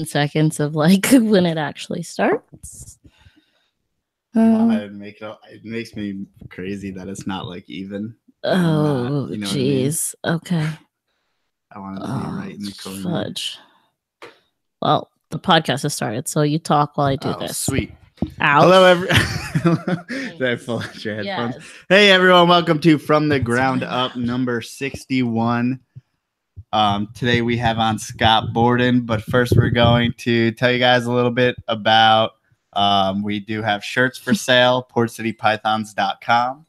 seconds of like when it actually starts. It makes me crazy that it's not like even. Oh, you know jeez. what I mean? Okay. I want it to be right in the corner. Fudge. Well, the podcast has started, so you talk while I do this. Sweet. Ouch. Hello, Did I pull out your headphones? Yes. Hey, everyone. Welcome to From the Ground Up, number 61. Today we have on Scott Borden, but first we're going to tell you guys a little bit about we do have shirts for sale, portcitypythons.com,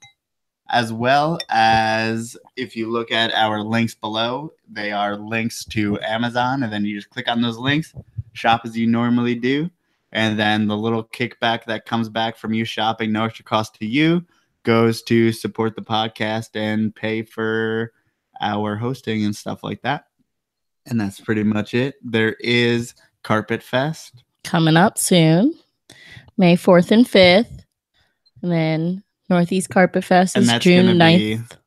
as well as if you look at our links below, they are links to Amazon, and then you just click on those links, shop as you normally do, and then the little kickback that comes back from you shopping, no extra cost to you, goes to support the podcast and pay for our hosting and stuff like that. And that's pretty much it. There is Carpet Fest coming up soon, May 4th and 5th. And then Northeast Carpet Fest is June 9th.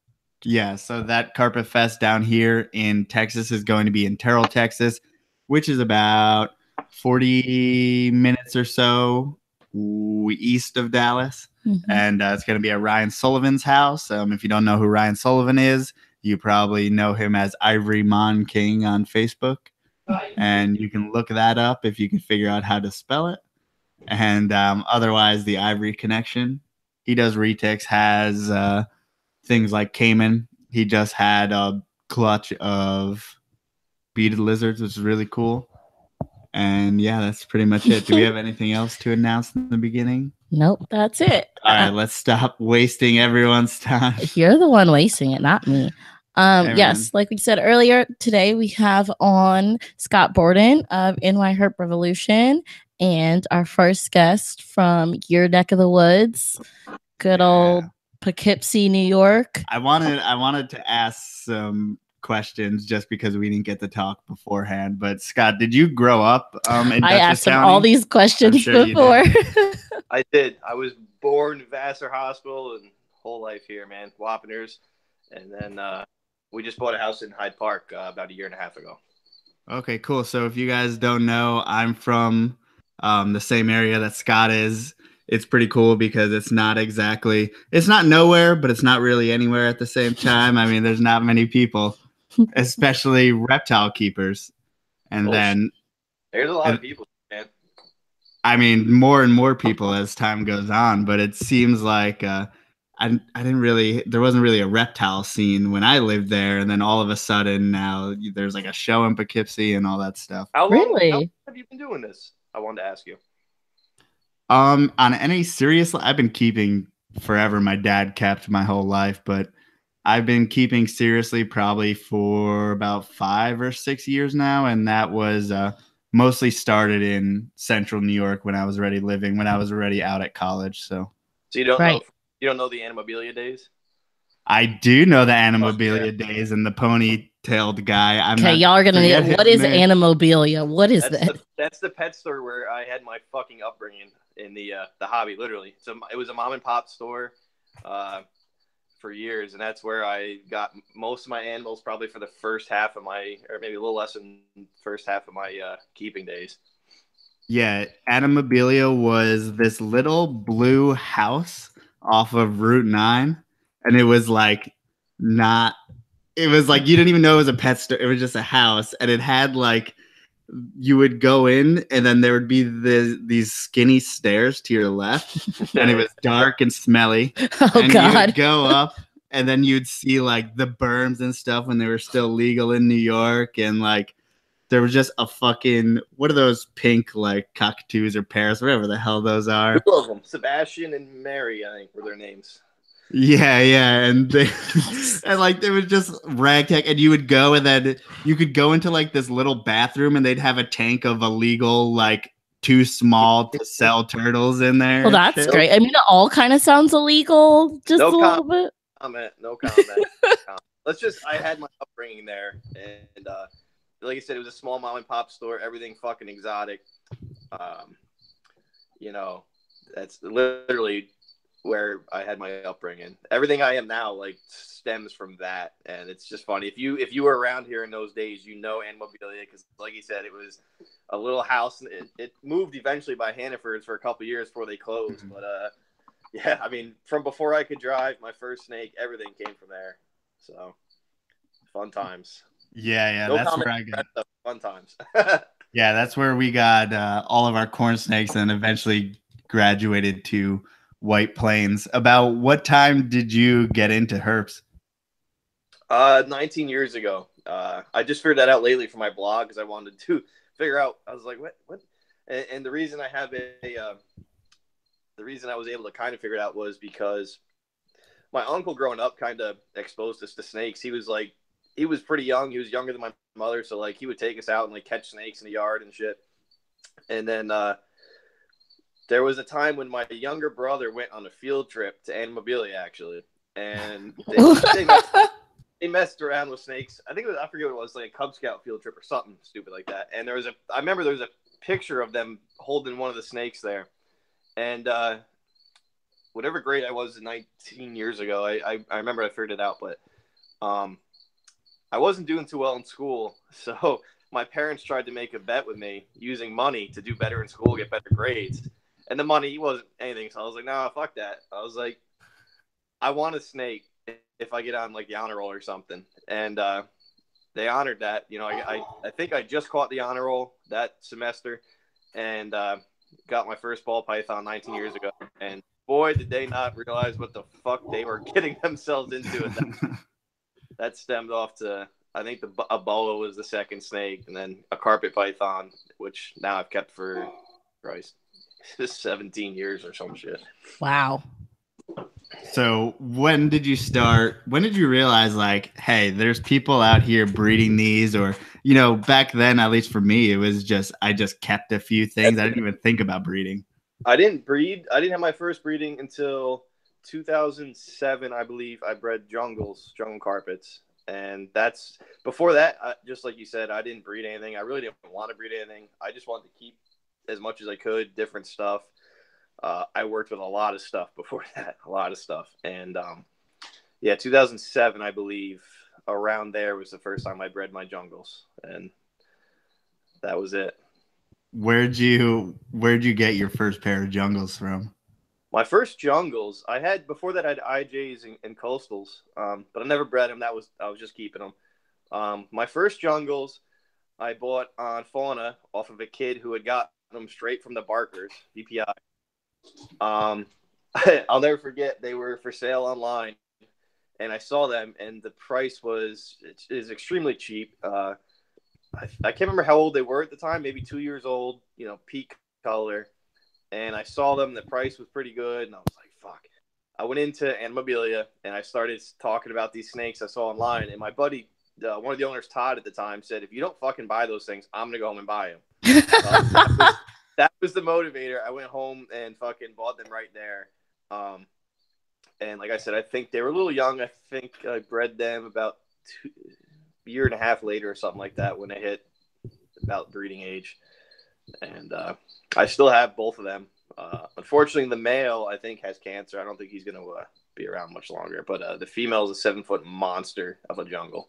So that Carpet Fest down here in Texas is going to be in Terrell, Texas, which is about 40 minutes or so east of Dallas. Mm-hmm. And it's going to be at Ryan Sullivan's house. If you don't know who Ryan Sullivan is, you probably know him as Ivory Mon King on Facebook. And you can look that up if you can figure out how to spell it. And otherwise, the Ivory Connection. He does retics, has things like Cayman. He just had a clutch of beaded lizards, which is really cool. And yeah, that's pretty much it. Do we have anything else to announce in the beginning? Nope, that's it. All right, let's stop wasting everyone's time. You're the one wasting it, not me. Yes, like we said earlier, today we have on Scott Borden of NY Herp Revolution and our first guest from your neck of the woods, good old Poughkeepsie, New York. I wanted to ask some questions just because we didn't get to talk beforehand. But Scott, did you grow up in I asked him all these questions before. I did. I was born in Vassar Hospital and whole life here, man. Wappingers. And then we just bought a house in Hyde Park about a year and a half ago. Okay, cool. So if you guys don't know, I'm from the same area that Scott is. It's pretty cool because it's not nowhere, but it's not really anywhere at the same time. I mean, there's not many people, especially reptile keepers. And then there's a lot of people, man. I mean, more and more people as time goes on, but it seems like there wasn't really a reptile scene when I lived there. And then all of a sudden now there's like a show in Poughkeepsie and all that stuff. How long have you been doing this? I wanted to ask you. On any serious, I've been keeping forever. My dad kept my whole life, but I've been keeping seriously probably for about 5 or 6 years now. And that was mostly started in central New York when I was already out at college. So you don't know the Animabilia days? I do know the Animabilia days and the ponytailed guy. Okay, y'all are gonna need. What is Animabilia? What is that? That's the pet store where I had my fucking upbringing in the hobby. Literally, so it was a mom and pop store for years, and that's where I got most of my animals. Probably for the first half of my, or maybe a little less than first half of my keeping days. Yeah, Animabilia was this little blue house off of Route 9. And it was like you didn't even know it was a pet store. It was just a house. And it had like, you would go in and then there would be these skinny stairs to your left. And it was dark and smelly. Oh, and God. You would go up and then you'd see like the berms and stuff when they were still legal in New York. And like, there was just a fucking, what are those pink like cockatoos or parrots, whatever the hell those are? Two of them, Sebastian and Mary, I think were their names. Yeah, and like there was just ragtag, and you would go, and then you could go into like this little bathroom, and they'd have a tank of illegal, like too small to sell turtles in there. Well, that's great. I mean, it all kind of sounds illegal, just a little bit. No comment. I had my upbringing there, and like I said, it was a small mom and pop store. Everything fucking exotic. That's literally where I had my upbringing. Everything I am now like stems from that, and it's just funny. If you were around here in those days, you know Animabilia, because like you said, it was a little house. It moved eventually by Hannaford's for a couple years before they closed. But yeah, I mean, from before I could drive, my first snake, everything came from there. So fun times. Yeah, no that's where I got fun times. Yeah, that's where we got all of our corn snakes, and eventually graduated to White Plains. About what time did you get into herps? 19 years ago. I just figured that out lately for my blog because I wanted to figure out. I was like, what? And the reason I have the reason I was able to kind of figure it out was because my uncle growing up kind of exposed us to snakes. He was pretty young. He was younger than my mother, so like he would take us out and like catch snakes in the yard and shit. And then there was a time when my younger brother went on a field trip to Animabilia, actually, and they messed around with snakes. I forget what it was, like a Cub Scout field trip or something stupid like that. And I remember there was a picture of them holding one of the snakes there. And whatever grade I was 19 years ago, I remember I figured it out, but I wasn't doing too well in school, so my parents tried to make a bet with me using money to do better in school, get better grades. And the money wasn't anything, so I was like, nah, fuck that. I was like, I want a snake if I get on like the honor roll or something. And they honored that. You know, I think I just caught the honor roll that semester and got my first ball python 19 years ago. And boy, did they not realize what the fuck they were getting themselves into. That stemmed off to, I think a boa was the second snake, and then a carpet python, which now I've kept for, Christ, 17 years or some shit. Wow. So when did you realize like, hey, there's people out here breeding these? Or, you know, back then, at least for me, it was just, I just kept a few things. I didn't even think about breeding. I didn't breed. I didn't have my first breeding until 2007, I believe. I bred jungle carpets. And that's before that, just like you said, I didn't breed anything. I really didn't want to breed anything. I just wanted to keep as much as I could, different stuff. I worked with a lot of stuff before that, And 2007, I believe, around there was the first time I bred my jungles, and that was it. Where'd you get your first pair of jungles from? My first jungles, before that I had IJs and coastals, but I never bred them. I was just keeping them. My first jungles I bought on Fauna off of a kid who had gotten them straight from the Barkers, VPI. I'll never forget, they were for sale online, and I saw them, and the price is extremely cheap. I can't remember how old they were at the time, maybe 2 years old, you know, peak color. And I saw them, the price was pretty good, and I was like, fuck. I went into Animabilia, and I started talking about these snakes I saw online, and my buddy, one of the owners, Todd, at the time, said, if you don't fucking buy those things, I'm going to go home and buy them. That was the motivator. I went home and fucking bought them right there. And like I said, I think they were a little young. I think I bred them about a year and a half later or something like that when they hit about breeding age. And I still have both of them. Unfortunately, the male, I think, has cancer. I don't think he's going to be around much longer. But the female is a 7-foot monster of a jungle.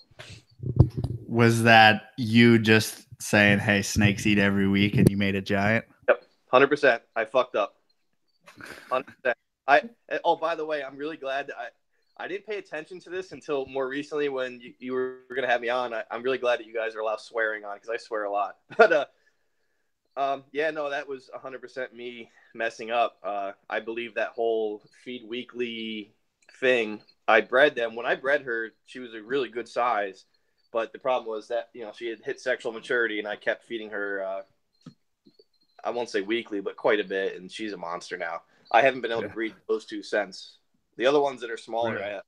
Was that you just saying, hey, snakes eat every week, and you made a giant? Yep, 100%. I fucked up. 100%. Oh, by the way, I'm really glad that I didn't pay attention to this until more recently when you were going to have me on. I'm really glad that you guys are allowed swearing on, because I swear a lot. But that was 100% me messing up. I believe that whole feed weekly thing, I bred them. When I bred her, she was a really good size. But the problem was that, you know, she had hit sexual maturity, and I kept feeding her, I won't say weekly, but quite a bit, and she's a monster now. I haven't been able to breed those two since. The other ones that are smaller, right,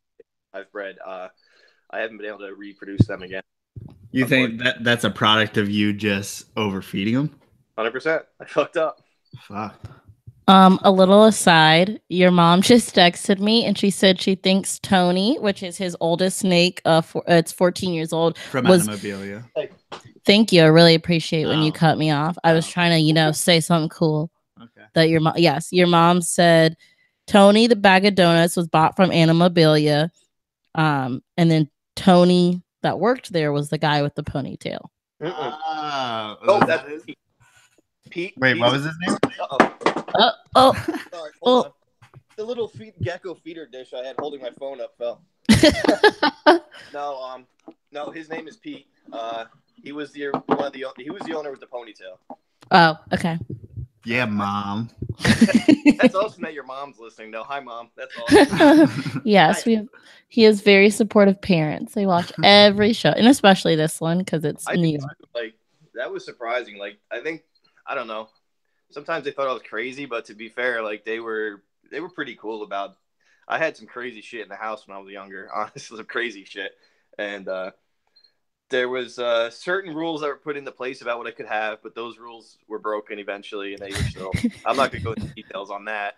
I've bred. I haven't been able to reproduce them again. You think that's a product of you just overfeeding them? 100%. I fucked up. Fuck. A little aside, your mom just texted me and she said she thinks Tony, which is his oldest snake, it's 14 years old, from Animabilia. Thank you. I really appreciate when you cut me off. I was trying to, say something cool. Okay. That your mom said Tony, the bag of donuts, was bought from Animabilia. And then Tony that worked there was the guy with the ponytail. That's Pete. Wait, what was his name? Sorry, hold on. The little gecko feeder dish I had holding my phone up fell. No, his name is Pete. He was the owner with the ponytail. Oh, okay. Yeah, Mom. That's awesome that your mom's listening. No, hi, Mom. That's awesome. Yes, he has very supportive parents. They watch every show, and especially this one because it's New York. Like, that was surprising. Like, I don't know. Sometimes they thought I was crazy, but to be fair, like they were pretty cool about. I had some crazy shit in the house when I was younger. Honestly, some crazy shit, and there was certain rules that were put into place about what I could have, but those rules were broken eventually, and they were still. I'm not gonna go into details on that.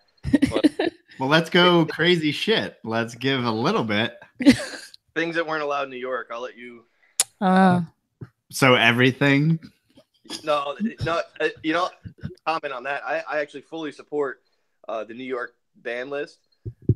But, well, let's go crazy shit. Let's give a little bit. Things that weren't allowed in New York. I'll let you. So everything. No. Comment on that. I actually fully support the New York ban list,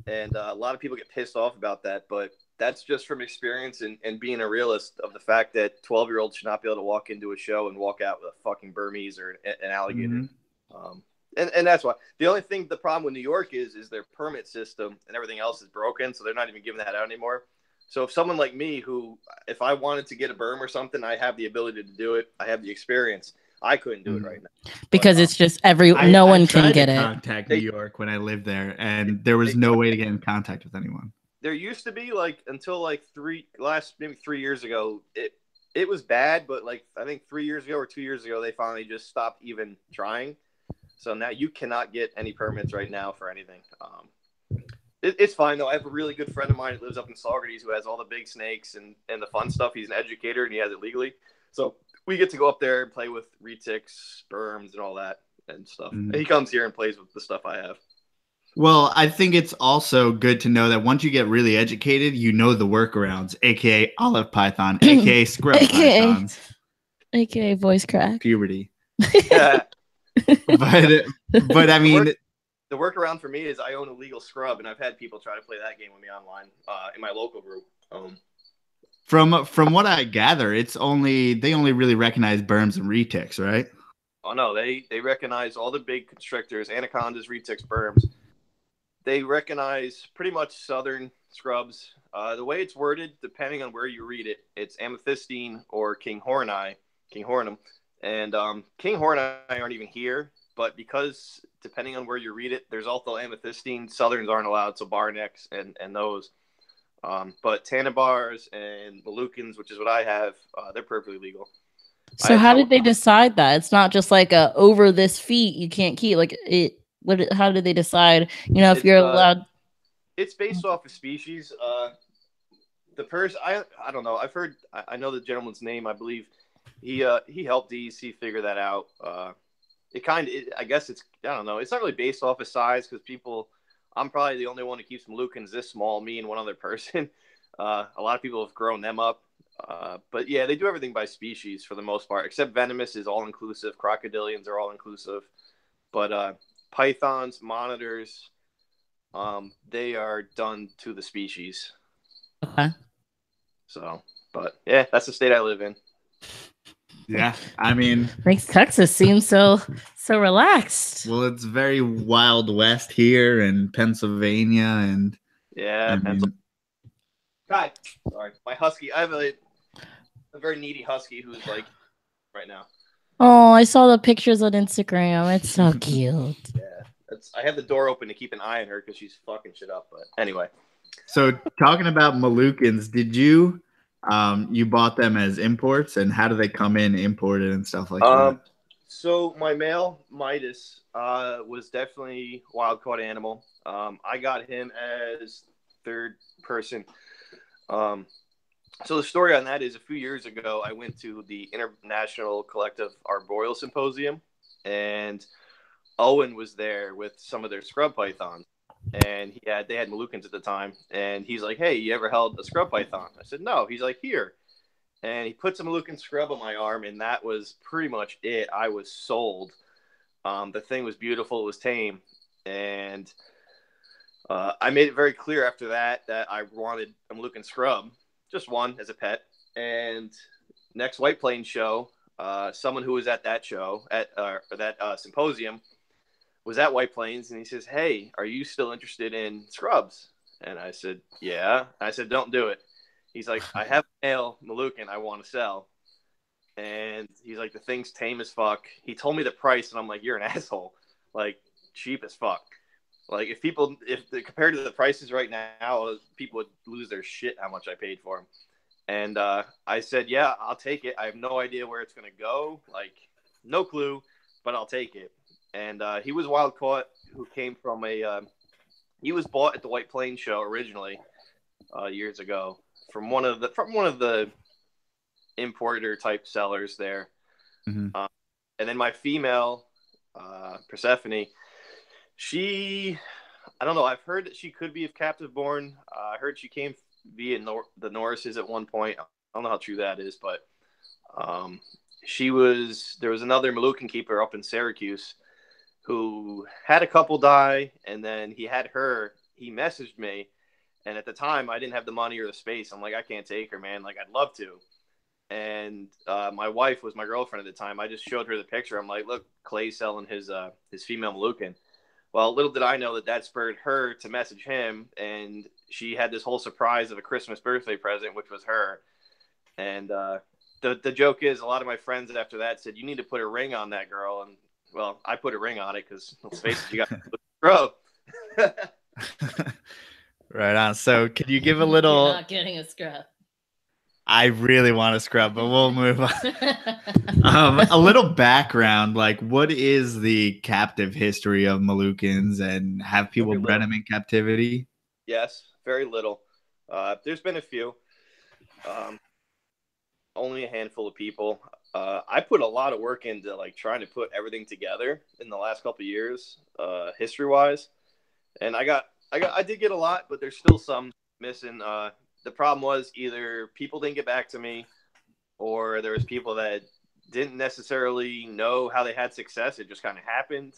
and a lot of people get pissed off about that, but that's just from experience and being a realist of the fact that 12-year-olds should not be able to walk into a show and walk out with a fucking Burmese or an alligator. Mm-hmm. And that's why. The problem with New York is their permit system and everything else is broken, so they're not even giving that out anymore. So if someone like me, if I wanted to get a berm or something, I have the ability to do it. I have the experience. I couldn't do it right now. Because it's just no one can get it. I tried to contact New York when I lived there, and there was no way to get in contact with anyone. There used to be until maybe 3 years ago, it was bad, but I think 3 years ago or 2 years ago, they finally just stopped even trying. So now you cannot get any permits right now for anything. It's fine though. I have a really good friend of mine who lives up in Saugerties who has all the big snakes and the fun stuff. He's an educator and he has it legally. So we get to go up there and play with retics, sperms, and all that and stuff. Mm-hmm. And he comes here and plays with the stuff I have. Well, I think it's also good to know that once you get really educated, you know the workarounds, aka olive python, aka scrub pythons, aka voice crack, puberty. Yeah. but I mean, the workaround for me is I own a legal scrub, and I've had people try to play that game with me online in my local group. From what I gather, they only really recognize berms and retics, right? Oh no, they recognize all the big constrictors, anacondas, retics, berms. They recognize pretty much southern scrubs. The way it's worded, depending on where you read it, it's amethystine or king hornum. And king hornum aren't even here, but because depending on where you read it, there's also amethystine. Southerns aren't allowed, so barnecks and those. But Tanabars and Moluccans, which is what I have, they're perfectly legal. So how did they decide that? It's not just over this feet you can't keep it. How did they decide? If you're allowed. It's based off of species. The person I don't know. I know the gentleman's name. I believe he helped DEC figure that out. I guess I don't know. It's not really based off of size because I'm probably the only one who keeps Moluccans this small. Me and one other person. A lot of people have grown them up. But yeah, they do everything by species for the most part, except venomous is all inclusive. Crocodilians are all inclusive, but pythons, monitors, they are done to the species. Okay. So, but yeah, that's the state I live in. Yeah, I mean, makes Texas seem so relaxed. Well, it's very Wild West here in Pennsylvania, and yeah, God, sorry, my husky. I have a very needy husky who's right now. Oh, I saw the pictures on Instagram. It's so cute. Yeah, I have the door open to keep an eye on her because she's fucking shit up. But anyway. So talking about Moluccans, did you bought them as imports, and how do they come in imported and stuff like that? So my male Midas was definitely wild caught animal. I got him as third person. So the story on that is a few years ago, I went to the International Collective Arboreal Symposium, and Owen was there with some of their scrub pythons, and they had Moluccans at the time, and he's like, "Hey, you ever held a scrub python?" I said, "No." He's like, "Here," and he put some Moluccan scrub on my arm, and that was pretty much it. I was sold. The thing was beautiful. It was tame, and I made it very clear after that I wanted a Moluccan scrub, just one as a pet. And next White Plains show, someone who was at that show, at that symposium, was at White Plains, and he says, "Hey, are you still interested in scrubs?" And I said, "Yeah." I said, "Don't do it." He's like, "I have a male Moluccan I want to sell." And he's like, "The thing's tame as fuck." He told me the price, and I'm like, "You're an asshole. Like, cheap as fuck." Like, if compared to the prices right now, people would lose their shit how much I paid for him. And I said, "Yeah, I'll take it. I have no idea where it's going to go. Like, no clue, but I'll take it." And he was wild caught, who came from he was bought at the White Plains show originally years ago from one of the importer type sellers there. Mm-hmm. And then my female, Persephone, I don't know. I've heard that she could be of captive born. I heard she came via the Norrises at one point. I don't know how true that is, but there was another Moluccan keeper up in Syracuse who had a couple die, and then he messaged me, and at the time I didn't have the money or the space. I'm like, "I can't take her, man. Like, I'd love to." And my wife was my girlfriend at the time. I just showed her the picture. I'm like, "Look, Clay's selling his female Moluccan." Well, little did I know that spurred her to message him, and she had this whole surprise of a Christmas birthday present, which was her. And the joke is, a lot of my friends after that said, "You need to put a ring on that girl." And well, I put a ring on it because, let's face it, you got to grow. Right on. So, could you give a little? You're not getting a scrub. I really want to scrub, but we'll move on. A little background, like, what is the captive history of Moluccans, and have people bred them in captivity? Yes, very little. There's been a few. Only a handful of people. I put a lot of work into like trying to put everything together in the last couple of years, history wise, and I did get a lot, but there's still some missing. The problem was either people didn't get back to me, or there was people that didn't necessarily know how they had success. It just kind of happened.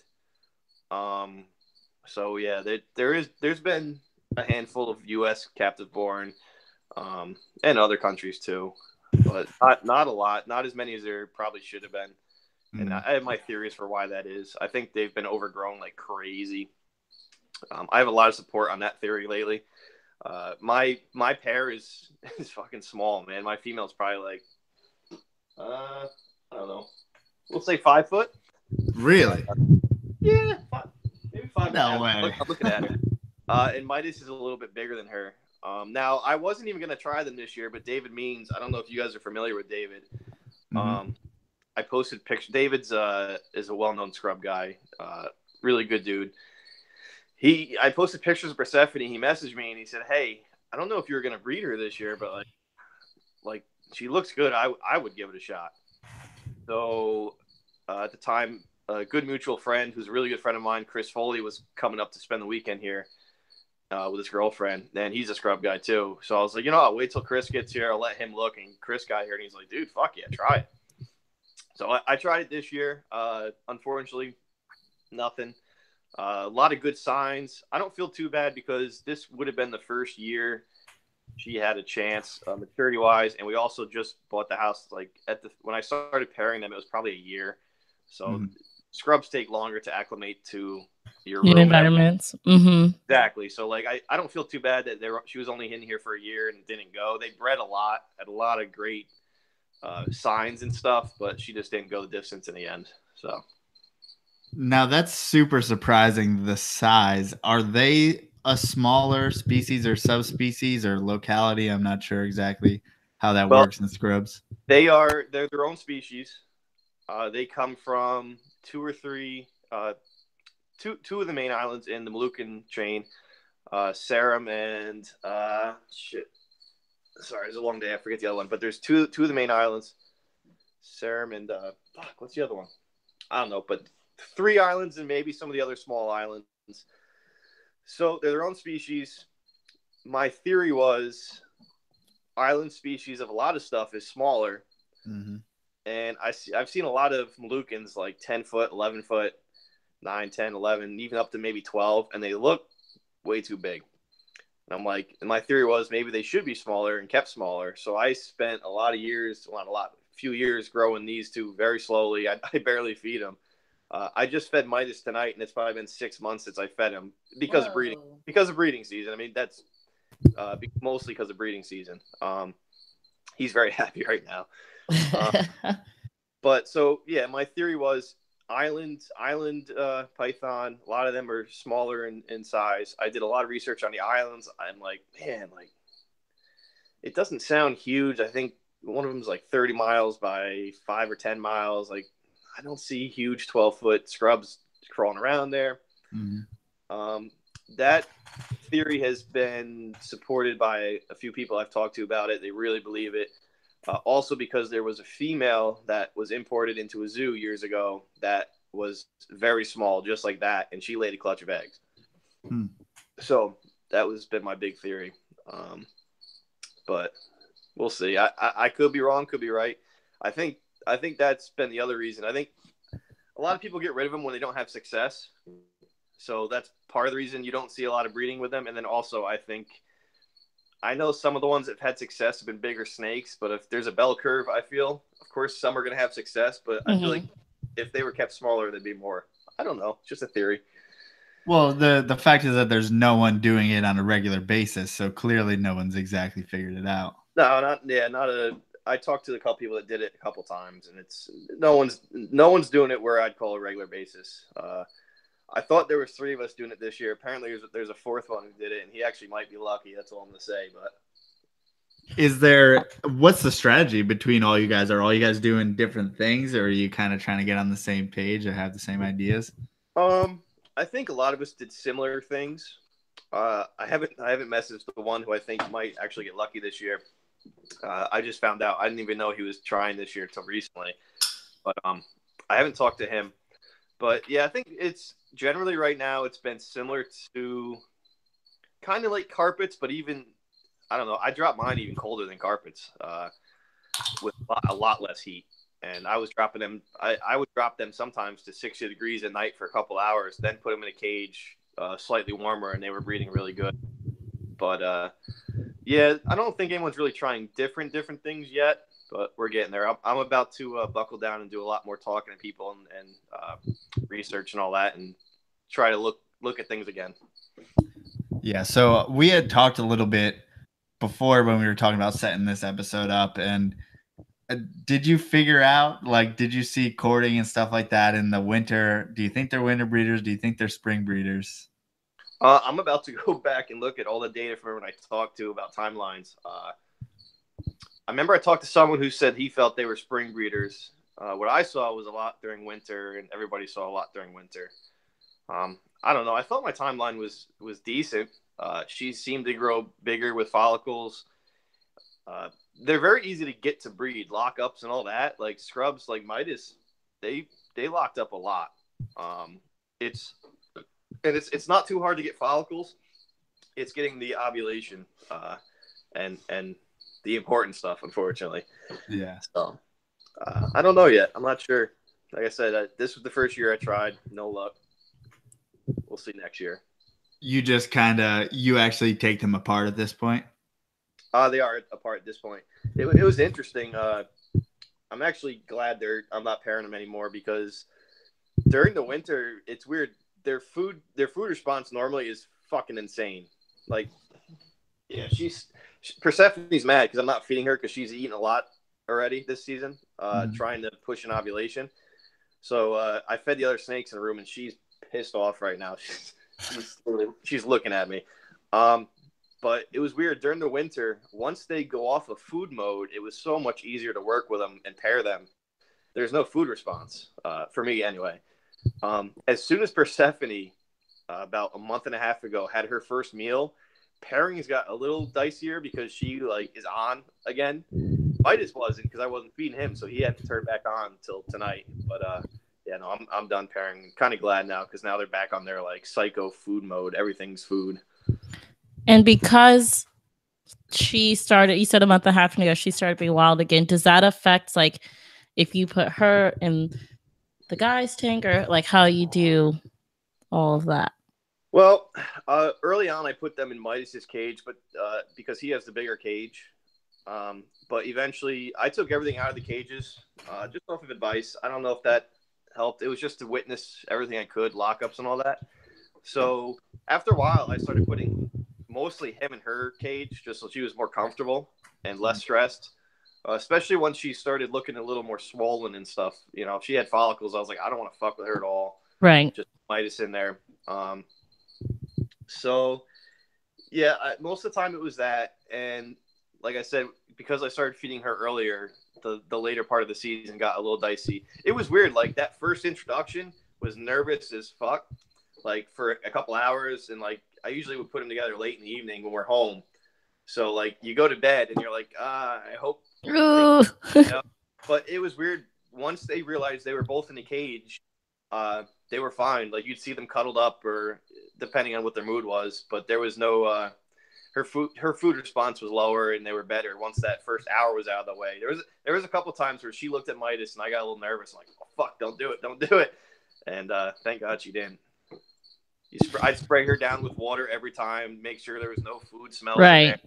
So yeah, there's been a handful of U.S. captive born, and other countries too, but not a lot, not as many as there probably should have been. Mm-hmm. And I have my theories for why that is. I think they've been overgrown like crazy. I have a lot of support on that theory lately. My pair is fucking small, man. My female's probably like, I don't know, we'll say 5 foot. Really? Yeah, maybe 5. No way. I'm looking at her. And Midas is a little bit bigger than her. Now, I wasn't even going to try them this year, but David Means, I don't know if you guys are familiar with David. Mm-hmm. I posted pictures. David's is a well-known scrub guy, really good dude. I posted pictures of Persephone. He messaged me and he said, "Hey, I don't know if you were going to breed her this year, but like she looks good. I would give it a shot." So at the time, a good mutual friend who's a really good friend of mine, Chris Foley, was coming up to spend the weekend here with his girlfriend, and he's a scrub guy too. So I was like, I'll wait till Chris gets here. I'll let him look. And Chris got here, and he's like, "Dude, fuck yeah, try it." So I tried it this year. Unfortunately, nothing. A lot of good signs. I don't feel too bad because this would have been the first year she had a chance maturity wise, and we also just bought the house. Like when I started pairing them, it was probably a year. So scrubs take longer to acclimate to your room environments. Mm-hmm. Exactly. So like I don't feel too bad that she was only in here for a year and didn't go. They bred a lot, had a lot of great signs and stuff, but she just didn't go the distance in the end. So now that's super surprising. The size. Are they a smaller species or subspecies or locality? I'm not sure exactly how that works in scrubs. They're their own species. They come from two or three, two of the main islands in the Moluccan chain, Sarum and sorry, it's a long day. I forget the other one, but there's two of the main islands, Sarum and what's the other one? I don't know, but 3 islands and maybe some of the other small islands. So they're their own species. My theory was island species of a lot of stuff is smaller. Mm-hmm. And I've seen a lot of Moluccans like 10 foot, 11 foot, 9, 10, 11, even up to maybe 12. And they look way too big. And I'm like, and my theory was maybe they should be smaller and kept smaller. So I spent a few years growing these two very slowly. I barely feed them. I just fed Midas tonight, and it's probably been 6 months since I fed him because of breeding season. I mean, that's mostly because of breeding season. He's very happy right now. But so yeah, my theory was island python. A lot of them are smaller in size. I did a lot of research on the islands. I'm like, man, like it doesn't sound huge. I think one of them is like 30 miles by 5 or 10 miles. Like I don't see huge 12-foot scrubs crawling around there. Mm-hmm. That theory has been supported by a few people I've talked to about it. They really believe it. Also because there was a female that was imported into a zoo years ago that was very small, just like that, and she laid a clutch of eggs. So that was been my big theory. But we'll see. I could be wrong, could be right. I think that's been the other reason. I think a lot of people get rid of them when they don't have success. So that's part of the reason you don't see a lot of breeding with them. And then also I know some of the ones that have had success have been bigger snakes, but if there's a bell curve, I feel, of course, some are going to have success, but I feel like if they were kept smaller, there'd be more. I don't know. It's just a theory. Well, the fact is that there's no one doing it on a regular basis, so clearly no one's exactly figured it out. No, I talked to a couple people that did it a couple times, and it's no one's doing it where I'd call a regular basis. I thought there was 3 of us doing it this year. Apparently, there's a 4th one who did it, and he actually might be lucky. That's all I'm going to say. But what's the strategy between all you guys? Are all you guys doing different things, or are you kind of trying to get on the same page or have the same ideas? I think a lot of us did similar things. I haven't messaged the one who I think might actually get lucky this year. I just found out. I didn't even know he was trying this year until recently. But I haven't talked to him. But yeah, I think it's generally right now it's been similar to kind of like carpets, but even I don't know. I dropped mine even colder than carpets with a lot less heat, and I was dropping them. I would drop them sometimes to 60 degrees at night for a couple hours, then put them in a cage slightly warmer, and they were breeding really good. But yeah, I don't think anyone's really trying different things yet. But we're getting there. I'm about to buckle down and do a lot more talking to people and research and all that, and try to look at things again. Yeah. So we had talked a little bit before when we were talking about setting this episode up, and did you figure out, like, did you see courting and stuff like that in the winter? Do you think they're winter breeders? Do you think they're spring breeders? I'm about to go back and look at all the data from when I talked to about timelines. I remember I talked to someone who said he felt they were spring breeders. What I saw was a lot during winter, and everybody saw a lot during winter. I don't know. I thought my timeline was decent. She seemed to grow bigger with follicles. They're very easy to get to breed, lockups and all that. Like scrubs, like Midas, they locked up a lot. It's not too hard to get follicles. It's getting the ovulation and the important stuff, unfortunately. Yeah. So I don't know yet. I'm not sure. Like I said, this was the first year I tried. No luck. We'll see next year. You just you actually take them apart at this point? They are apart at this point. It was interesting. I'm actually glad I'm not pairing them anymore, because during the winter, it's weird. Their food response normally is fucking insane. Like, yeah, Persephone's mad because I'm not feeding her because she's eaten a lot already this season, trying to push an ovulation. So I fed the other snakes in the room, and she's pissed off right now. She's looking at me. But it was weird during the winter. Once they go off of food mode, it was so much easier to work with them and pair them. There's no food response for me anyway. As soon as Persephone, about a month and a half ago, had her first meal, pairings got a little dicier because she is on again. Midas wasn't, because I wasn't feeding him, so he had to turn back on until tonight. But yeah, no, I'm done pairing. Kind of glad now, because now they're back on their psycho food mode. Everything's food. And because she started, you said a month and a half ago, she started being wild again. Does that affect if you put her in the guy's tank, or how you do all of that? Well, early on, I put them in Midas's cage, but because he has the bigger cage. But eventually, I took everything out of the cages, just off of advice. I don't know if that helped. It was just to witness everything I could, lockups and all that. So after a while, I started putting mostly him in her cage, just so she was more comfortable and less stressed. Especially when she started looking a little more swollen and stuff. You know, if she had follicles, I was like, I don't want to fuck with her at all. Right. Just Midas in there. So, yeah, most of the time it was that. And like I said, because I started feeding her earlier, the later part of the season got a little dicey. It was weird. Like, that first introduction was nervous as fuck, like, for a couple hours. And, like, I usually would put them together late in the evening when we're home. So, like, you go to bed and you're like, I hope. You know? But it was weird. Once they realized they were both in the cage, they were fine. Like, you'd see them cuddled up, or depending on what their mood was. But there was no her food response was lower, and they were better once that first hour was out of the way. There was a couple times where she looked at Midas, and I got a little nervous. I'm like, oh, fuck, don't do it. And thank God she didn't. I'd spray her down with water every time, make sure there was no food smell, right?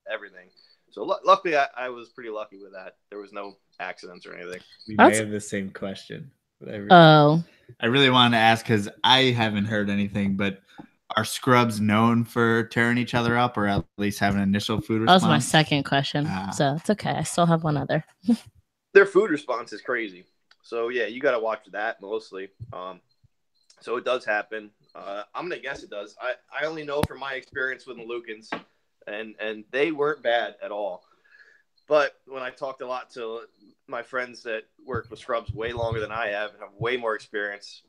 Everything. So luckily, I was pretty lucky with that. There was no accidents or anything. We may have the same question. I really wanted to ask because I haven't heard anything, but are scrubs known for tearing each other up, or at least have an initial food response? That was my second question, so it's okay. I still have one other. Their food response is crazy. So, yeah, you got to watch that mostly. So it does happen. I'm going to guess it does. I only know from my experience with the Lucans, and they weren't bad at all. But when I talked a lot to my friends that work with scrubs way longer than I have and have way more experience,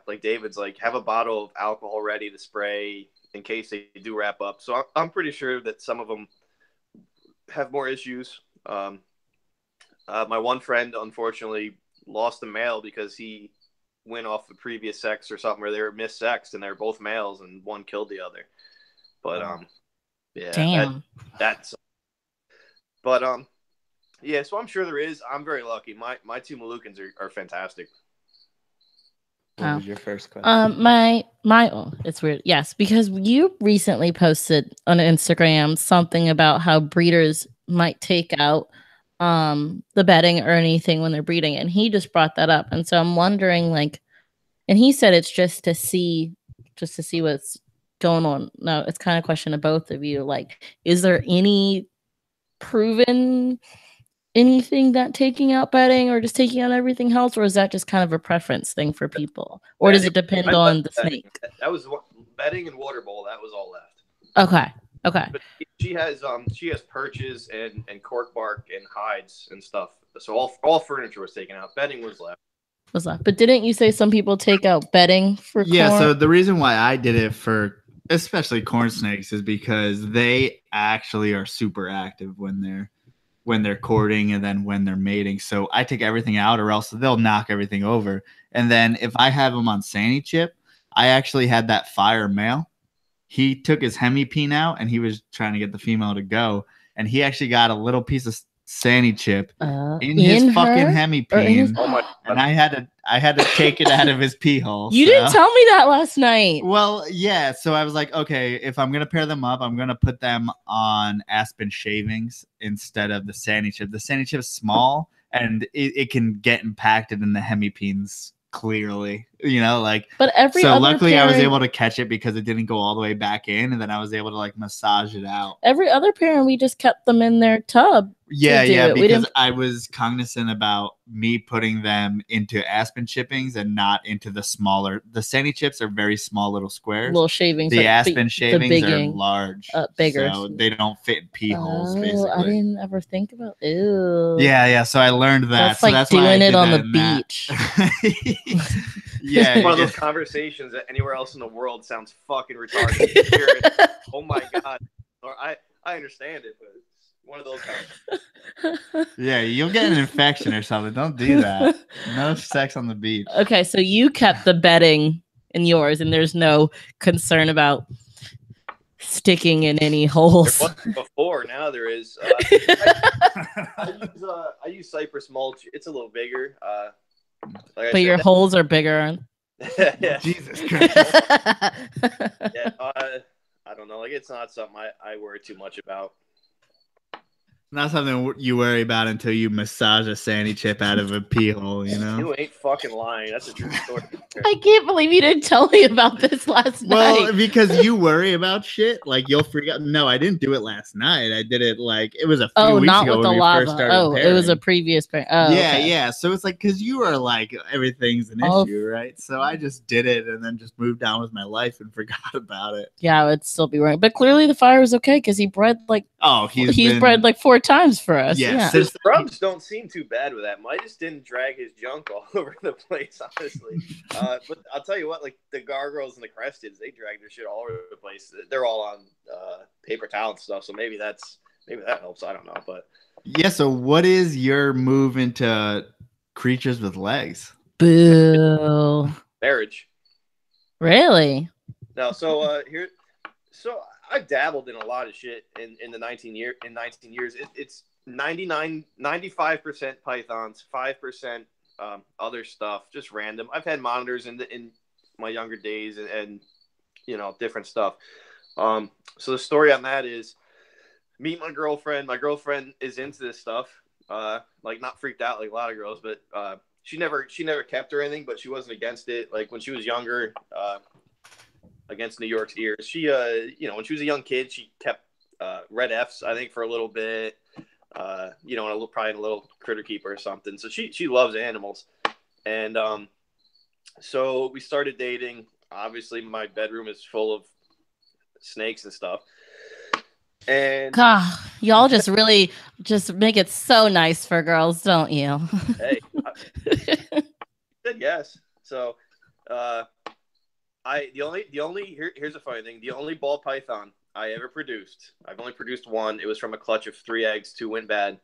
like David's like, have a bottle of alcohol ready to spray in case they do wrap up. So I'm pretty sure that some of them have more issues. My one friend, unfortunately, lost a male because he went off the previous sex or something, where they were missexed and they were both males and one killed the other. But yeah, damn, that's. But yeah, so I'm sure there is. I'm very lucky. My two Moluccans are fantastic. What was your first question? It's weird. Yes, because you recently posted on Instagram something about how breeders might take out the bedding or anything when they're breeding, and he just brought that up, and so I'm wondering, like, and he said it's just to see what's going on. No, it's kind of a question to both of you. Like, is there any proven anything that taking out bedding or just taking out everything else, or is that just kind of a preference thing for people, or does it depend on the snake? That was bedding and water bowl. That was all left. Okay. But she has perches and cork bark and hides and stuff. So all furniture was taken out. Bedding was left. But didn't you say some people take out bedding for corn? Yeah, so the reason why I did it for especially corn snakes is because they actually are super active when they're courting and then when they're mating. So I take everything out, or else they'll knock everything over. And then if I have them on Sandy Chip, I actually had that fire male. He took his hemipene out and he was trying to get the female to go, and he actually got a little piece of Sandy Chip in his fucking hemipene, and I had to take it out of his pee hole. You didn't tell me that last night. Well, yeah. So I was like, okay, if I'm gonna pair them up, I'm gonna put them on aspen shavings instead of the Sandy Chip. The Sandy Chip is small and it can get impacted in the hemipenes clearly, like. But luckily I was able to catch it because it didn't go all the way back in, and then I was able to like massage it out. Every other parent, we just kept them in their tub. Yeah, because I was cognizant about me putting them into aspen chippings and not into the Sandy Chips are very small little squares. Little shavings. The aspen shavings are large. Bigger. So they don't fit in pee holes, basically. I didn't ever think about ew. Yeah. So I learned that. That's doing it on the beach. Yeah. One of those conversations that anywhere else in the world sounds fucking retarded. Oh my God. Or I understand it, but one of those times. Yeah, you'll get an infection or something. Don't do that. No sex on the beach. Okay, so you kept the bedding in yours, and there's no concern about sticking in any holes. There wasn't before. Now there is. I use cypress mulch. It's a little bigger. But your holes are bigger. Yeah. Jesus Christ. Yeah, I don't know. Like, it's not something I worry too much about. Not something you worry about until you massage a sandy chip out of a pee hole, you know? You ain't fucking lying. That's a true story. I can't believe you didn't tell me about this last night. Well, because you worry about shit, like you'll forget. No, I didn't do it last night. I did it like it was a few weeks not ago with the when we lava. first started It was a pairing. previous pair. Yeah, okay. yeah. So it's like because you are like everything's an issue, right? So I just did it and then just moved on with my life and forgot about it. Yeah, I would still be worrying. But clearly the fire was okay because he bred like he's bred like 4 times for us. Yeah. The scrubs don't seem too bad with that. Midas didn't drag his junk all over the place, honestly. But I'll tell you what, like the gargoyles and the cresteds, they drag their shit all over the place. They're all on paper towel and stuff, so maybe that helps. I don't know, but yeah. So what is your move into creatures with legs? Boo. Marriage. Really? No. So so I've dabbled in a lot of shit in the 19 years. It's 95% pythons, 5% other stuff, just random. I've had monitors in my younger days and different stuff. So the story on that is meet my girlfriend. My girlfriend is into this stuff. Like not freaked out like a lot of girls, but she never kept or anything, but she wasn't against it. Like when she was younger, against New York's ears, she when she was a young kid, she kept red Fs, I think, for a little bit. Probably in a little critter keeper or something. So she loves animals, and so we started dating. Obviously, my bedroom is full of snakes and stuff. And God, y'all just really just make it so nice for girls, don't you? Hey, I said yes. So, here's a funny thing. The only ball python I ever produced, I've only produced one. It was from a clutch of 3 eggs, 2 went bad.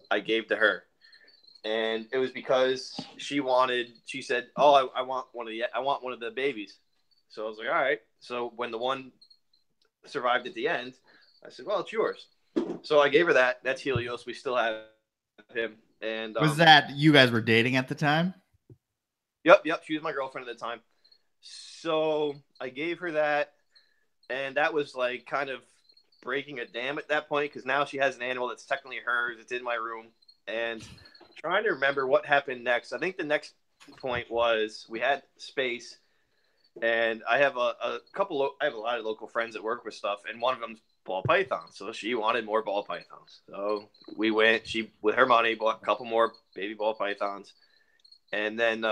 I gave to her, and it was because she said, "Oh, I want one of the babies." So I was like, "All right." So when the one survived at the end, I said, "Well, it's yours." So I gave her that. That's Helios. We still have him. And was that you guys were dating at the time? Yep. She was my girlfriend at the time. So I gave her that, and that was like kind of breaking a dam at that point because now she has an animal that's technically hers. It's in my room, and I'm trying to remember what happened next. I think the next point was we had space, and I have I have a lot of local friends that work with stuff, and one of them's ball pythons. So she wanted more ball pythons. So we went. She with her money bought a couple more baby ball pythons, and then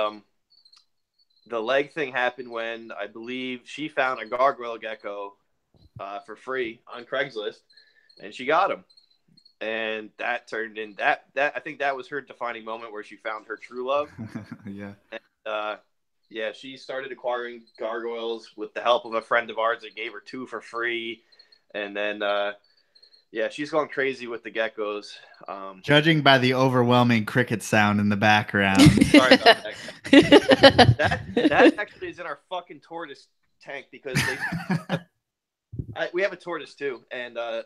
the leg thing happened when I believe she found a gargoyle gecko for free on Craigslist, and she got him. And that turned in that I think that was her defining moment where she found her true love. Yeah. And, she started acquiring gargoyles with the help of a friend of ours that gave her 2 for free. And then, she's going crazy with the geckos. Judging by the overwhelming cricket sound in the background. Sorry about that. That actually is in our fucking tortoise tank because we have a tortoise too, and a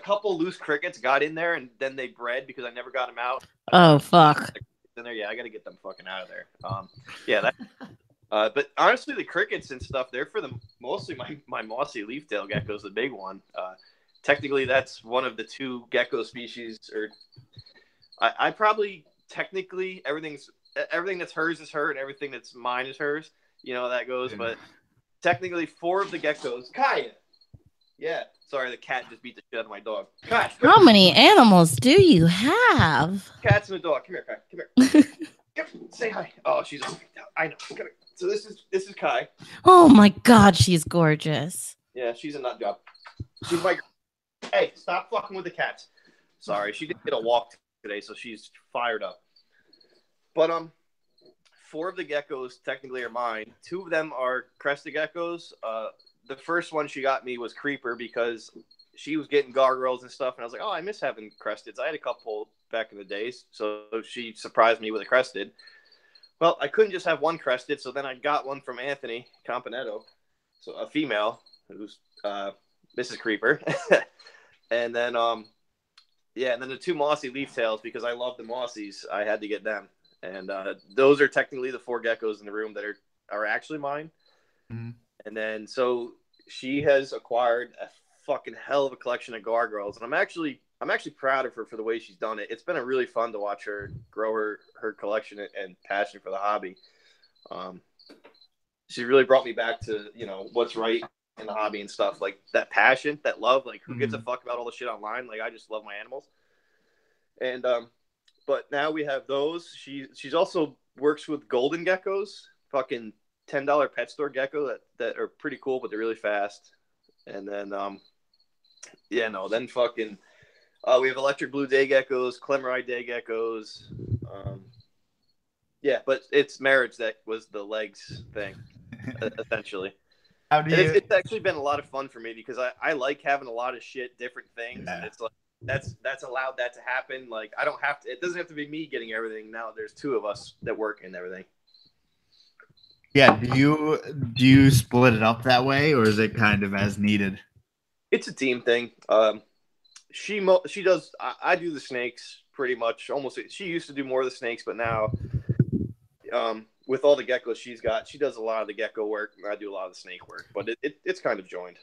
couple loose crickets got in there, and then they bred because I never got them out. Oh fuck! In there, I got to get them fucking out of there. But honestly, the crickets and stuff, they're for mostly my mossy leaf-tailed gecko is the big one. Technically, that's one of the 2 gecko species, or I probably technically everything that's hers is her, and everything that's mine is hers. You know how that goes, but technically 4 of the geckos. Kaya, yeah. Sorry, the cat just beat the shit out of my dog. Kai, how many animals do you have? Cats and a dog. Come here, Kai. Come here. Say hi. Oh, she's all freaked out. I know. Come here. So this is Kai. Oh my God, she's gorgeous. Yeah, she's a nut job. She's my. Hey, stop fucking with the cats. Sorry, she didn't get a walk today, so she's fired up. But 4 of the geckos technically are mine. 2 of them are crested geckos. The first one she got me was Creeper because she was getting gargoyles and stuff, and I was like, oh, I miss having cresteds. I had a couple back in the days, so she surprised me with a crested. Well, I couldn't just have one crested, so then I got one from Anthony Campanetto, so a female who's Mrs. Creeper, and then and then the 2 mossy leaf tails because I love the mossies. I had to get them, And those are technically the 4 geckos in the room that are actually mine. Mm-hmm. And then so she has acquired a fucking hell of a collection of gargoyles, and I'm actually proud of her for the way she's done it. It's been really fun to watch her grow her collection and passion for the hobby. She really brought me back to, you know, what's right in the hobby and stuff, like that passion, that love. Like, who gives a fuck about all the shit online? Like, I just love my animals. And but now we have those. She's also works with golden geckos, fucking $10 pet store gecko that are pretty cool, but they're really fast. And then then fucking we have electric blue day geckos, Clemmerite day geckos. But it's marriage that was the legs thing, essentially. It's actually been a lot of fun for me because I like having a lot of shit, different things. Yeah. And it's like that's allowed that to happen. Like, I don't have to. It doesn't have to be me getting everything. Now there's 2 of us that work and everything. Yeah. Do you split it up that way, or is it kind of as needed? It's a team thing. She does. I do the snakes pretty much. Almost. She used to do more of the snakes, but now, with all the geckos she's got, she does a lot of the gecko work, and I do a lot of the snake work. But it's kind of joined.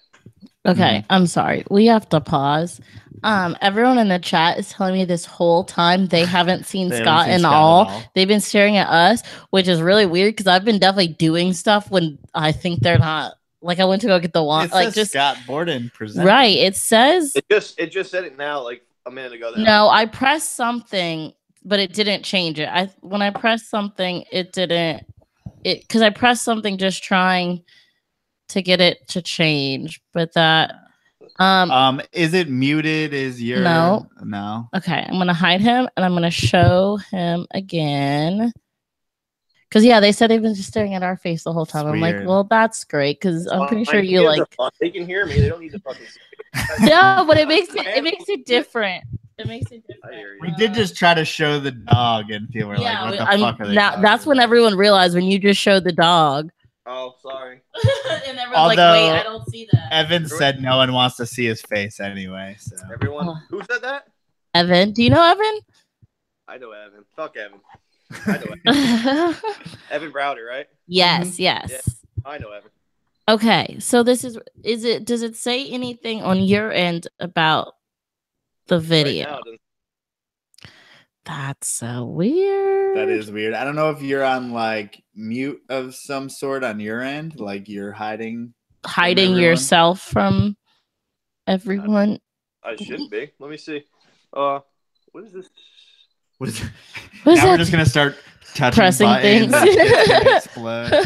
Okay, I'm sorry. We have to pause. Everyone in the chat is telling me this whole time they haven't seen Scott at all. They've been staring at us, which is really weird because I've been definitely doing stuff when I think they're not. Like, I went to go get the wand. It says just Scott Borden presented. Right. It says it just said it now, like a minute ago. No, I pressed something, but it didn't change it. When I pressed something, it didn't. Because I pressed something just trying to get it to change, but that is it muted? Is your no? Okay, I'm gonna hide him and I'm gonna show him again. Because they said they've been just staring at our face the whole time. I'm like, well, that's great because I'm pretty sure you like. They can hear me. They don't need to fucking. No, but it makes it different. It makes it different. We did just try to show the dog, and people were like, "What the fuck are they?" Now that's when everyone realized when you just showed the dog. Oh, sorry. And everyone's like, "Wait, I don't see that." Evan said no one wants to see his face anyway. So everyone, who said that? Evan, do you know Evan? I know Evan. Fuck Evan. I know Evan. Evan Browder, right? Yes, yes. Yeah, I know Evan. Okay, so this is it? Does it say anything on your end about the video? Right now, that's so weird. That is weird. I don't know if you're on like mute of some sort on your end, like you're hiding yourself from everyone. I should be. Let me see. What is this? What is it? Now we're just gonna start pressing things. Explode.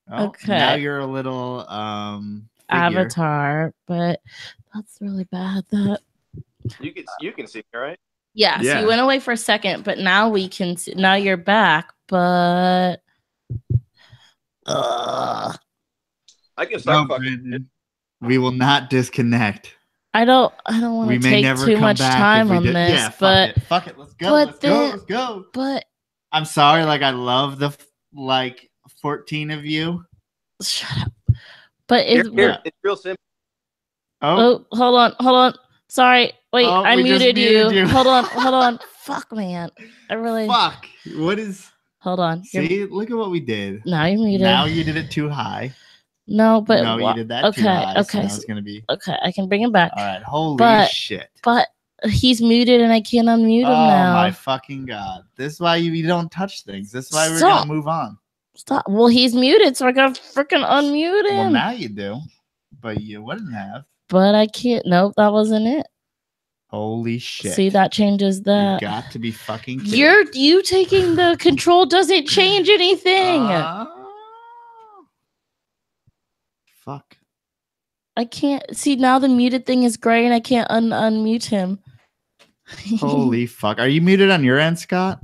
Okay. Now you're a little avatar, but that's really bad. That you can see me, right? Yeah, so you went away for a second, but now we can see. Now you're back, but I can start fucking. We will not disconnect. I don't want to take too much time on this, yeah, but fuck it. Let's go. Let's go. But I'm sorry, like I love the 14 of you. Shut up. But it's real simple. Oh, hold on. Sorry. Wait, I muted you. Hold on. Fuck, man. Fuck. What is... Hold on. See, look at what we did. Now you're muted. Now you did it too high. No, but... No, you did that too high. Okay. So now it's going to be... Okay, I can bring him back. All right. Holy shit. But he's muted and I can't unmute him now. Oh, my fucking God. This is why you don't touch things. This is why we're going to move on. Stop. Well, he's muted, so I got to freaking unmute him. Well, now you do. But you wouldn't have. But I can't. Nope, that wasn't it. Holy shit. See, that changes that. You got to be fucking kidding. You taking the control doesn't change anything. Fuck. I can't. See, now the muted thing is gray and I can't unmute him. Holy fuck. Are you muted on your end, Scott?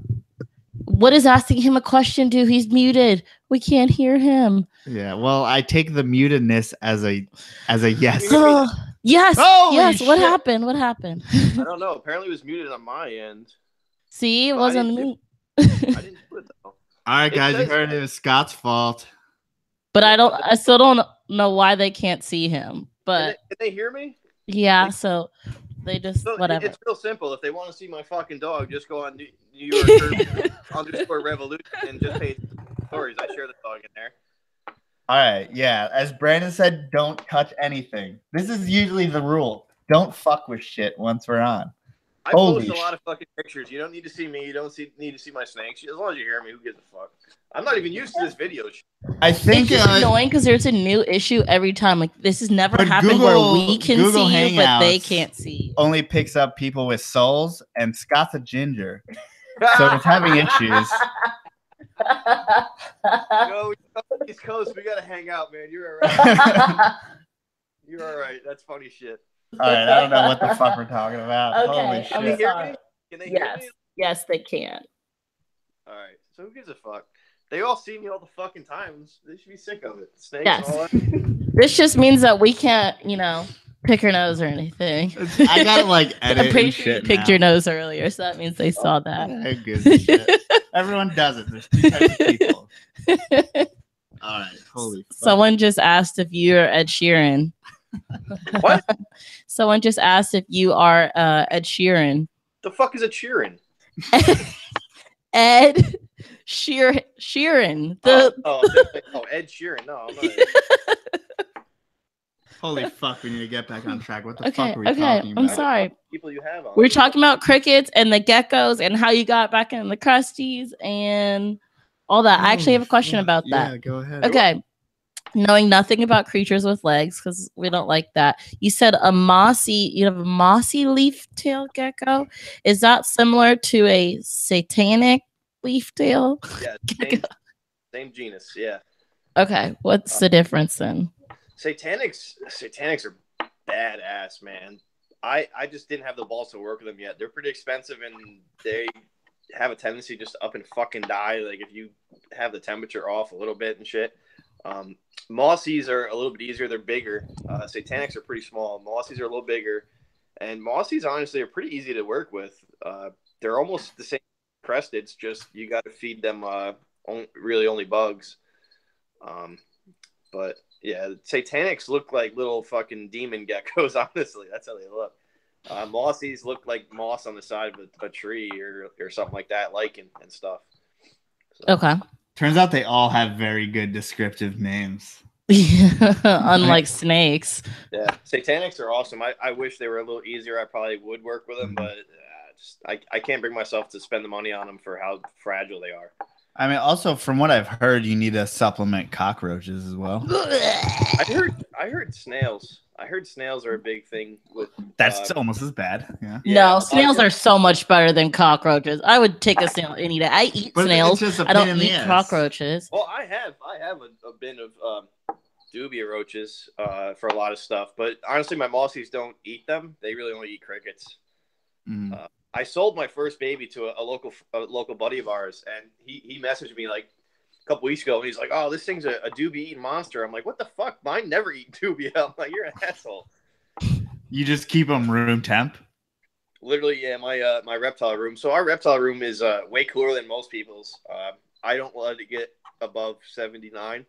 What is asking him a question, dude? He's muted. We can't hear him. Yeah, well, I take the mutedness as a yes. Yes. Holy yes. Shit. What happened? I don't know. Apparently, it was muted on my end. See, it wasn't me. I didn't do it though. All right, guys, you heard it was Scott's fault. But I still don't know why they can't see him. But can they hear me? Yeah. So They just whatever. It's real simple. If they want to see my fucking dog, just go on New York _revolution and just pay stories. I share the dog in there. All right, yeah. As Brandon said, don't touch anything. This is usually the rule. Don't fuck with shit once we're on. I post a lot of fucking pictures. You don't need to see me. You don't need to see my snakes. As long as you hear me, who gives a fuck? I'm not even used to this video. I think it's just annoying because there's a new issue every time. Like this has never happened where we can Google see Hangouts you, but they can't see you. Only picks up people with souls, and Scott's a ginger, so it's having issues. Yo, East Coast, we gotta hang out, man. You're all right. You're all right. That's funny shit. All right, I don't know what the fuck we're talking about. Okay, Holy shit. Can they hear me? Can they hear me? Yes, they can. All right. So who gives a fuck? They all see me all the fucking time. They should be sick of it. Snakes yes. and all that. This just means that we can't, pick your nose or anything. I gotta edit. I'm pretty sure you picked your nose earlier, so that means they saw that. Shit. Everyone does it. There's 2 types of people. All right. Holy fuck. Someone just asked if you're Ed Sheeran. What? Someone just asked if you are Ed Sheeran. The fuck is a cheering? Ed Sheeran. Ed Sheeran. No, I'm not. Holy fuck, we need to get back on track. What the fuck are we talking about? I'm sorry. People you have on. We're talking about crickets and the geckos and how you got back in the crusties and all that. I actually have a question about that. Yeah, go ahead. Okay. Knowing nothing about creatures with legs, because we don't like that. You said you have a mossy leaf-tailed gecko. Is that similar to a satanic leaf-tail? Yeah, same genus, yeah. Okay, what's the difference then? Satanics are badass, man. I just didn't have the balls to work with them yet. They're pretty expensive and they have a tendency just to up and fucking die. Like if you have the temperature off a little bit and shit. Mossies are a little bit easier. They're bigger. Satanics are pretty small. Mossies are a little bigger. And Mossies, honestly, are pretty easy to work with. They're almost the same crested. It's just you got to feed them really only bugs. But yeah, Satanics look like little fucking demon geckos, honestly. That's how they look. Mossies look like moss on the side of a tree or something like that, lichen and stuff. So. Okay. Turns out they all have very good descriptive names. Unlike snakes. Yeah, Satanics are awesome. I wish they were a little easier. I probably would work with them, but I can't bring myself to spend the money on them for how fragile they are. I mean, also from what I've heard, you need to supplement cockroaches as well. I heard snails. I heard snails are a big thing with. That's almost as bad. Yeah. No, snails are so much better than cockroaches. I would take a snail any day. I eat snails. I don't eat cockroaches. Well, I have a bin of dubia roaches for a lot of stuff, but honestly, my mossies don't eat them. They really only eat crickets. Mm. I sold my first baby to a local buddy of ours, and he messaged me like a couple weeks ago, and he's like, "Oh, this thing's a dubia eating monster." I'm like, "What the fuck? Mine never eat dubia." I'm like, "You're an asshole." You just keep them room temp? Literally, yeah. My reptile room. So our reptile room is way cooler than most people's. I don't let it get above 79.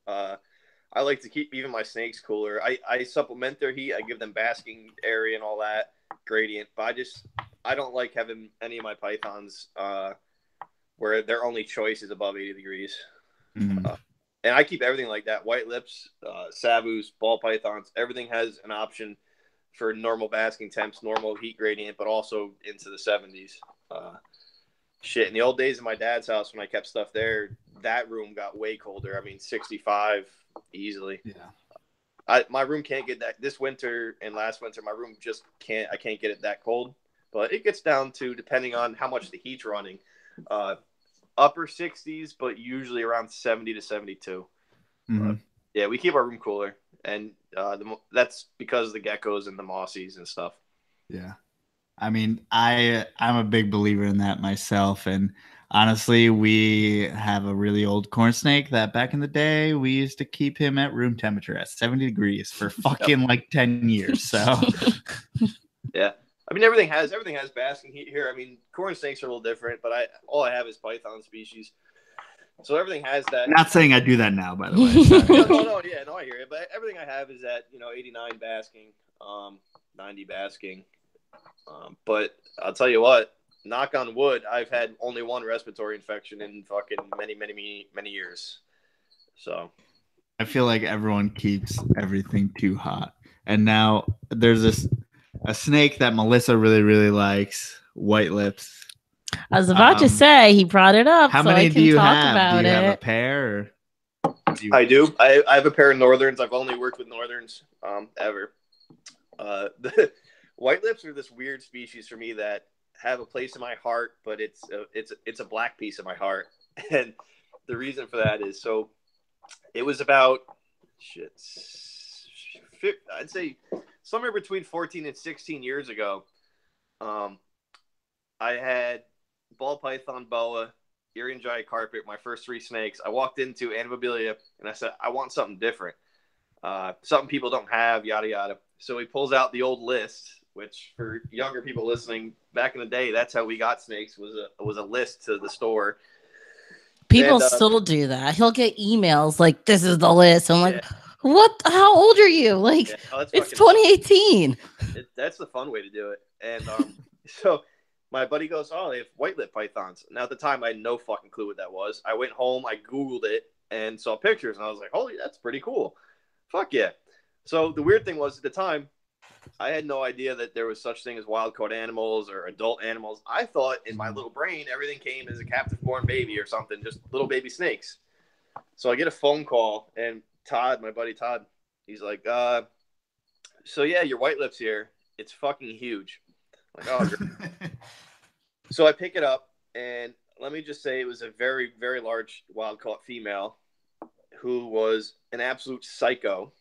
I like to keep even my snakes cooler. I supplement their heat. I give them basking area and all that gradient, but I don't like having any of my pythons where their only choice is above 80 degrees. Mm-hmm. And I keep everything like that. White lips, savus, ball pythons, everything has an option for normal basking temps, normal heat gradient, but also into the 70s. Shit, in the old days of my dad's house when I kept stuff there, that room got way colder. I mean, 65 easily. Yeah. My room can't get that this winter and last winter. My room just can't. I can't get it that cold, but it gets down to, depending on how much the heat's running, upper 60s, but usually around 70 to 72. Mm-hmm. Yeah, we keep our room cooler, and that's because of the geckos and the mossies and stuff. Yeah, I mean, I'm a big believer in that myself, and honestly, we have a really old corn snake that back in the day, we used to keep him at room temperature at 70 degrees for fucking like 10 years. So, yeah. I mean, everything has basking heat here. I mean, corn snakes are a little different, but all I have is python species. So everything has that. Not saying I do that now, by the way. No, I hear it. But everything I have is at 89 basking. 90 basking. But I'll tell you what, knock on wood, I've had only one respiratory infection in fucking many years. So I feel like everyone keeps everything too hot. And now there's a snake that Melissa really likes, white lips. I was about to say, he brought it up. How many do you have? Do you have a pair? I do. I have a pair of Northerns. I've only worked with Northerns ever. The white lips are this weird species for me that have a place in my heart, but it's a black piece of my heart. And the reason for that is, so it was about I'd say somewhere between 14 and 16 years ago. I had ball python, boa, Irian giant carpet, my first 3 snakes. I walked into Animabilia and I said, I want something different, something people don't have, yada yada. So he pulls out the old list, which for younger people listening, back in the day, that's how we got snakes, was a list to the store. People still do that. He'll get emails like, this is the list. I'm like, what? How old are you? Like, it's 2018. That's the fun way to do it. And so my buddy goes, oh, they have white lip pythons. Now, at the time, I had no fucking clue what that was. I went home, I Googled it, and saw pictures. And I was like, holy, that's pretty cool. Fuck yeah. So the weird thing was, at the time, I had no idea that there was such thing as wild-caught animals or adult animals. I thought in my little brain, everything came as a captive-born baby or something, just little baby snakes. So I get a phone call, and Todd, my buddy Todd, he's like, so yeah, your white lips here. It's fucking huge. I'm like, oh, great. So I pick it up, and let me just say it was a very, very large wild-caught female who was an absolute psycho.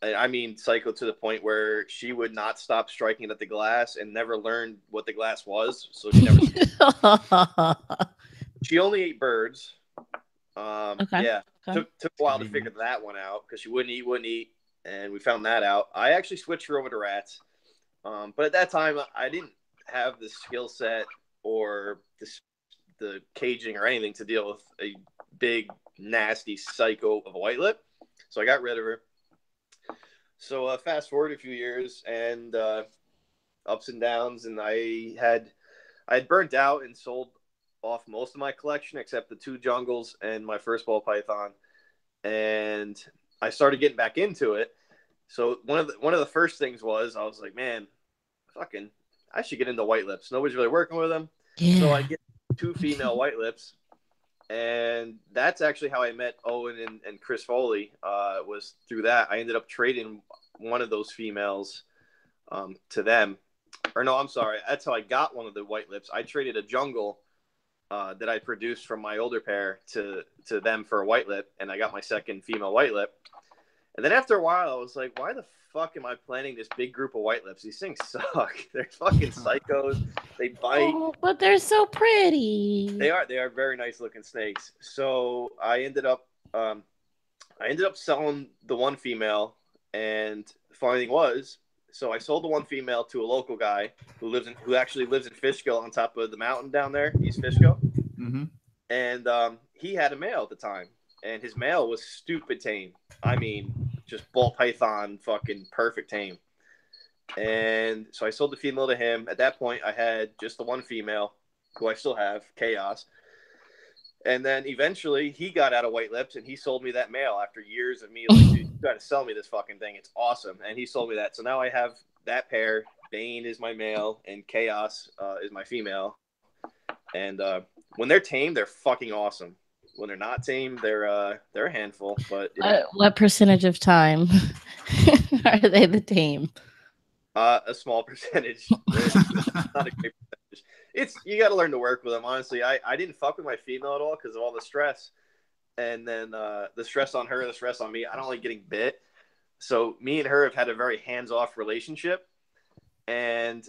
I mean, psycho to the point where she would not stop striking at the glass and never learned what the glass was. So she never. She only ate birds. Okay. Yeah. Okay. Took a while to figure that one out because she wouldn't eat, and we found that out. I actually switched her over to rats, but at that time I didn't have the skill set or the caging or anything to deal with a big, nasty psycho of a white lip. So I got rid of her. So fast forward a few years and ups and downs, and I had burnt out and sold off most of my collection except the 2 jungles and my first ball python, and I started getting back into it. So one of the first things was I was like, man, fucking, I should get into white lips. Nobody's really working with them. Yeah. So I get 2 female white lips. And that's actually how I met Owen and Chris Foley, was through that. I ended up trading one of those females to them. Or no, I'm sorry. That's how I got one of the white lips. I traded a jungle that I produced from my older pair to them for a white lip, and I got my second female white lip. And then after a while, I was like, why the fuck am I planting this big group of white lips? These things suck. They're fucking psychos. They bite. Oh, but they're so pretty. They are very nice looking snakes. So I ended up selling the one female, and the funny thing was, so I sold the one female to a local guy who actually lives in Fishkill on top of the mountain down there, East Fishkill. Mm-hmm. And he had a male at the time, and his male was stupid tame. I mean, just ball python, fucking perfect tame. And so I sold the female to him. At that point, I had just the one female, who I still have, Chaos. And then eventually he got out of white lips and he sold me that male after years of me like, dude, you got to sell me this fucking thing. It's awesome. And he sold me that. So now I have that pair. Bane is my male and Chaos is my female. And when they're tame, they're fucking awesome. When they're not tame, they're a handful. But yeah. What percentage of time are they the tame? A small percentage. Not a great percentage. You got to learn to work with them. Honestly, I didn't fuck with my female at all because of all the stress, and then the stress on her, the stress on me. I don't like getting bit, so me and her have had a very hands-off relationship. And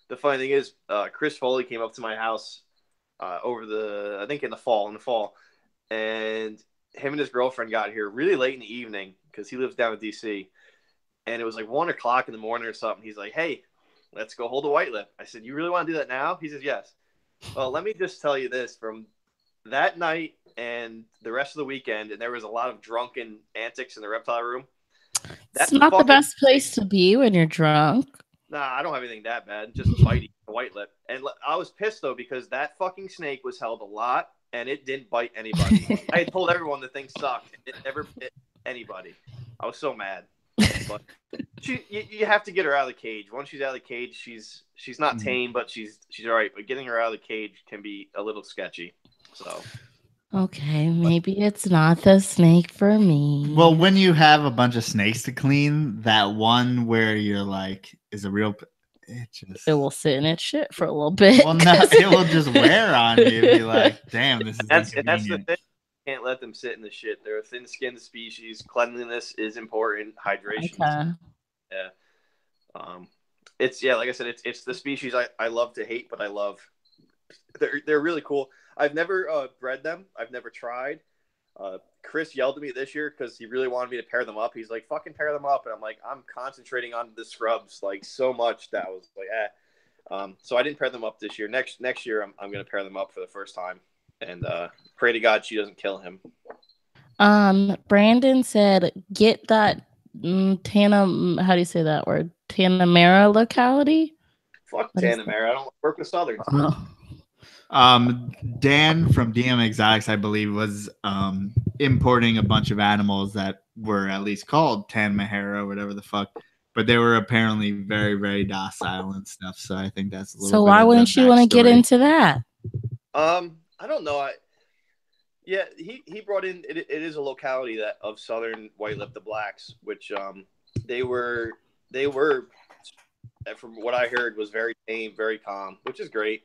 the funny thing is, Chris Foley came up to my house I think in the fall, and him and his girlfriend got here really late in the evening because he lives down in DC. And it was like 1 o'clock in the morning or something. He's like, hey, let's go hold a white lip. I said, you really want to do that now? He says, yes. Well, let me just tell you this. From that night and the rest of the weekend, and there was a lot of drunken antics in the reptile room. It's not the best place to be when you're drunk. Nah, I don't have anything that bad. Just biting a white lip. And I was pissed, though, because that fucking snake was held a lot, and it didn't bite anybody. I had told everyone the thing sucked. It never bit anybody. I was so mad. But you have to get her out of the cage. Once she's out of the cage, she's not tame, but she's all right. But getting her out of the cage can be a little sketchy. So. Okay, maybe it's not the snake for me. Well, when you have a bunch of snakes to clean, that one where you're like, is a real... It will sit in its shit for a little bit. Well, no, it will just wear on you. Be like, damn, this is that's the thing. You can't let them sit in the shit. They're a thin-skinned species. Cleanliness is important. Hydration. Okay. Yeah. It's like I said, it's the species I love to hate, but I love. They're really cool. I've never bred them. I've never tried. Chris yelled at me this year because he really wanted me to pair them up. He's like, fucking pair them up. And I'm like, I'm concentrating on the scrubs like so much that I was like, so I didn't pair them up this year. Next year, I'm going to pair them up for the first time. And pray to God she doesn't kill him. Brandon said, get that how do you say that word? Tanamera locality? Fuck Tanamera. I don't work with Southern. Dan from DM Exotics, I believe, was importing a bunch of animals that were at least called Tanamera or whatever the fuck, but they were apparently very, very docile and stuff. So I think that's a little. So why wouldn't you want to get into that? I don't know. He brought in. It is a locality that of southern white-lipped blacks, which they were from what I heard was very tame, very calm, which is great.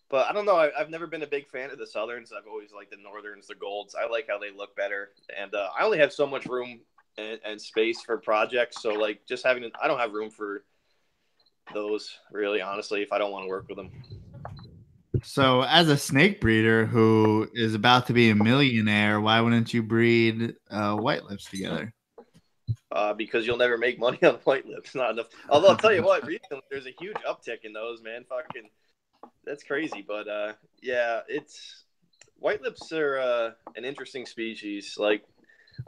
But I don't know. I've never been a big fan of the Southerns. I've always liked the Northerns, the Golds. I like how they look better. And I only have so much room and space for projects. So, like, just having – I don't have room for those, really, honestly, if I don't want to work with them. So, as a snake breeder who is about to be a millionaire, why wouldn't you breed white lips together? Because you'll never make money on white lips. Not enough. Although, I'll tell you what, recently there's a huge uptick in those, man. Fucking – that's crazy, but it's white lips are an interesting species. Like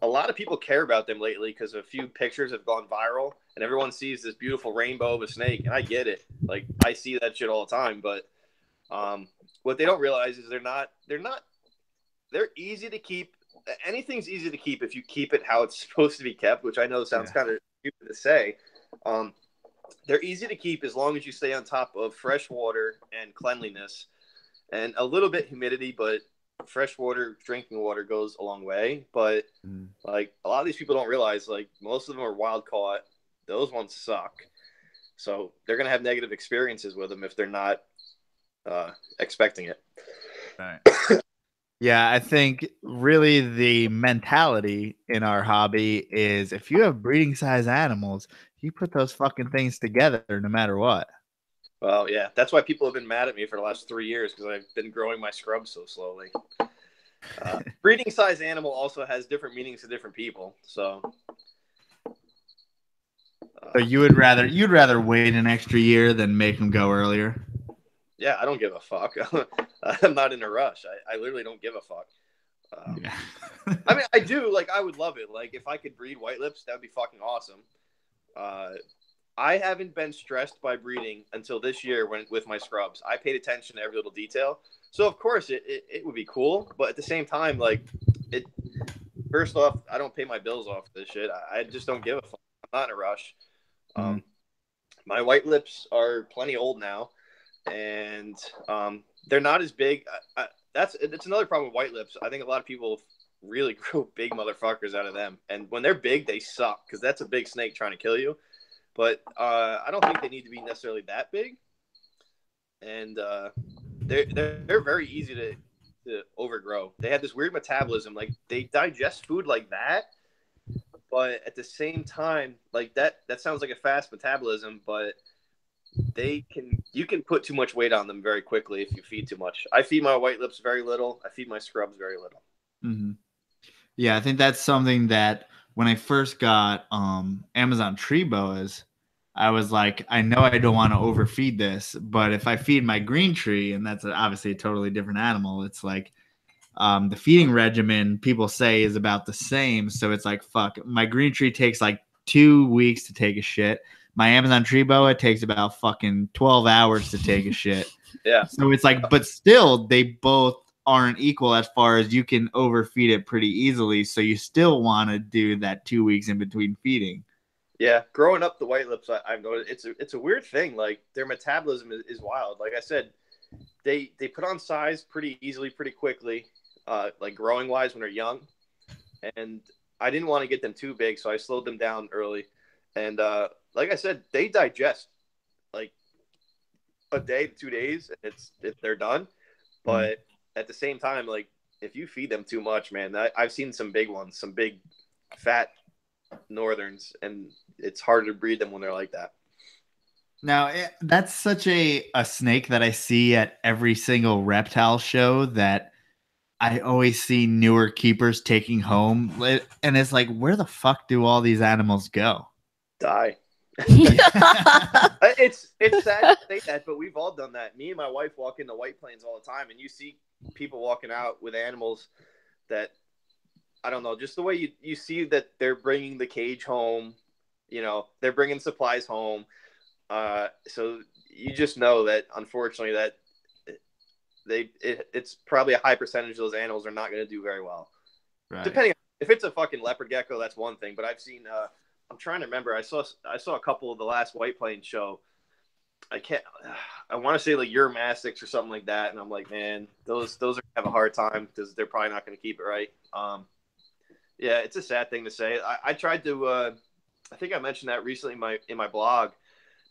a lot of people care about them lately because a few pictures have gone viral, and everyone sees this beautiful rainbow of a snake. And I get it; like I see that shit all the time. But what they don't realize is they're easy to keep. Anything's easy to keep if you keep it how it's supposed to be kept, which I know sounds kind of stupid to say. They're easy to keep as long as you stay on top of fresh water and cleanliness and a little bit humidity, but fresh water, drinking water goes a long way. But like a lot of these people don't realize, like most of them are wild caught. Those ones suck. So they're going to have negative experiences with them if they're not expecting it. Right. Yeah, I think really the mentality in our hobby is if you have breeding size animals, you put those fucking things together no matter what. Well, yeah, that's why people have been mad at me for the last 3 years because I've been growing my scrubs so slowly. Breeding size animal also has different meanings to different people. So you'd rather wait an extra year than make them go earlier. Yeah, I don't give a fuck. I'm not in a rush. I literally don't give a fuck. I mean, I do. Like, I would love it. Like, if I could breed white lips, that would be fucking awesome. I haven't been stressed by breeding until this year with my scrubs. I paid attention to every little detail. So, of course, it would be cool. But at the same time, like, first off, I don't pay my bills off this shit. I just don't give a fuck. I'm not in a rush. My white lips are plenty old now. And they're not as big. It's another problem with white lips. I think a lot of people really grow big motherfuckers out of them. And when they're big, they suck because that's a big snake trying to kill you. But I don't think they need to be necessarily that big. And they're very easy to overgrow. They have this weird metabolism. Like they digest food like that. But at the same time, like that sounds like a fast metabolism, but you can put too much weight on them very quickly if you feed too much. I feed my white lips very little. I feed my scrubs very little. Mm-hmm. Yeah, I think that's something that when I first got Amazon tree boas, I was like, I know I don't want to overfeed this, but if I feed my green tree, and that's obviously a totally different animal, it's like the feeding regimen people say is about the same. So it's like, fuck, my green tree takes like 2 weeks to take a shit. My Amazon tree boa takes about fucking 12 hours to take a shit. Yeah. So it's like, but still, they both aren't equal as far as you can overfeed it pretty easily. So you still want to do that 2 weeks in between feeding. Yeah, growing up the white lips, I've noticed it's a weird thing. Like their metabolism is wild. Like I said, they put on size pretty easily, pretty quickly, like growing wise when they're young. And I didn't want to get them too big, so I slowed them down early. And like I said, they digest like a day to 2 days, and they're done. But at the same time, like if you feed them too much, man, I've seen some big ones, some big fat northerns, and it's harder to breed them when they're like that. Now, that's such a snake that I see at every single reptile show that I always see newer keepers taking home. And it's like, where the fuck do all these animals go? Die. It's sad to say that, but we've all done that. Me and my wife walk into White Plains all the time, and you see people walking out with animals that, I don't know, just the way you see that they're bringing the cage home, you know, they're bringing supplies home. So you just know that, unfortunately, that it's probably a high percentage of those animals are not going to do very well. Right. Depending on, if it's a fucking leopard gecko, that's one thing. But I've seen, I'm trying to remember, I saw a couple of the last White Plains show. I want to say like Uromastyx or something like that, and I'm like, man, those are gonna have a hard time because they're probably not going to keep it right. Yeah, it's a sad thing to say. I tried to, I think I mentioned that recently in my blog.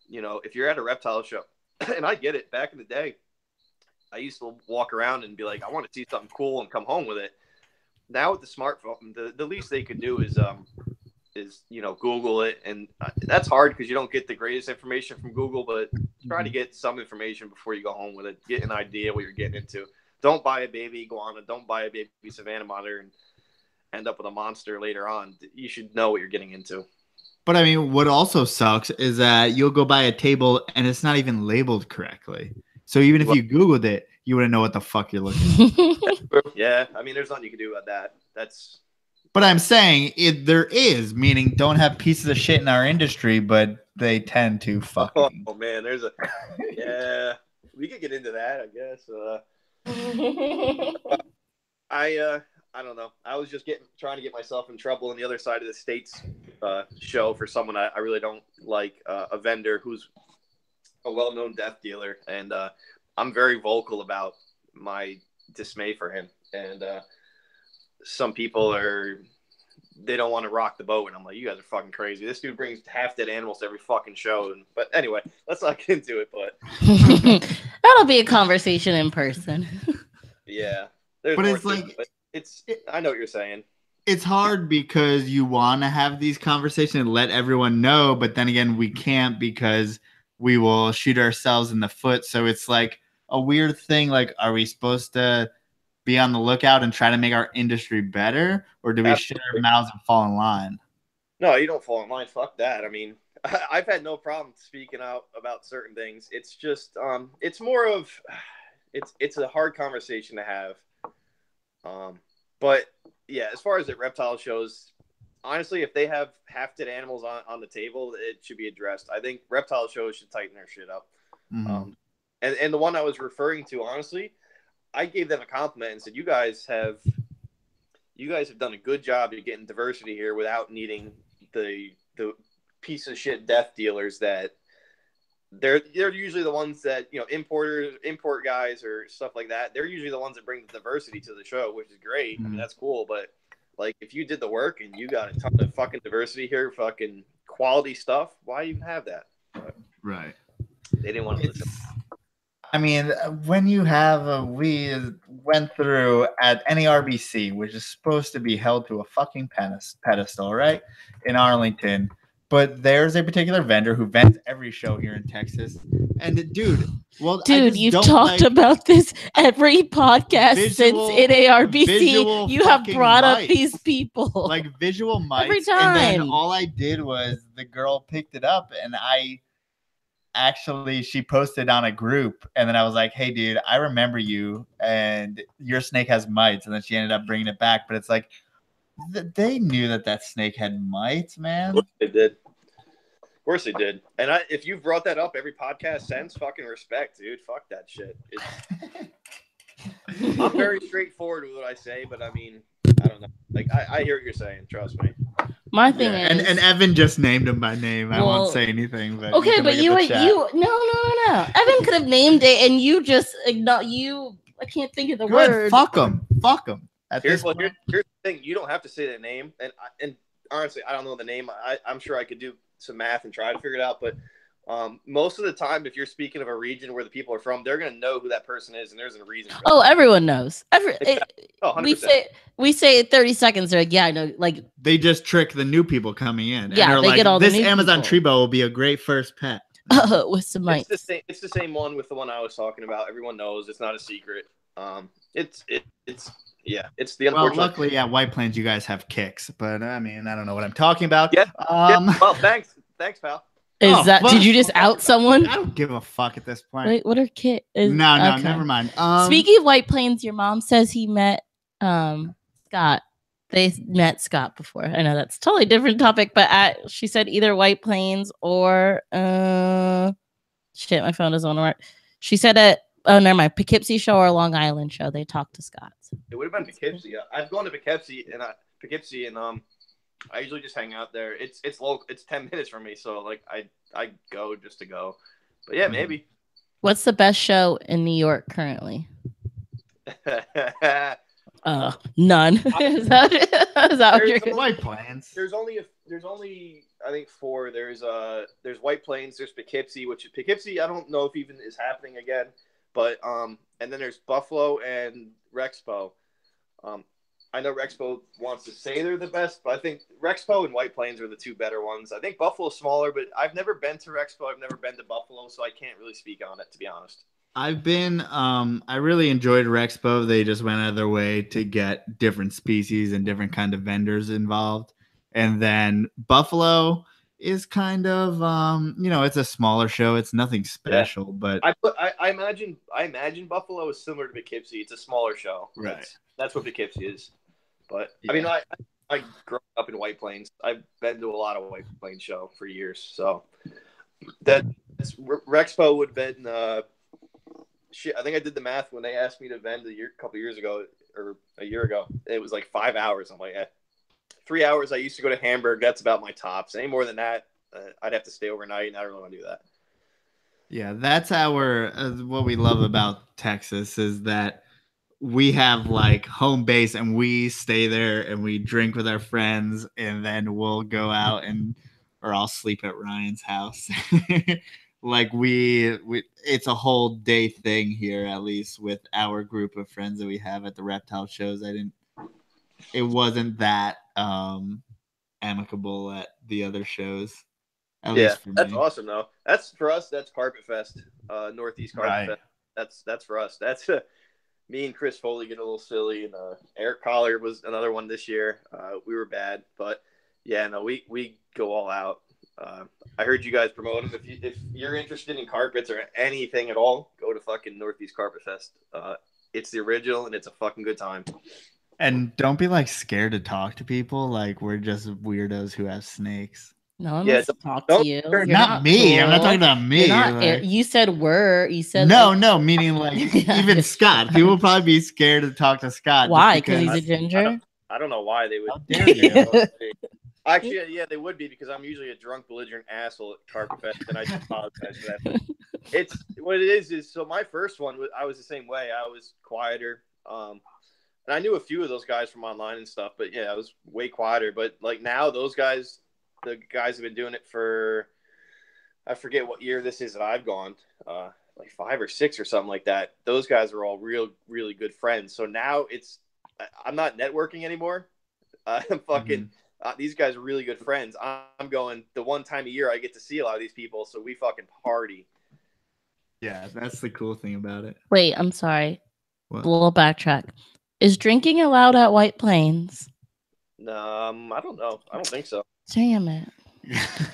You know, if you're at a reptile show, and I get it, back in the day, I used to walk around and be like, I want to see something cool and come home with it. Now with the smartphone, the least they could do is you know, Google it, and that's hard because you don't get the greatest information from Google, but try to get some information before you go home with it. Get an idea what you're getting into. Don't buy a baby iguana. Don't buy a baby savanna monitor and end up with a monster later on. You should know what you're getting into. But I mean, what also sucks is that you'll go buy a table and it's not even labeled correctly. So even if you Googled it, you wouldn't know what the fuck you're looking at. Yeah, I mean, there's nothing you can do about that. But I'm saying there is, meaning don't have pieces of shit in our industry, but they tend to fucking. Oh man, yeah, we could get into that, I guess. I don't know. I was just trying to get myself in trouble in the other side of the state's show for someone I really don't like, a vendor who's a well-known death dealer, and I'm very vocal about my dismay for him. And some people they don't want to rock the boat, and I'm like, you guys are fucking crazy. This dude brings half-dead animals to every fucking show. But anyway, let's not get into it. But that'll be a conversation in person. Yeah, but it's like. I know what you're saying. It's hard because you want to have these conversations and let everyone know, but then again, we can't because we will shoot ourselves in the foot. So it's like a weird thing. Like, are we supposed to be on the lookout and try to make our industry better, or do we shut our mouths and fall in line? No, you don't fall in line. Fuck that. I mean, I've had no problem speaking out about certain things. It's just, it's more of, it's a hard conversation to have. But yeah, as far as the reptile shows, honestly, if they have half-dead animals on the table, it should be addressed. I think reptile shows should tighten their shit up. Mm-hmm. And the one I was referring to, honestly, I gave them a compliment and said, you guys have done a good job of getting diversity here without needing the piece of shit death dealers that they're usually the ones that, you know, import guys or stuff like that. They're usually the ones that bring the diversity to the show, which is great. I mean, that's cool. But like, if you did the work and you got a ton of fucking diversity here, fucking quality stuff, why even have that? But right. They didn't want to listen. I mean, when you have we went through at any RBC, which is supposed to be held to a fucking pedestal, right? In Arlington. But there's a particular vendor who vends every show here in Texas. And dude, you've talked about this every podcast since NARBC. You have brought up these people. Like visual mites. Every time. And then all I did was the girl picked it up and she posted on a group. And then I was like, hey, dude, I remember you and your snake has mites. And then she ended up bringing it back. But it's like, They knew that snake had mites, man. Of course they did. Of course they did. And if you've brought that up every podcast since, fucking respect, dude. Fuck that shit. I'm very straightforward with what I say, but I mean, I don't know. Like, I hear what you're saying. Trust me. My thing is, and Evan just named him by name. I won't say anything. But okay, but no. Evan could have named it, and you just I can't think of the word. Fuck him. Here's the thing: you don't have to say the name, and honestly, I don't know the name. I'm sure I could do some math and try to figure it out, but most of the time, if you're speaking of a region where the people are from, they're gonna know who that person is, and there's a reason. Everyone knows. We 100%. say 30 seconds. They're like, yeah, I know. Like they just trick the new people coming in. Yeah, and they like, get all this the new Amazon people. tree boa will be a great first pet. With some mites. It's the same one with the one I was talking about. Everyone knows. It's not a secret. It's the unfortunate. Well, luckily at White Plains you guys have kicks, but I mean I don't know what I'm talking about. Yeah. Well, thanks, pal. Did you just out someone? I don't give a fuck at this point. Wait, what are kits? No, never mind. Speaking of White Plains, your mom says he met Scott. They met Scott before. I know that's a totally different topic, but she said either White Plains or shit, my phone doesn't want to work. She said at never mind, Poughkeepsie show or Long Island show. They talked to Scott. It would have been Poughkeepsie. I've gone to Poughkeepsie and I usually just hang out there. It's local. It's 10 minutes from me, so like I go just to go. But yeah, maybe. What's the best show in New York currently? None. Is that what you're White Plains? There's only I think 4. There's White Plains. There's Poughkeepsie, which Poughkeepsie I don't know if even is happening again. But and then there's Buffalo and Rexpo. I know Rexpo wants to say they're the best, but I think Rexpo and White Plains are the 2 better ones. I think Buffalo's smaller, but I've never been to Rexpo. I've never been to Buffalo, so I can't really speak on it, to be honest. I've been, I really enjoyed Rexpo. They just went out of their way to get different species and different kind of vendors involved. And then Buffalo is kind of, it's a smaller show. It's nothing special, but I imagine Buffalo is similar to Poughkeepsie. It's a smaller show. Right. That's what Poughkeepsie is. But yeah. I mean, I grew up in White Plains. I've been to a lot of White Plains show for years. So Rexpo would have been, I think I did the math when they asked me to vend a couple years ago or a year ago. It was like 5 hours. I'm like, 3 hours. I used to go to Hamburg. That's about my tops. Any more than that, I'd have to stay overnight, and I don't really want to do that. Yeah, that's what we love about Texas is that we have like home base and we stay there and we drink with our friends and then we'll go out or I'll sleep at Ryan's house. Like it's a whole day thing here, at least with our group of friends that we have at the Reptile shows. It wasn't that amicable at the other shows. At least for me. That's awesome though. That's for us. That's Carpet Fest, Northeast Carpet Fest. That's for us. That's me and Chris Foley get a little silly, and Eric Collier was another one this year. We were bad, but yeah, no, we go all out. I heard you guys promote them. If you're interested in carpets or anything at all, go to fucking Northeast Carpet Fest. It's the original, and it's a fucking good time. And don't be like scared to talk to people. Like we're just weirdos who have snakes. No one wants to talk to you. You're not me. Cool. I'm not talking about me. You said we're. You said no. Meaning like even Scott. People will probably be scared to talk to Scott. Why? Because he's a ginger. I don't know why they would. How dare you? Actually, yeah, they would be because I'm usually a drunk, belligerent asshole at Carpet Fest, and I just apologize for that. It's what it is. So my first one, I was the same way. I was quieter, and I knew a few of those guys from online and stuff. But yeah, I was way quieter. But like now, those guys. The guys have been doing it for, I forget what year this is that I've gone, like 5 or 6 or something like that. Those guys are all really good friends. So now I'm not networking anymore. I'm fucking, these guys are really good friends. I'm going the one time a year I get to see a lot of these people. So we fucking party. Yeah, that's the cool thing about it. Wait, I'm sorry. What? A little backtrack. Is drinking allowed at White Plains? I don't know. I don't think so. Damn it.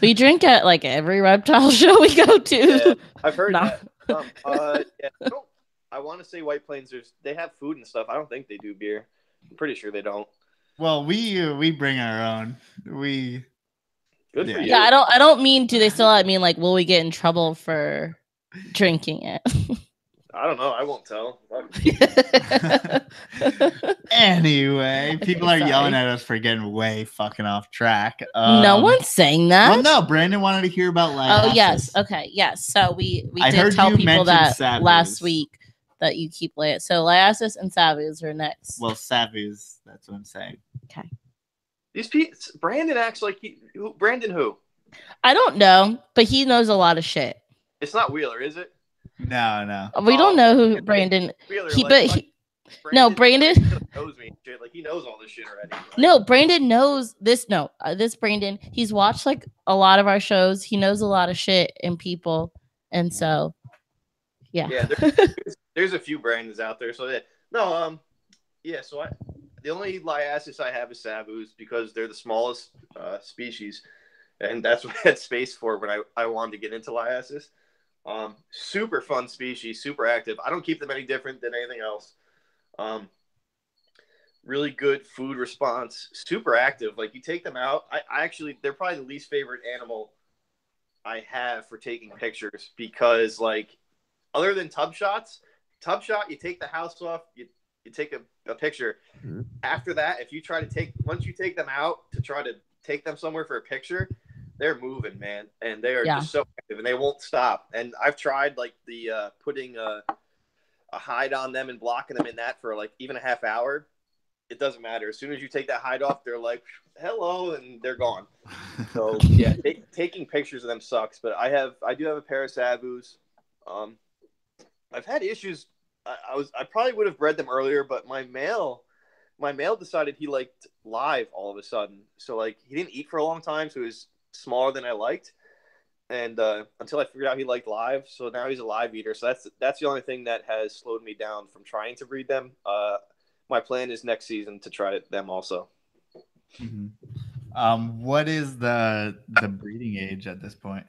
We drink at like every reptile show we go to. Yeah, I've heard that. Yeah, I want to say White Plains, they have food and stuff. I don't think they do beer. I'm pretty sure they don't. Well, we bring our own. Good for you. Yeah, I don't mean do they still. I mean, like, will we get in trouble for drinking it? I don't know. I won't tell. Anyway, people are yelling at us for getting way fucking off track. No one's saying that. Well, no. Brandon wanted to hear about liasis. Oh yes, okay, yes. So we did tell people that last week that you keep liasis. So liasis and savus are next. Well, savus. That's what I'm saying. Okay. These people, Brandon acts like Brandon who? I don't know, but he knows a lot of shit. It's not Wheeler, is it? No. We don't know who Brandon. Wheeler, Brandon knows me. Shit. Like, he knows all this shit already. Like, no, Brandon knows this. No, this Brandon. He's watched like a lot of our shows. He knows a lot of shit and people, and so yeah. Yeah, there's a few Brandons out there. So So the only liasis I have is savus because they're the smallest species, and that's what I had space for when I wanted to get into liasis. Super fun species, super active. I don't keep them any different than anything else. Really good food response, super active. Like, you take them out. I actually, they're probably the least favorite animal I have for taking pictures because, like, other than tub shot, you take the house off, you take a picture. Mm-hmm. After that, once you take them out to try to take them somewhere for a picture, they're moving, man, and they are just so active, and they won't stop. And I've tried like the putting a hide on them and blocking them in that for like even a half hour. It doesn't matter. As soon as you take that hide off, they're like, hello, and they're gone. So yeah, taking pictures of them sucks. But I do have a pair of savus. I've had issues. I probably would have bred them earlier, but my male decided he liked live all of a sudden. So like, he didn't eat for a long time, so he was smaller than I liked. And until I figured out he liked live, so now he's a live eater. So that's the only thing that has slowed me down from trying to breed them. My plan is next season to try them also. Mm-hmm. What is the breeding age at this point?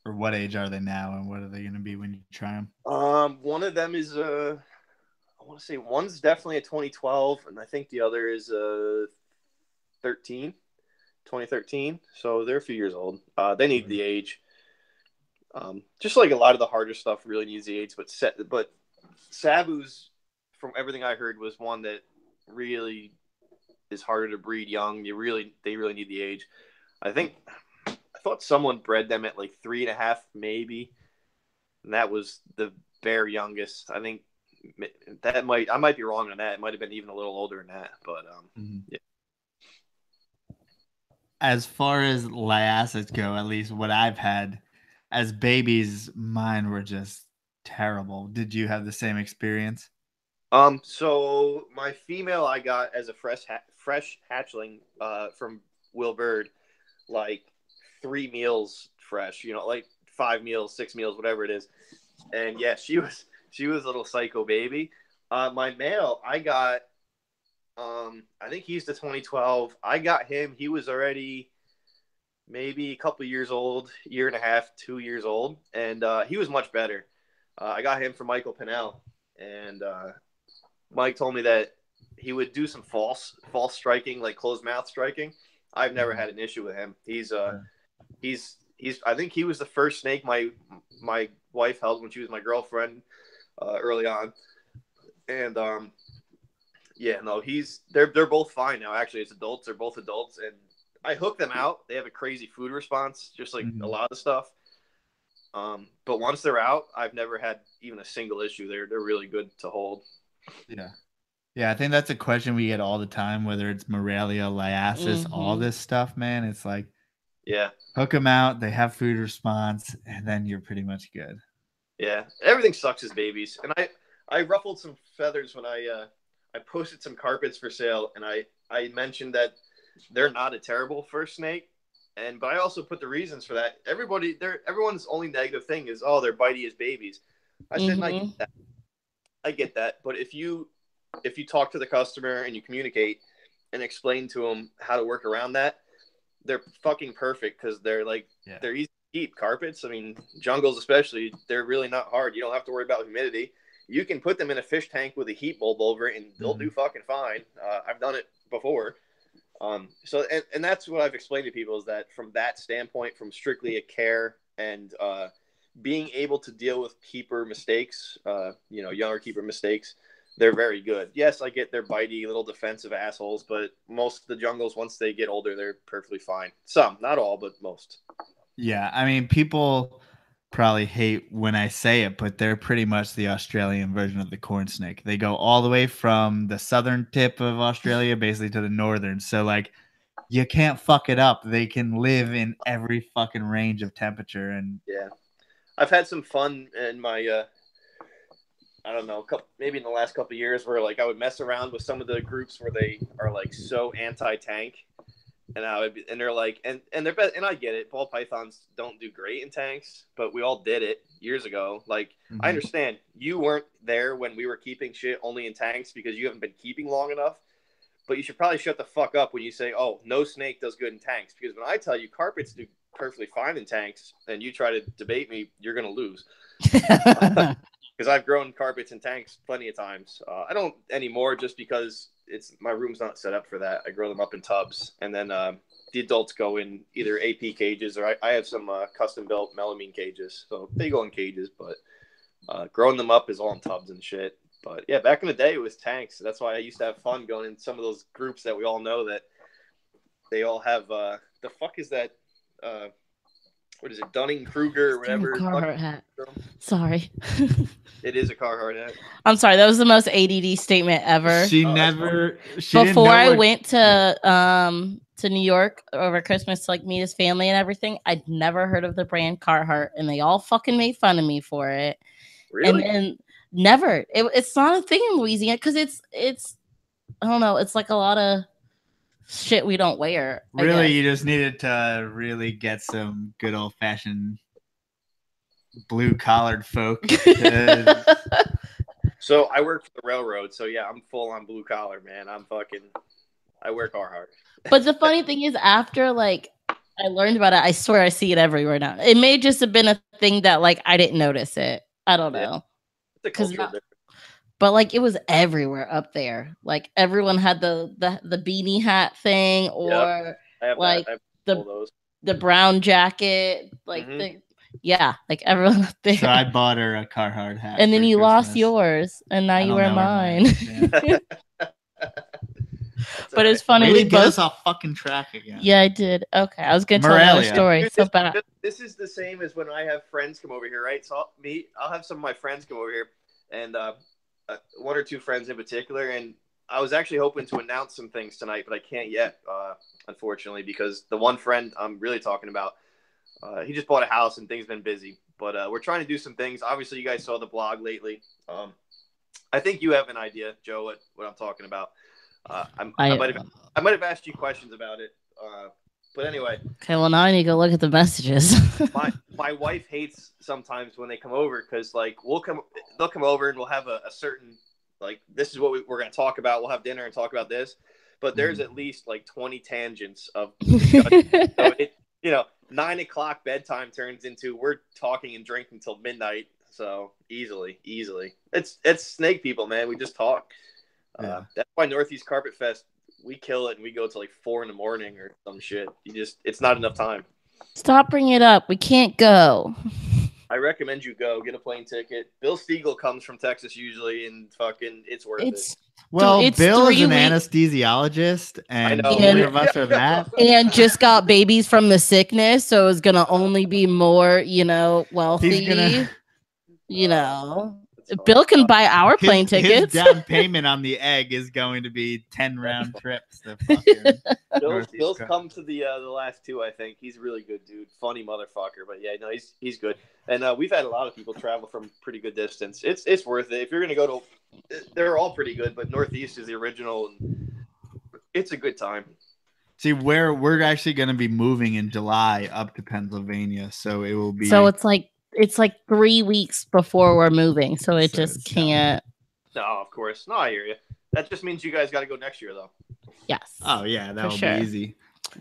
Or what age are they now, and what are they going to be when you try them? One of them is I want to say one's definitely a 2012, and I think the other is 2013. So they're a few years old. They need the age. Just like a lot of the harder stuff really needs the age, but savus, from everything I heard, was one that really is harder to breed young. They really need the age. I thought someone bred them at like 3.5, maybe, and that was the bare youngest. I think I might be wrong on that. It might have been even a little older than that, but yeah. As far as liasis go, at least what I've had as babies, mine were just terrible. Did you have the same experience? So my female I got as a fresh hatchling from Will Bird, like 3 meals fresh, like 5 meals, 6 meals, whatever it is. And yeah, she was a little psycho baby. My male I got, I think he's the 2012. I got him. He was already maybe a couple years old, 1.5, 2 years old. And he was much better. I got him from Michael Pinnell, and Mike told me that he would do some false striking, like closed mouth striking. I've never had an issue with him. He's I think he was the first snake my wife held when she was my girlfriend early on. And they're both fine now. Actually, as adults, they're both adults, and I hook them out. They have a crazy food response, just like a lot of stuff. But once they're out, I've never had even a single issue. They're really good to hold. Yeah, I think that's a question we get all the time, whether it's Morelia, liasis, all this stuff, man. It's like, hook them out, they have food response, and then you're pretty much good. Yeah, everything sucks as babies. And I ruffled some feathers when I posted some carpets for sale, and I mentioned that they're not a terrible first snake, but I also put the reasons for that. Everyone's only negative thing is, they're bitey as babies. I said, I get that, but if you talk to the customer and you communicate and explain to them how to work around that, they're fucking perfect, because they're easy to keep. Carpets, I mean, jungles especially, they're really not hard. You don't have to worry about humidity. you can put them in a fish tank with a heat bulb over it, and they'll do fucking fine. I've done it before. So that's what I've explained to people, is that from that standpoint, from strictly a care and being able to deal with keeper mistakes, younger keeper mistakes, they're very good. Yes, I get they're bitey little defensive assholes, but most of the jungles, once they get older, they're perfectly fine. Some, not all, but most. Yeah, I mean, people probably hate when I say it, but they're pretty much the Australian version of the corn snake. They go all the way from the southern tip of Australia basically to the northern. So like you can't fuck it up. They can live in every fucking range of temperature. And yeah, I've had some fun in my I don't know, maybe in the last couple of years, where like I would mess around with some of the groups where they are like so anti-tank. And they're like, and they're and I get it. Ball pythons don't do great in tanks, but we all did it years ago. Like, I understand you weren't there when we were keeping shit only in tanks because you haven't been keeping long enough. But you should probably shut the fuck up when you say, "Oh, no snake does good in tanks." Because when I tell you carpets do perfectly fine in tanks, and you try to debate me, you're gonna lose. Because I've grown carpets in tanks plenty of times. I don't anymore, just because my room's not set up for that. I grow them up in tubs, and then the adults go in either AP cages, or I have some custom built melamine cages, so they go in cages. But growing them up is all in tubs and shit. But yeah, back in the day it was tanks. That's why I used to have fun going in some of those groups that we all know that they all have. The fuck is that? What is it, Dunning-Kruger or whatever? Carhartt hat. Sorry. It is a Carhartt hat. I'm sorry. That was the most ADD statement ever. Before I went to New York over Christmas to like meet his family and everything, I'd never heard of the brand Carhartt, and they all fucking made fun of me for it. Really? And then never. It's not a thing in Louisiana because it's I don't know. It's like a lot of shit we don't wear. Really, you just needed to really get some good old fashioned blue collared folk. So I work for the railroad, so yeah, I'm full on blue collar, man. I wear Carhartt. But the funny thing is, after like I learned about it, I swear I see it everywhere now. It may just have been a thing that like I didn't notice it. I don't know. It's a cultural difference. But like it was everywhere up there. Like everyone had the beanie hat thing, or like the brown jacket, like like everyone up there. So I bought her a Carhartt hat, and then you lost yours, and now you wear mine. But it's funny. We get us off fucking track again. Yeah, I did. Okay, I was gonna tell another story. Dude, so bad. This is the same as when I have friends come over here, right? So I'll have some of my friends come over here, and one or two friends in particular, and I was actually hoping to announce some things tonight, but I can't yet, unfortunately, because the one friend I'm really talking about, he just bought a house and things have been busy. But we're trying to do some things. Obviously, you guys saw the blog lately. I think you have an idea, Joe, what I'm talking about. I might have asked you questions about it. But anyway. Okay, well, now I need to go look at the messages. my wife hates sometimes when they come over, because like they'll come over and we'll have a certain, like, this is what we're going to talk about. We'll have dinner and talk about this. But there's at least like 20 tangents of discussion. So 9 o'clock bedtime turns into we're talking and drinking till midnight. So easily. It's snake people, man. We just talk. That's why Northeast Carpet Fest, we kill it and we go to like 4 a.m. or some shit. It's not enough time. Stop bringing it up. We can't go. I recommend you go get a plane ticket. Bill Stiegel comes from Texas usually, and fucking it's worth it. Well, Bill is an anesthesiologist, and three of us are that. And just got babies from the sickness, so it's gonna only be more, wealthy. Bill can buy our plane tickets. His down payment on the egg is going to be 10 round trips. Bill's come to the last 2, I think. He's a really good dude, funny motherfucker. But yeah, no, he's good. And we've had a lot of people travel from pretty good distance. It's worth it if you're gonna go to. They're all pretty good, but Northeast is the original, and it's a good time. See, we're actually going to be moving in July up to Pennsylvania, so it will be. So it's like 3 weeks before we're moving, so it just can't. No, of course. No, I hear you. That just means you guys got to go next year, though. Yes. Oh, yeah, that will be easy.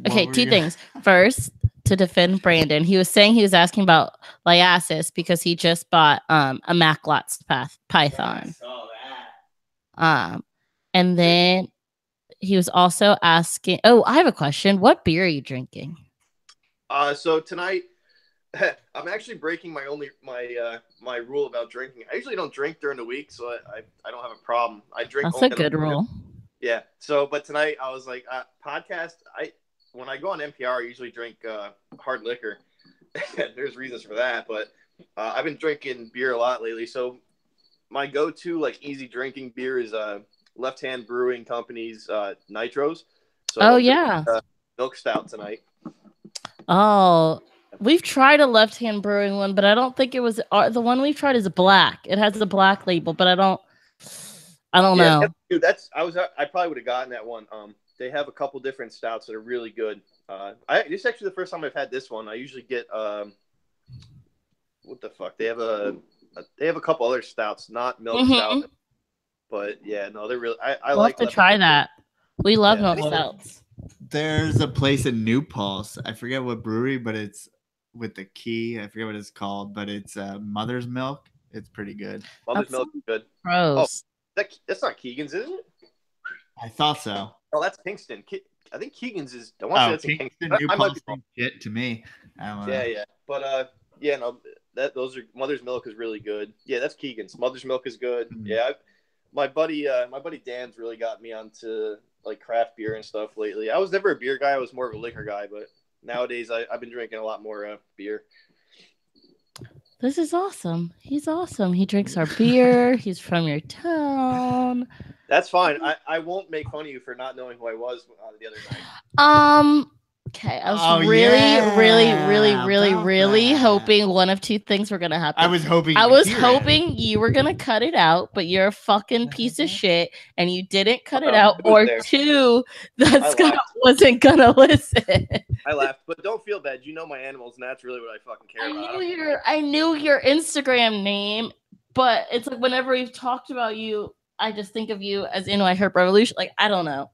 Okay, 2 things. First, to defend Brandon. He was saying he was asking about Liasis because he just bought a Maclots python. I saw that. And then he was also asking, I have a question. What beer are you drinking? So tonight I'm actually breaking my rule about drinking. I usually don't drink during the week, so I don't have a problem. I drink. That's a good rule. Yeah. So, but tonight I was like, podcast. When I go on NPR, I usually drink hard liquor. There's reasons for that, but I've been drinking beer a lot lately. So my go-to like easy drinking beer is Left Hand Brewing Company's Nitros. So milk stout tonight. Oh, we've tried a Left Hand Brewing one, but I don't think it was the one we've tried is black. It has a black label, but I don't know. Dude, I probably would have gotten that one. They have a couple different stouts that are really good. This is actually the first time I've had this one. I usually get what the fuck? They have a couple other stouts, not milk stout, but yeah, no, they're really. I like to try that. We love milk stouts. There's a place in New Paltz. I forget what brewery, but it's with the key. I forget what it's called, but it's Mother's Milk. It's pretty good. Mother's Milk is good. Gross. Oh, that's not Keegan's, is it? I thought so. Oh, that's Kingston. I think Keegan's is. I want to say that's Kingston. Kingston. New Paltz shit to me. I don't know. Yeah. But no, those are Mother's Milk is really good. Yeah, that's Keegan's. Mother's Milk is good. Mm-hmm. Yeah, my buddy Dan's really got me onto like craft beer and stuff lately. I was never a beer guy. I was more of a liquor guy, but nowadays I've been drinking a lot more beer. This is awesome. He's awesome. He drinks our beer. He's from your town. That's fine. I won't make fun of you for not knowing who I was the other night. Okay, I was really hoping one of two things were gonna happen. I was hoping you were gonna cut it out, but you're a fucking piece of shit, and you didn't cut it out. Or two, that Scott wasn't gonna listen. I laughed, but don't feel bad. You know my animals, and that's really what I fucking care about. I knew your Instagram name, but it's like whenever we've talked about you, I just think of you as NY Herp Revolution. Like I don't know.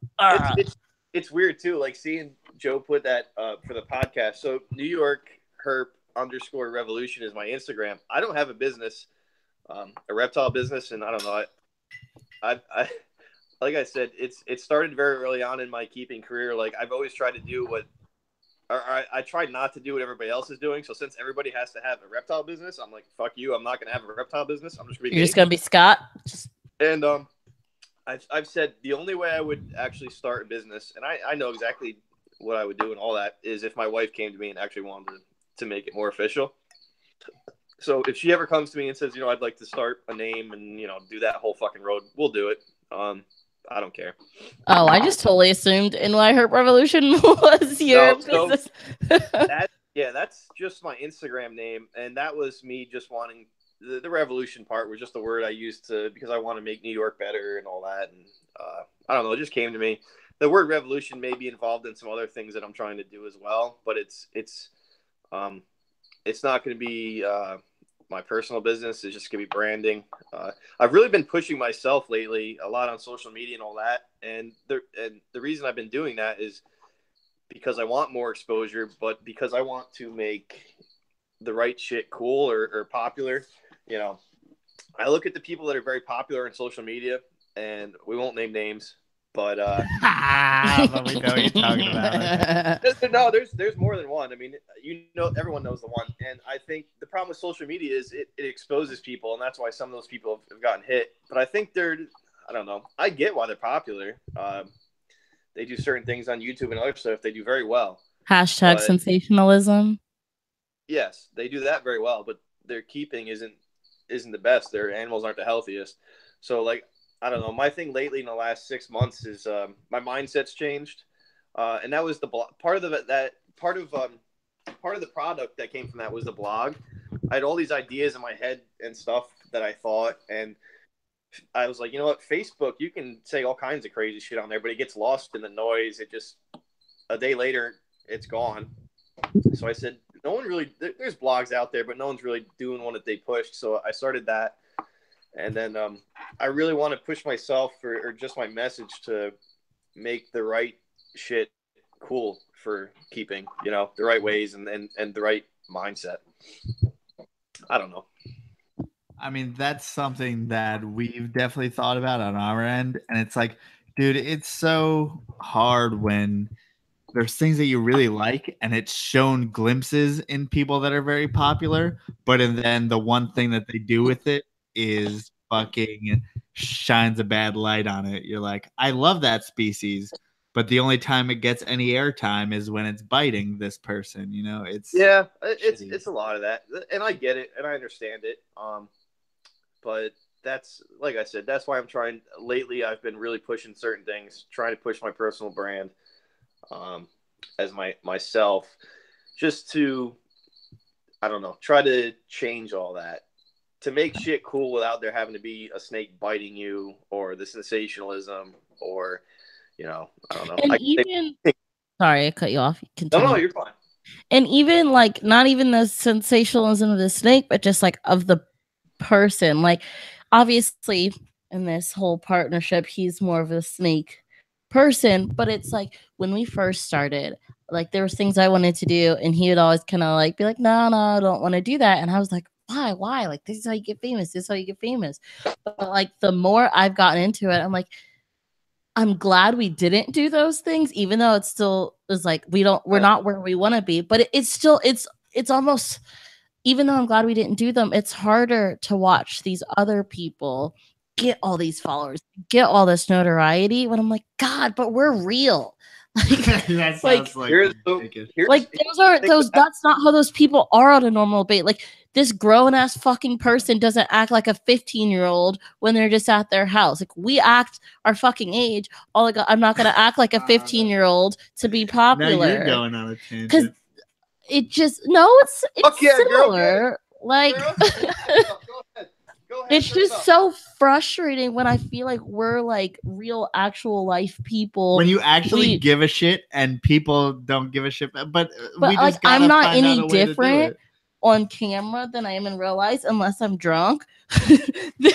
It's weird too, like seeing Joe put that for the podcast. So New York Herp _Revolution is my Instagram. I don't have a business, a reptile business, and I don't know. I like I said, it started very early on in my keeping career. Like I've always tried to do I tried not to do what everybody else is doing. So since everybody has to have a reptile business, I'm like, fuck you. I'm not gonna have a reptile business. I'm just gonna be. You're just gonna be Scott. And I've said the only way I would actually start a business, and I know exactly what I would do and all that, is if my wife came to me and actually wanted to make it more official. So if she ever comes to me and says, I'd like to start a name and, do that whole fucking road, we'll do it. I don't care. Oh, I just totally assumed NY Herp Revolution was your business. That's just my Instagram name. And that was me just wanting the revolution part was just the word I used because I want to make New York better and all that. And I don't know, it just came to me. The word revolution may be involved in some other things that I'm trying to do as well, but it's not going to be my personal business. It's just going to be branding. I've really been pushing myself lately a lot on social media and all that. And the reason I've been doing that is because I want more exposure, but because I want to make the right shit cool or popular. I look at the people that are very popular on social media, and we won't name names, but but we know what you're talking about. No, there's more than one. I mean, everyone knows the one, and I think the problem with social media is it exposes people, and that's why some of those people have gotten hit. But I think I don't know. I get why they're popular. They do certain things on YouTube and other stuff they do very well. Hashtag sensationalism. Yes, they do that very well, but their keeping isn't the best. Their animals aren't the healthiest. So, like, I don't know. My thing lately in the last 6 months is my mindset's changed, and that was part of the product that came from that was the blog. I had all these ideas in my head and stuff that I thought, and I was like, you know what, Facebook, you can say all kinds of crazy shit on there, but it gets lost in the noise. It just a day later, it's gone. So I said, no one really, there's blogs out there, but no one's really doing one that they pushed. So I started that. And then I really want to push myself or just my message to make the right shit cool for keeping, the right ways and the right mindset. I don't know. I mean, that's something that we've definitely thought about on our end. And it's like, dude, it's so hard when there's things that you really like and it's shown glimpses in people that are very popular, but and then the one thing that they do with it is fucking shines a bad light on it. You're like, I love that species, but the only time it gets any airtime is when it's biting this person. It's it's a lot of that, and I get it and I understand it. But that's, like I said, that's why I'm trying. Lately, I've been really pushing certain things, trying to push my personal brand as myself, just to, I don't know, try to change all that, to make shit cool without there having to be a snake biting you or the sensationalism or, I don't know. And sorry, I cut you off. Continue. No, you're fine. And even like, not even the sensationalism of the snake, but just like of the person. Like, obviously in this whole partnership, he's more of a snake person, but it's like when we first started, like there was things I wanted to do and he would always kind of like be like, no, I don't want to do that. And I was like, why? Like, this is how you get famous. But like the more I've gotten into it, I'm like, I'm glad we didn't do those things, even though it still is like we're not where we want to be. But it's still it's almost, even though I'm glad we didn't do them, it's harder to watch these other people get all these followers, get all this notoriety when I'm like, God, but we're real. Like, that sounds that's not how those people are on a normal date. Like, this grown ass fucking person doesn't act like a 15-year-old when they're just at their house. Like, we act our fucking age. I'm not gonna act like a 15-year-old to be popular. Now you're going on a tangent. Because it just it's similar. Like, Go ahead, it's just so frustrating when I feel like we're like real, actual life people. When you actually give a shit and people don't give a shit, but we just like, I'm not any different on camera than I am in real life, unless I'm drunk. Then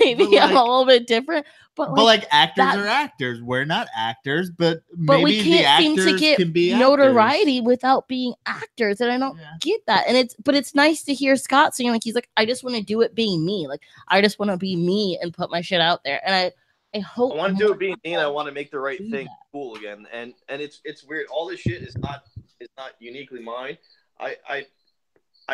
maybe I'm a little bit different. But like actors are actors. We're not actors, but we can't seem to get notoriety without being actors, and I don't get that. And it's nice to hear Scott saying, like, he's like, I just want to do it being me. Like, I just want to be me and put my shit out there. And I hope I want to do it being me, and I want to make the right thing cool again. And it's weird. All this shit is not uniquely mine. I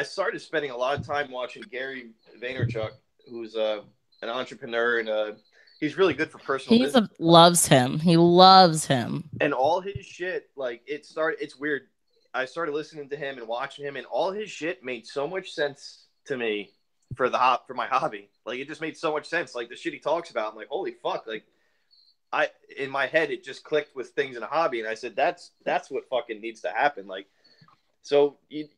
started spending a lot of time watching Gary Vaynerchuk, who's an entrepreneur, and he's really good for personal business. Loves him. He loves him. And all his shit, like, it's weird. I started listening to him and watching him, and all his shit made so much sense to me for my hobby. Like, it just made so much sense. Like, the shit he talks about, I'm like, holy fuck. Like, in my head, it just clicked with things in a hobby, and I said, that's what fucking needs to happen. Like, so you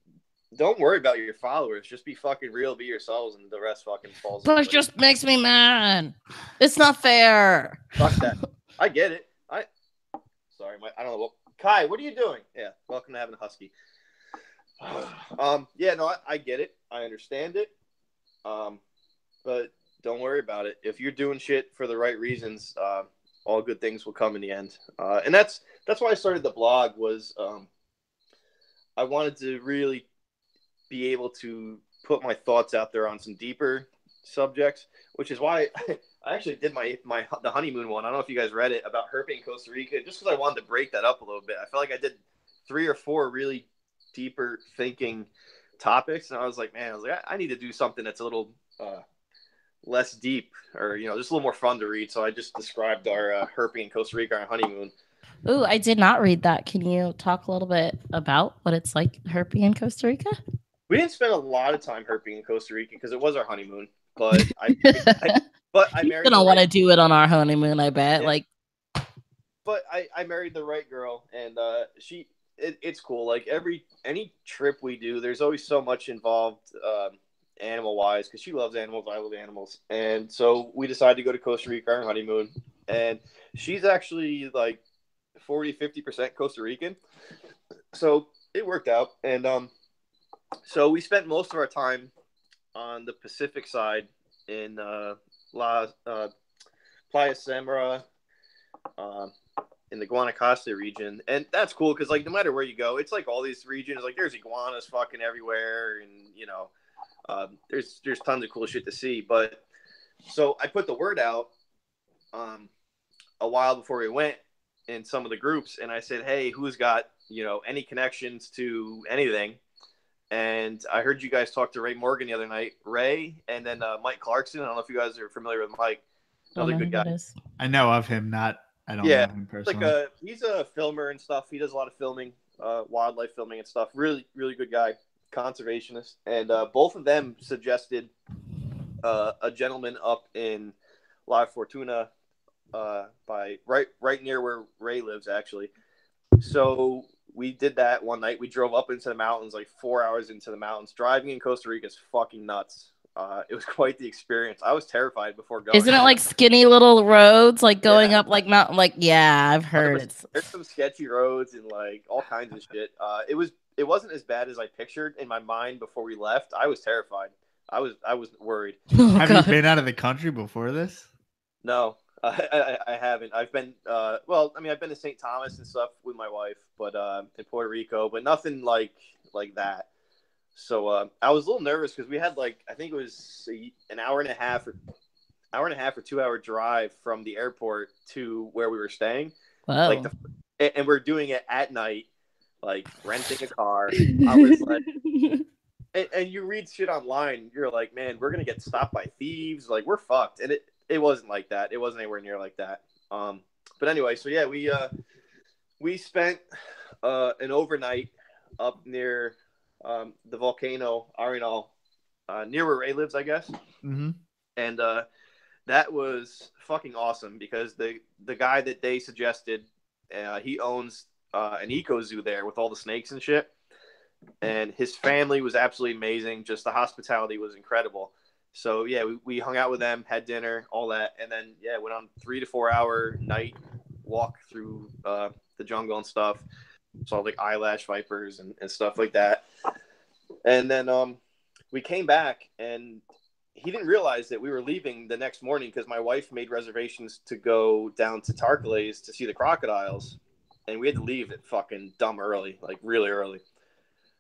don't worry about your followers. Just be fucking real, be yourselves, and the rest fucking falls. But it just makes me mad. It's not fair. Fuck that. I get it. Sorry, I don't know. Kai, what are you doing? Yeah, welcome to having a husky. Yeah, no, I get it. I understand it. But don't worry about it. If you're doing shit for the right reasons, all good things will come in the end. And that's why I started the blog. Was I wanted to really be able to put my thoughts out there on some deeper subjects, which is why I actually did the honeymoon one. I don't know if you guys read it, about herping in Costa Rica, just because I wanted to break that up a little bit. I felt like I did 3 or 4 really deeper thinking topics, and I was like, I need to do something that's a little less deep, or just a little more fun to read. So I just described our herping in Costa Rica, our honeymoon. Ooh, I did not read that. Can you talk a little bit about what it's like herping in Costa Rica? We didn't spend a lot of time herping in Costa Rica because it was our honeymoon. But I married. Don't want to do it on our honeymoon, I bet. Yeah. Like, but I married the right girl, and it's cool. Like, any trip we do, there's always so much involved, animal wise, because she loves animals, I love animals, and so we decided to go to Costa Rica on our honeymoon. And she's actually like 40-50% Costa Rican, so it worked out. And so we spent most of our time on the Pacific side in Playa Semra, the Guanacaste region, and that's cool because like no matter where you go, it's like all these regions, like there's iguanas fucking everywhere, and there's tons of cool shit to see. But so I put the word out a while before we went in some of the groups, and I said, hey, who's got any connections to anything? And I heard you guys talk to Ray Morgan the other night. Ray, and then Mike Clarkson. I don't know if you guys are familiar with Mike. Another good guy. I know of him, I don't know him personally. He's a filmer and stuff. He does a lot of filming, wildlife filming and stuff. Really, really good guy, conservationist. And both of them suggested a gentleman up in La Fortuna, by right near where Ray lives, actually. So we did that one night. We drove up into the mountains, like 4 hours into the mountains. Driving in Costa Rica is fucking nuts. It was quite the experience. I was terrified before going. Isn't it like skinny little roads, like going up like mountain? Like, yeah, I've heard there's some sketchy roads and like all kinds of shit. It wasn't as bad as I pictured in my mind before we left. I was terrified. I was worried. Have you been out of the country before this? No, I haven't. I've been I've been to St. Thomas and stuff with my wife, but in Puerto Rico, but nothing like that. So I was a little nervous because we had I think it was an hour and a half or 2 hour drive from the airport to where we were staying. Wow. And we're doing it at night, like renting a car. I was like, and you read shit online, you're like, man, we're gonna get stopped by thieves. Like we're fucked. And it wasn't like that. It wasn't anywhere near like that. But anyway, so yeah, we spent an overnight up near the volcano Arenal, near where Ray lives, I guess. Mm-hmm. And that was fucking awesome because the guy that they suggested, he owns an eco zoo there with all the snakes and shit. And his family was absolutely amazing. Just the hospitality was incredible. So yeah, we hung out with them, had dinner, all that, and then went on 3 to 4 hour night walk through the jungle and stuff. Saw like eyelash vipers and stuff like that. And then we came back, and he didn't realize that we were leaving the next morning because my wife made reservations to go down to Tarcales to see the crocodiles, and we had to leave at fucking dumb early, like really early.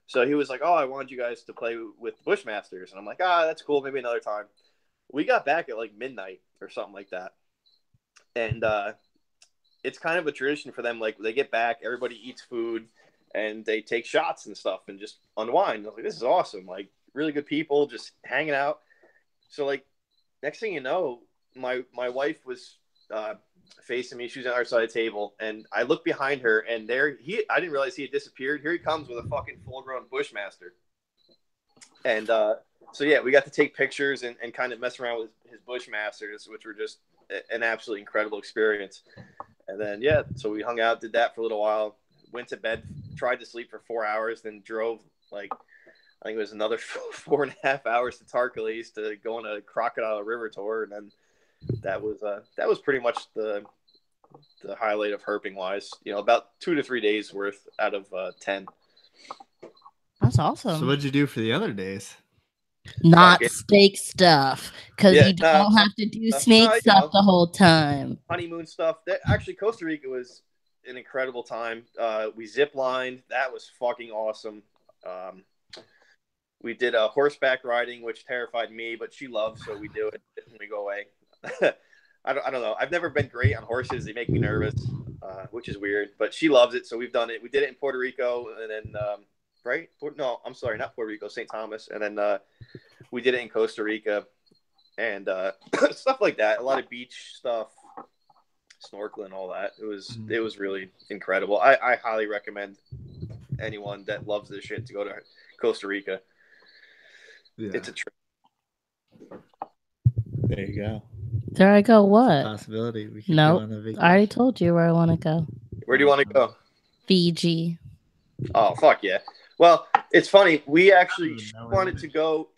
So he was like, oh, I wanted you guys to play with Bushmasters. And I'm like, that's cool. Maybe another time. We got back at like midnight or something like that. And it's kind of a tradition for them. Like they get back, everybody eats food, and they take shots and stuff and just unwind. I was like, this is awesome. Like really good people just hanging out. So like next thing you know, my wife was facing me. She was on our side of the table, and I looked behind her, and I didn't realize he had disappeared. Here he comes with a fucking full-grown Bushmaster. And so yeah, we got to take pictures and kind of mess around with his Bushmasters, which were just an absolutely incredible experience. And then so we hung out, did that for a little while, went to bed, tried to sleep for 4 hours, then drove I think it was another 4.5 hours to Tarcales to go on a crocodile river tour, and then that was pretty much the highlight of herping wise. About 2 to 3 days worth out of 10. That's awesome. So what'd you do for the other days? Not snake stuff, because you don't have to do snake stuff the whole time. Honeymoon stuff. Actually, Costa Rica was an incredible time. We zip lined. That was fucking awesome. We did a horseback riding, which terrified me, but she loves, so we do it when we go away. I don't know. I've never been great on horses. They make me nervous, which is weird. But she loves it, so we've done it. We did it in Puerto Rico, and then right? No, I'm sorry, not Puerto Rico, St. Thomas, and then we did it in Costa Rica, and stuff like that. A lot of beach stuff, snorkeling, all that. It was really incredible. I highly recommend anyone that loves this shit to go to Costa Rica. Yeah. It's a trip. There you go. There I go. What? Possibility. Nope. I already told you where I want to go. Where do you want to go? Fiji. Oh, fuck yeah. Well, it's funny. We actually she wanted to go.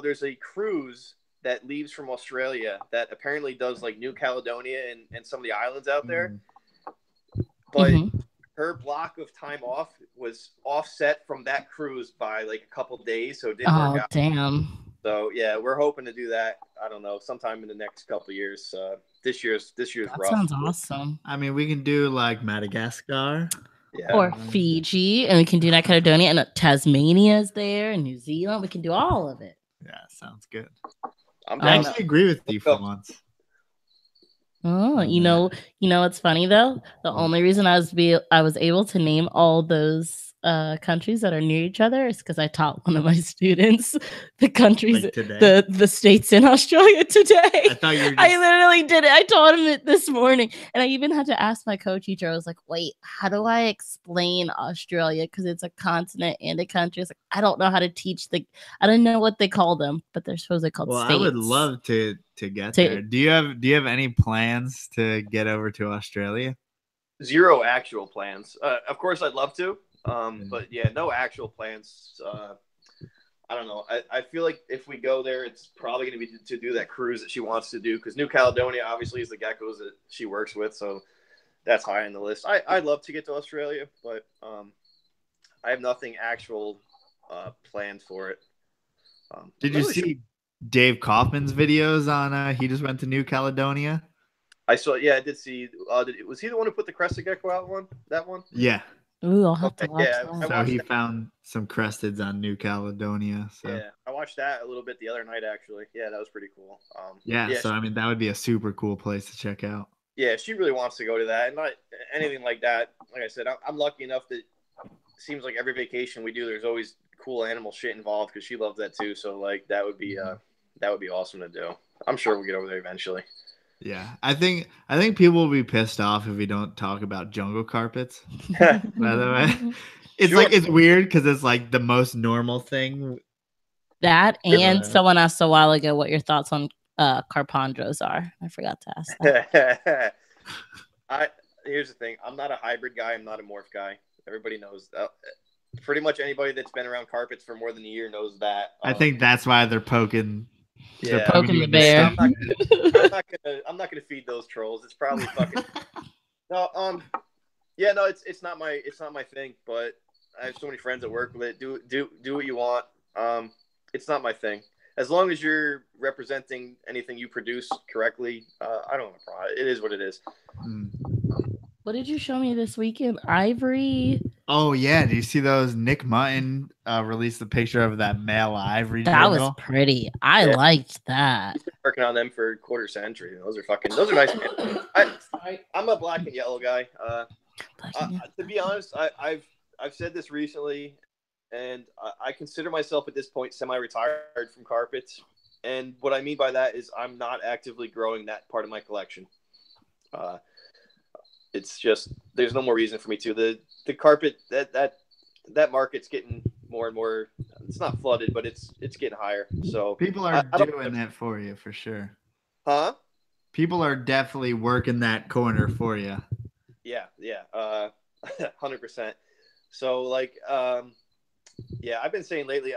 There's a cruise that leaves from Australia that apparently does like New Caledonia and some of the islands out there. But her block of time off was offset from that cruise by like a couple days, so it didn't work out. Oh, damn. So yeah, we're hoping to do that. I don't know, sometime in the next couple of years. This year's That rough. sounds awesome. I mean, we can do like Madagascar. Yeah. Or Fiji, and we can do New Caledonia, and Tasmania's there, and New Zealand. We can do all of it. Yeah, sounds good. I actually agree with you for once. Oh, you know, it's funny though. The only reason I was able to name all those countries that are near each other is because I taught one of my students the countries, like today? the states in Australia today. I literally did it. I taught him it this morning, and I even had to ask my co-teacher. I was like, "Wait, how do I explain Australia? Because it's a continent and a country." It's like I don't know how to teach I don't know what they call them, but they're supposedly called states. I would love to get there. Do you have any plans to get over to Australia? Zero actual plans. Of course, I'd love to. But yeah, no actual plans. I don't know. I feel like if we go there, it's probably going to be to do that cruise that she wants to do, because New Caledonia obviously is the geckos that she works with, so that's high on the list. I'd love to get to Australia, but I have nothing actual planned for it. Did you see Dave Kaufman's videos on he just went to New Caledonia? I saw. Yeah, I did see. Was he the one who put the crested gecko out one? That one? Yeah. Ooh, I'll have to watch that. So he found some cresteds on New Caledonia. So yeah, I watched that a little bit the other night, actually. Yeah, that was pretty cool. So I mean, that would be a super cool place to check out. Yeah, she really wants to go to that, and not anything like that. Like I said, I'm lucky enough that it seems like every vacation we do, there's always cool animal shit involved, because she loves that too. So like that would be awesome to do. I'm sure we'll get over there eventually. Yeah, I think people will be pissed off if we don't talk about jungle carpets. By the way, it's like it's weird because it's like the most normal thing. That and someone asked a while ago what your thoughts on carpandros are. I forgot to ask that. Here's the thing: I'm not a hybrid guy. I'm not a morph guy. Everybody knows that. Pretty much anybody that's been around carpets for more than a year knows that. I think that's why they're poking. Yeah, they're poking the bear. I'm not gonna feed those trolls. It's probably fucking no. Yeah, no, it's not my thing. But I have so many friends that work with it. Do what you want. It's not my thing. As long as you're representing anything you produce correctly, I don't have a problem. It is what it is. What did you show me this weekend? Ivory. Oh yeah, do you see those? Nick Mutton released the picture of that male ivory. That was pretty. I liked that. He's been working on them for a quarter century. Those are nice. I'm a black and yellow guy. To be honest, I've said this recently, and I consider myself at this point semi-retired from carpets. And what I mean by that is I'm not actively growing that part of my collection. It's just there's no more reason for me to. The carpet that market's getting more and more. It's not flooded, but it's getting higher. So people are doing that for you for sure. Huh? People are definitely working that corner for you. Yeah, 100%. So like, yeah, I've been saying lately.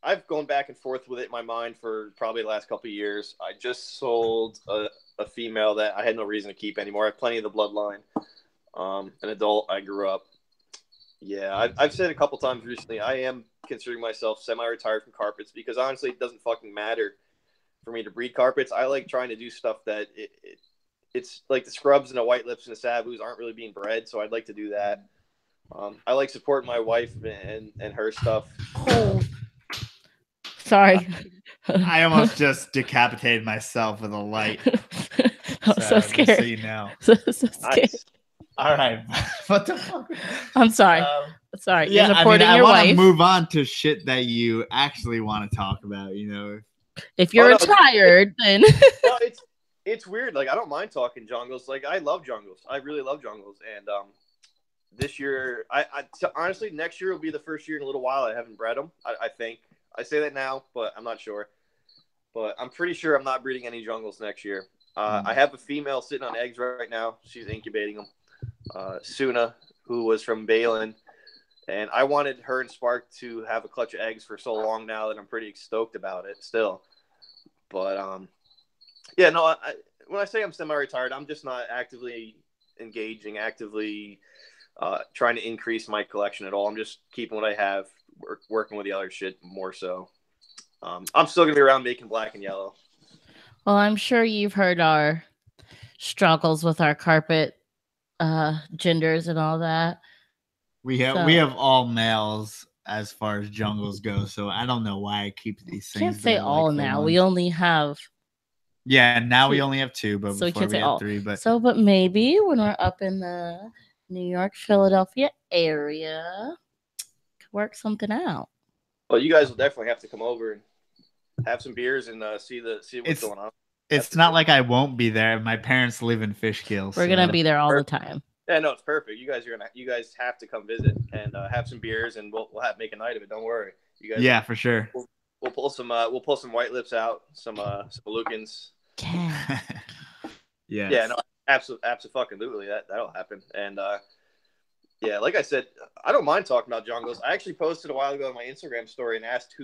I've gone back and forth with it in my mind for probably the last couple of years. I just sold a female that I had no reason to keep anymore. I have plenty of the bloodline. An adult, I grew up. Yeah, I've said a couple times recently, I am considering myself semi-retired from carpets, because honestly, it doesn't fucking matter for me to breed carpets. I like trying to do stuff that it's like the scrubs and the white lips and the sabus aren't really being bred, so I'd like to do that. I like supporting my wife and her stuff. Oh. Sorry. I almost just decapitated myself with a light. I'm so scared. So you know. So scared. Nice. All right. What the fuck? I'm sorry. Sorry. Yeah, You're supporting your wife. I want to move on to shit that you actually want to talk about, you know. If you're retired, then no, it's weird. Like, I don't mind talking jungles. Like, I love jungles. I really love jungles. And this year, honestly, next year will be the first year in a little while I haven't bred them. I think. I say that now, but I'm not sure. But I'm pretty sure I'm not breeding any jungles next year. I have a female sitting on eggs right now. She's incubating them. Suna, who was from Balin. And I wanted her and Spark to have a clutch of eggs for so long now that I'm pretty stoked about it still. But, yeah, no, when I say I'm semi-retired, I'm just not actively engaging, trying to increase my collection at all. I'm just keeping what I have, working with the other shit more so. I'm still gonna be around making black and yellow. Well, I'm sure you've heard our struggles with our carpet genders and all that. We have all males as far as jungles go, so I don't know why I keep these things. Can't say all now. We only have. Yeah, now 2. We only have 2, but so before we had 3. But maybe when we're up in the New York, Philadelphia area, could work something out. Well, you guys will definitely have to come over and have some beers and see what's going on. It's not like I won't be there. My parents live in Fishkill. We're gonna be there all the time. Yeah, no, it's perfect. You guys have to come visit and have some beers, and we'll make a night of it. Don't worry, you guys. Yeah, for sure. We'll pull some white lips out, some Lukens. Yeah. Yeah, no, absolutely. That'll happen. And yeah, like I said, I don't mind talking about jungles. I actually posted a while ago on my Instagram story and asked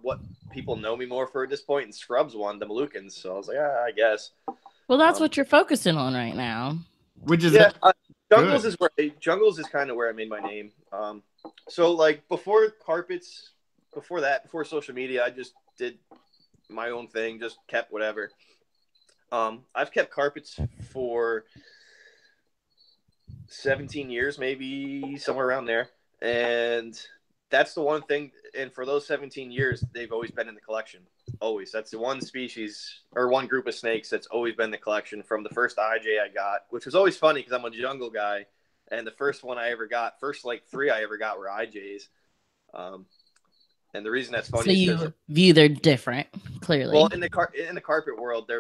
what people know me more for at this point, and Scrubs won the Lukens. So I was like, I guess. Well, that's what you're focusing on right now. Which is Jungles is kind of where I made my name. So like before carpets, before social media, I just did my own thing, just kept whatever. I've kept carpets for 17 years, maybe somewhere around there. And that's the one thing. And for those 17 years, they've always been in the collection. Always. That's the one species or one group of snakes that's always been in the collection from the first IJ I got, which was always funny because I'm a jungle guy. And the first one I ever got, like 3 I ever got were IJs. And the reason that's funny is you view they're different, clearly. Well, in the carpet world,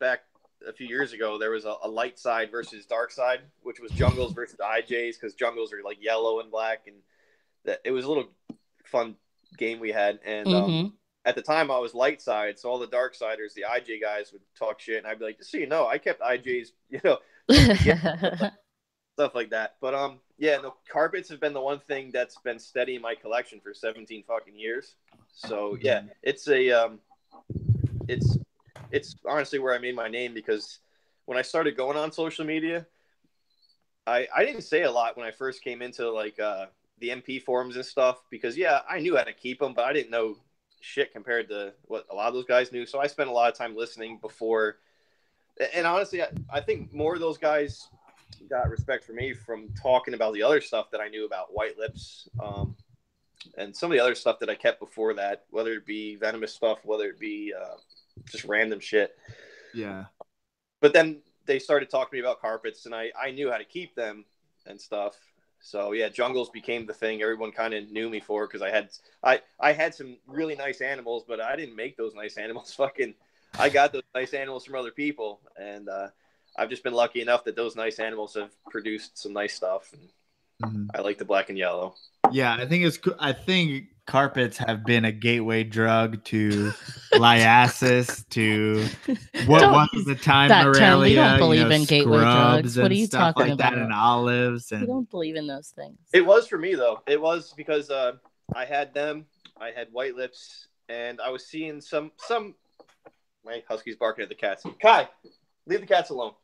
back a few years ago, there was a light side versus dark side, which was jungles versus IJs, because jungles are like yellow and black, and it was a little fun game we had. And at the time, I was light side, so all the dark siders, the IJ guys, would talk shit, and I'd be like, just so you know, I kept IJs, stuff like that. But yeah, the carpets have been the one thing that's been steady in my collection for 17 fucking years. So yeah, it's honestly where I made my name, because when I started going on social media, I didn't say a lot when I first came into like the MP forums and stuff, because yeah, I knew how to keep them, but I didn't know shit compared to what a lot of those guys knew. So I spent a lot of time listening before. And honestly, I think more of those guys got respect for me from talking about the other stuff that I knew about white lips, and some of the other stuff that I kept before that, whether it be venomous stuff, whether it be just random shit. Yeah. But then they started talking to me about carpets, and I knew how to keep them and stuff. So yeah, jungles became the thing everyone kind of knew me for, because I had some really nice animals, but I didn't make those nice animals. I got those nice animals from other people, and I've just been lucky enough that those nice animals have produced some nice stuff. And I like the black and yellow. Yeah, I think carpets have been a gateway drug to liasis, to what was at the time Morelia. We don't believe in gateway drugs. What are you talking like about? That, and olives. And we don't believe in those things. It was for me though. It was because I had them. I had white lips, and I was seeing some. My husky's barking at the cats. Kai, leave the cats alone.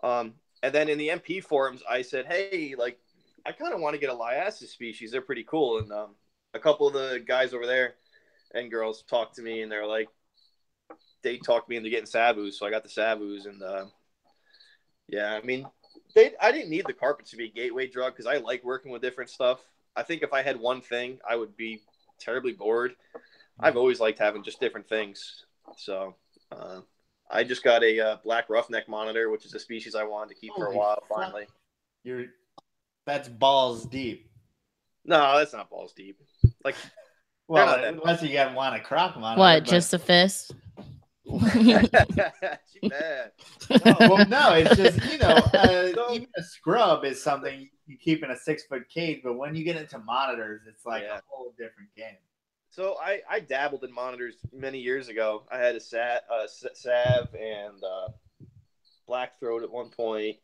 And then in the MP forums, I said, hey, like, I kind of want to get a liasis species. They're pretty cool. And a couple of the guys over there and girls talked to me, and they're like, they talked me into getting Sabus. So I got the Sabus. And yeah, I mean, I didn't need the carpets to be a gateway drug, because I like working with different stuff. I think if I had one thing, I would be terribly bored. I've always liked having just different things. So I just got a black roughneck monitor, which is a species I wanted to keep for a while. Finally, that's balls deep. No, that's not balls deep. Like, well, unless you want a crop monitor. What? Just a fist? She bad. No, it's just even a scrub is something you keep in a 6-foot cage, but when you get into monitors, it's like a whole different game. So I dabbled in monitors many years ago. I had a Sav and black throat at one point.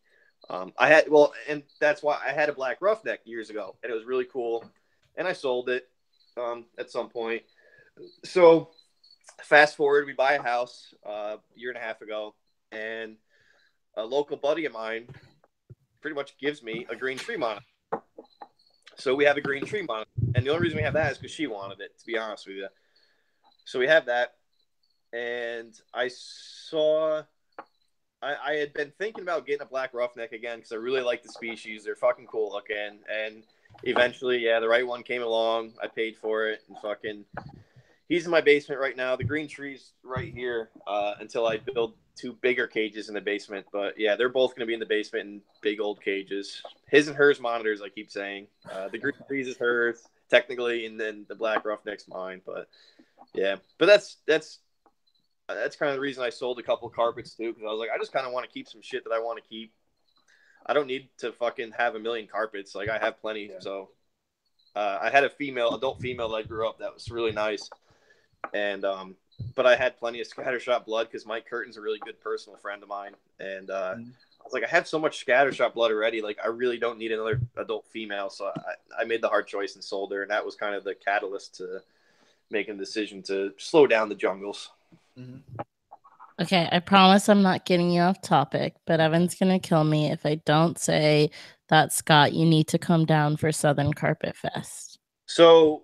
And that's why I had a black roughneck years ago, and it was really cool. And I sold it at some point. So fast forward, we buy a house a year and a half ago, and a local buddy of mine pretty much gives me a green tree monitor. So we have a green tree monitor, and the only reason we have that is because she wanted it, to be honest with you. So we have that, and I had been thinking about getting a black roughneck again because I really like the species. They're fucking cool looking, and eventually, the right one came along. I paid for it, and fucking, he's in my basement right now. The green tree's right here until I build 2 bigger cages in the basement. But yeah, they're both going to be in the basement in big old cages. His and hers monitors, I keep saying. The green trees is hers technically, and then the black roughneck's mine. But yeah, but that's kind of the reason I sold a couple carpets too, because I was like, I just kind of want to keep some shit that I want to keep. I don't need to fucking have a million carpets. Like, I have plenty. Yeah. So I had adult female that I grew up that was really nice. And but I had plenty of scattershot blood because Mike Curtin's a really good personal friend of mine. And I was like, I have so much scattershot blood already. Like, I really don't need another adult female. So I made the hard choice and sold her. And that was kind of the catalyst to making the decision to slow down the jungles. Okay, I promise I'm not getting you off topic, but Evan's going to kill me if I don't say that, Scott, you need to come down for Southern Carpet Fest. So,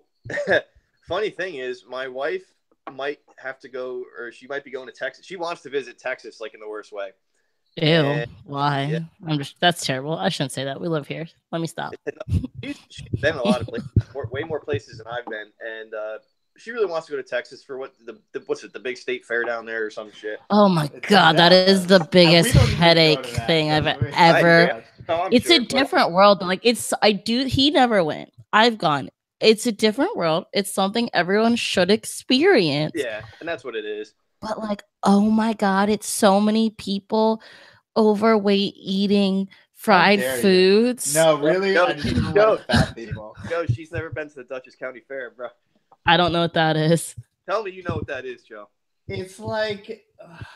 funny thing is, my wife might have to go, or she might be going to Texas. She wants to visit Texas, like, in the worst way. Ew, why? Yeah. That's terrible. I shouldn't say that. We live here. Let me stop. She's been in a lot of places, way more places than I've been, and she really wants to go to Texas for the big state fair down there or some shit. Oh my God, that is the biggest headache thing I've ever. It's a different world. Like, he never went. I've gone. It's a different world. It's something everyone should experience. Yeah, and that's what it is. But like, oh my God, it's so many people overweight eating fried foods. No, really? Fat people. Joe, she's never been to the Dutchess County Fair, bro. I don't know what that is. Tell me you know what that is, Joe. It's like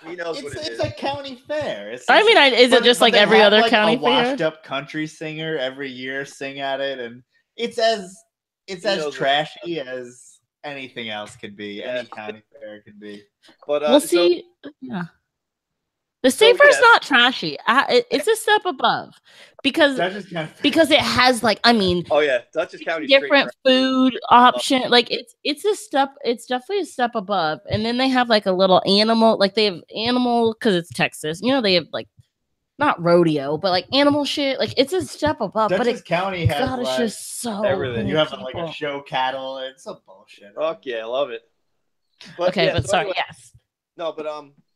he knows what it is. It's a county fair. Is it just like every other county fair? Washed up country singer every year sing at it, and it's as trashy as anything else could be. Yeah. Any county fair could be. But we'll see. Yeah. The state fair is not trashy. It's a step above because it has Dutchess County different food option. Like it's a step. It's definitely a step above. And then they have like a little animal. Like they have animal because it's Texas. You know they have like not rodeo, but like animal shit. Like it's a step above. Dutchess County has it's just so everything. You have like a show cattle. It's a bullshit. Fuck yeah, I love it. But sorry. Anyway, yes. No, but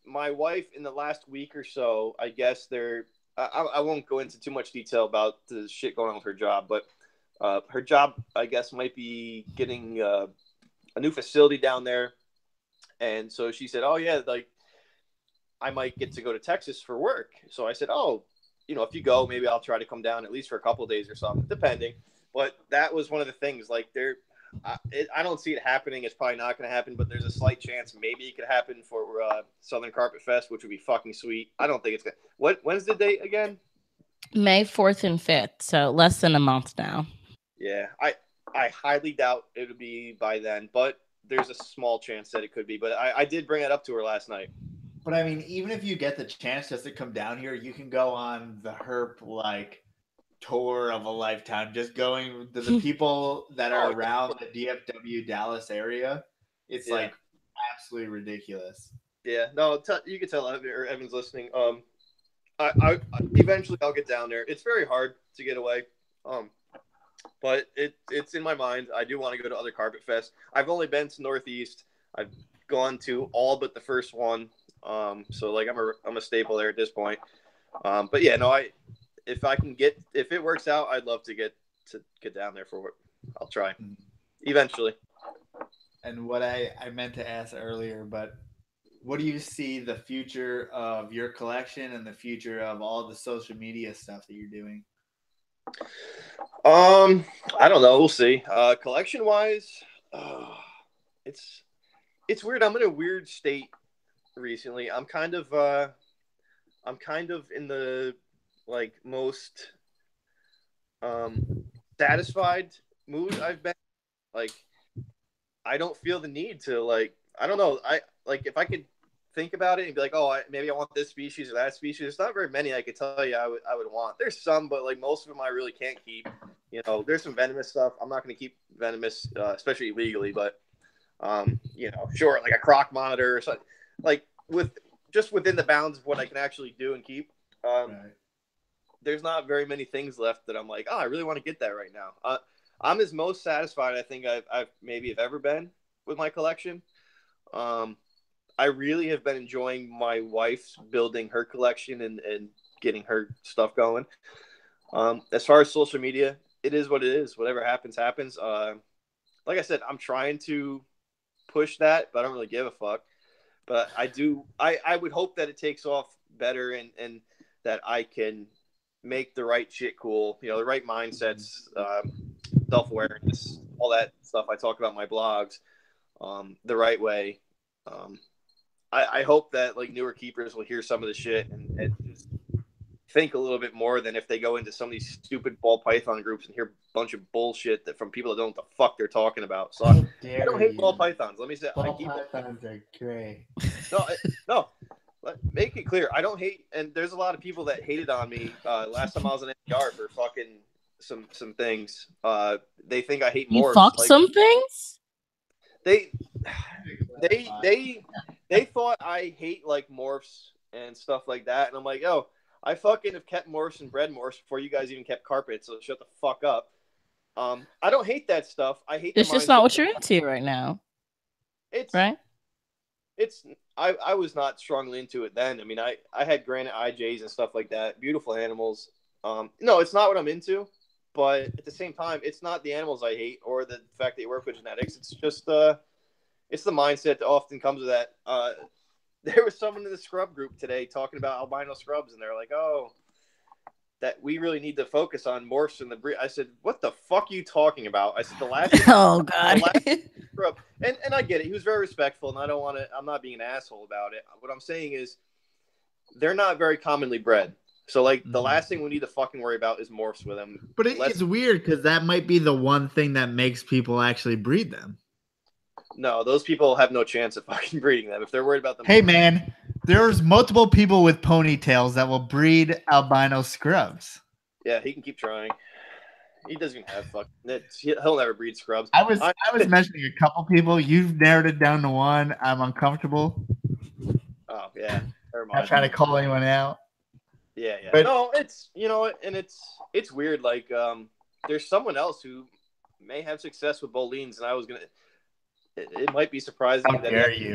my wife in the last week or so, I guess I won't go into too much detail about the shit going on with her job, but her job, I guess, might be getting a new facility down there. And so she said, oh yeah, like I might get to go to Texas for work. So I said, oh, if you go, maybe I'll try to come down at least for a couple of days or something, depending. But that was one of the things, like I don't see it happening. It's probably not going to happen, but there's a slight chance maybe it could happen for Southern Carpet Fest, which would be fucking sweet. I don't think it's going to. When's the date again? May 4th and 5th, so less than a month now. Yeah, I highly doubt it would be by then, but there's a small chance that it could be. But I did bring it up to her last night. But I mean, even if you get the chance just to come down here, you can go on the Herp tour of a lifetime, just going to the people that are around the DFW Dallas area. It's like absolutely ridiculous. Yeah, no, you can tell Evan's listening. I eventually I'll get down there. It's very hard to get away, but it's in my mind. I do want to go to other Carpet Fest. I've only been to Northeast. I've gone to all but the first one. So like I'm a staple there at this point. But yeah, no, if it works out, I'd love to get down there for it. I'll try eventually. And what I meant to ask earlier, but what do you see the future of your collection and the future of all the social media stuff that you're doing? I don't know. We'll see. Collection wise, it's weird. I'm in a weird state recently. I'm kind of in the most satisfied mood I've been. Like, I don't feel the need to I don't know. If I could think about it and be like, oh, maybe I want this species or that species. There's not very many I could tell you I would want. There's some, but most of them I really can't keep. There's some venomous stuff. I'm not going to keep venomous, especially legally. But Sure, like a croc monitor or something, like within the bounds of what I can actually do and keep. Right. There's not very many things left that I'm like, oh, I really want to get that right now. I'm as most satisfied I think I've maybe have ever been with my collection. I really have been enjoying my wife's building her collection and getting her stuff going. As far as social media, it is what it is. Whatever happens, happens. Like I said, I'm trying to push that, but I don't really give a fuck. But I would hope that it takes off better and that I can make the right shit cool, the right mindsets, self-awareness, all that stuff I talk about in my blogs, the right way. I hope that like newer keepers will hear some of the shit and just think a little bit more than if they go into some of these stupid ball python groups and hear a bunch of bullshit that from people that don't know what the fuck they're talking about. So I don't hate ball pythons. Let me say, ball pythons are great. No. Make it clear. I don't hate, and there's a lot of people that hated on me last time I was in NPR for fucking some things. They think I hate morphs. You fucked some things? They thought I hate like morphs and stuff like that, and I'm like, oh, I fucking have kept morphs and bred morphs before you guys even kept carpets, so shut the fuck up. I don't hate that stuff. I hate. It's just not what you're into right now. It's right. I was not strongly into it then. I mean, I had granite IJs and stuff like that. Beautiful animals. No, it's not what I'm into, but at the same time, it's not the animals I hate or the fact that you work with genetics. It's just it's the mindset that often comes with that. There was someone in the scrub group today talking about albino scrubs, and they're like, oh, that we really need to focus on morphs in the breed. I said, what the fuck are you talking about? I said, the last oh god, scrub. And I get it. He was very respectful, and I'm not being an asshole about it. What I'm saying is they're not very commonly bred. So like the last thing we need to fucking worry about is morphs with them. But it's weird because that might be the one thing that makes people actually breed them. No, those people have no chance of fucking breeding them if they're worried about them. Hey, man, there's multiple people with ponytails that will breed albino scrubs. Yeah, he can keep trying. He doesn't even have fucking. He'll never breed scrubs. I was mentioning a couple people. You've narrowed it down to one. I'm uncomfortable. Oh yeah, not trying to call anyone out. Yeah. But, no, it's and it's weird. Like there's someone else who may have success with Bolines, and I was gonna. It might be surprising. How dare you?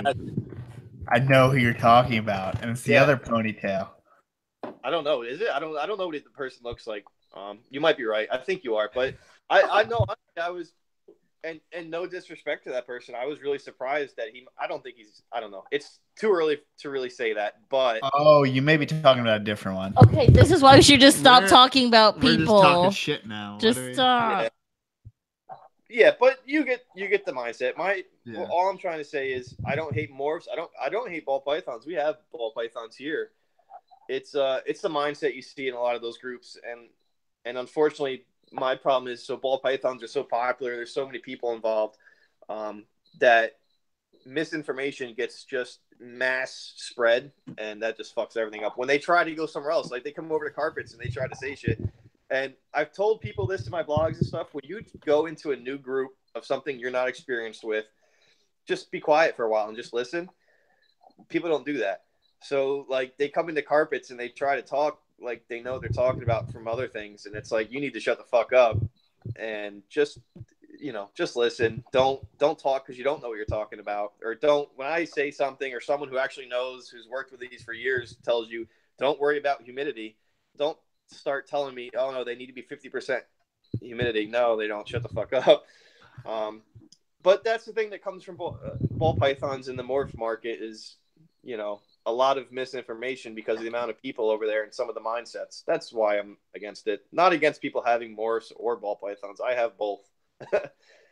I know who you're talking about, and it's the other ponytail. I don't know. Is it? I don't know what the person looks like. You might be right. I think you are, but I know I was, and no disrespect to that person. I was really surprised that I don't know. It's too early to really say that, but. Oh, you may be talking about a different one. Okay, this is why we should just stop talking about people. We're just talking shit now. Just stop. Yeah, but you get the mindset. All I'm trying to say is I don't hate morphs. I don't hate ball pythons. We have ball pythons here. It's the mindset you see in a lot of those groups, and unfortunately, my problem is ball pythons are so popular. There's so many people involved that misinformation gets just mass spread, and that just fucks everything up. When they try to go somewhere else, like they come over to carpets and they try to say shit. And I've told people this in my blogs and stuff. When you go into a new group of something you're not experienced with, just be quiet for a while and just listen. People don't do that. So, like, they come into carpets and they try to talk like they know what they're talking about from other things. And it's like, you need to shut the fuck up and just listen. Don't talk because you don't know what you're talking about. Or when I say something or someone who actually knows, who's worked with these for years, tells you, don't worry about humidity. Don't start telling me, oh no, they need to be 50% humidity. No, they don't. Shut the fuck up. But that's the thing that comes from ball pythons in the morph market is, a lot of misinformation because of the amount of people over there and some of the mindsets. That's why I'm against it. Not against people having morphs or ball pythons. I have both.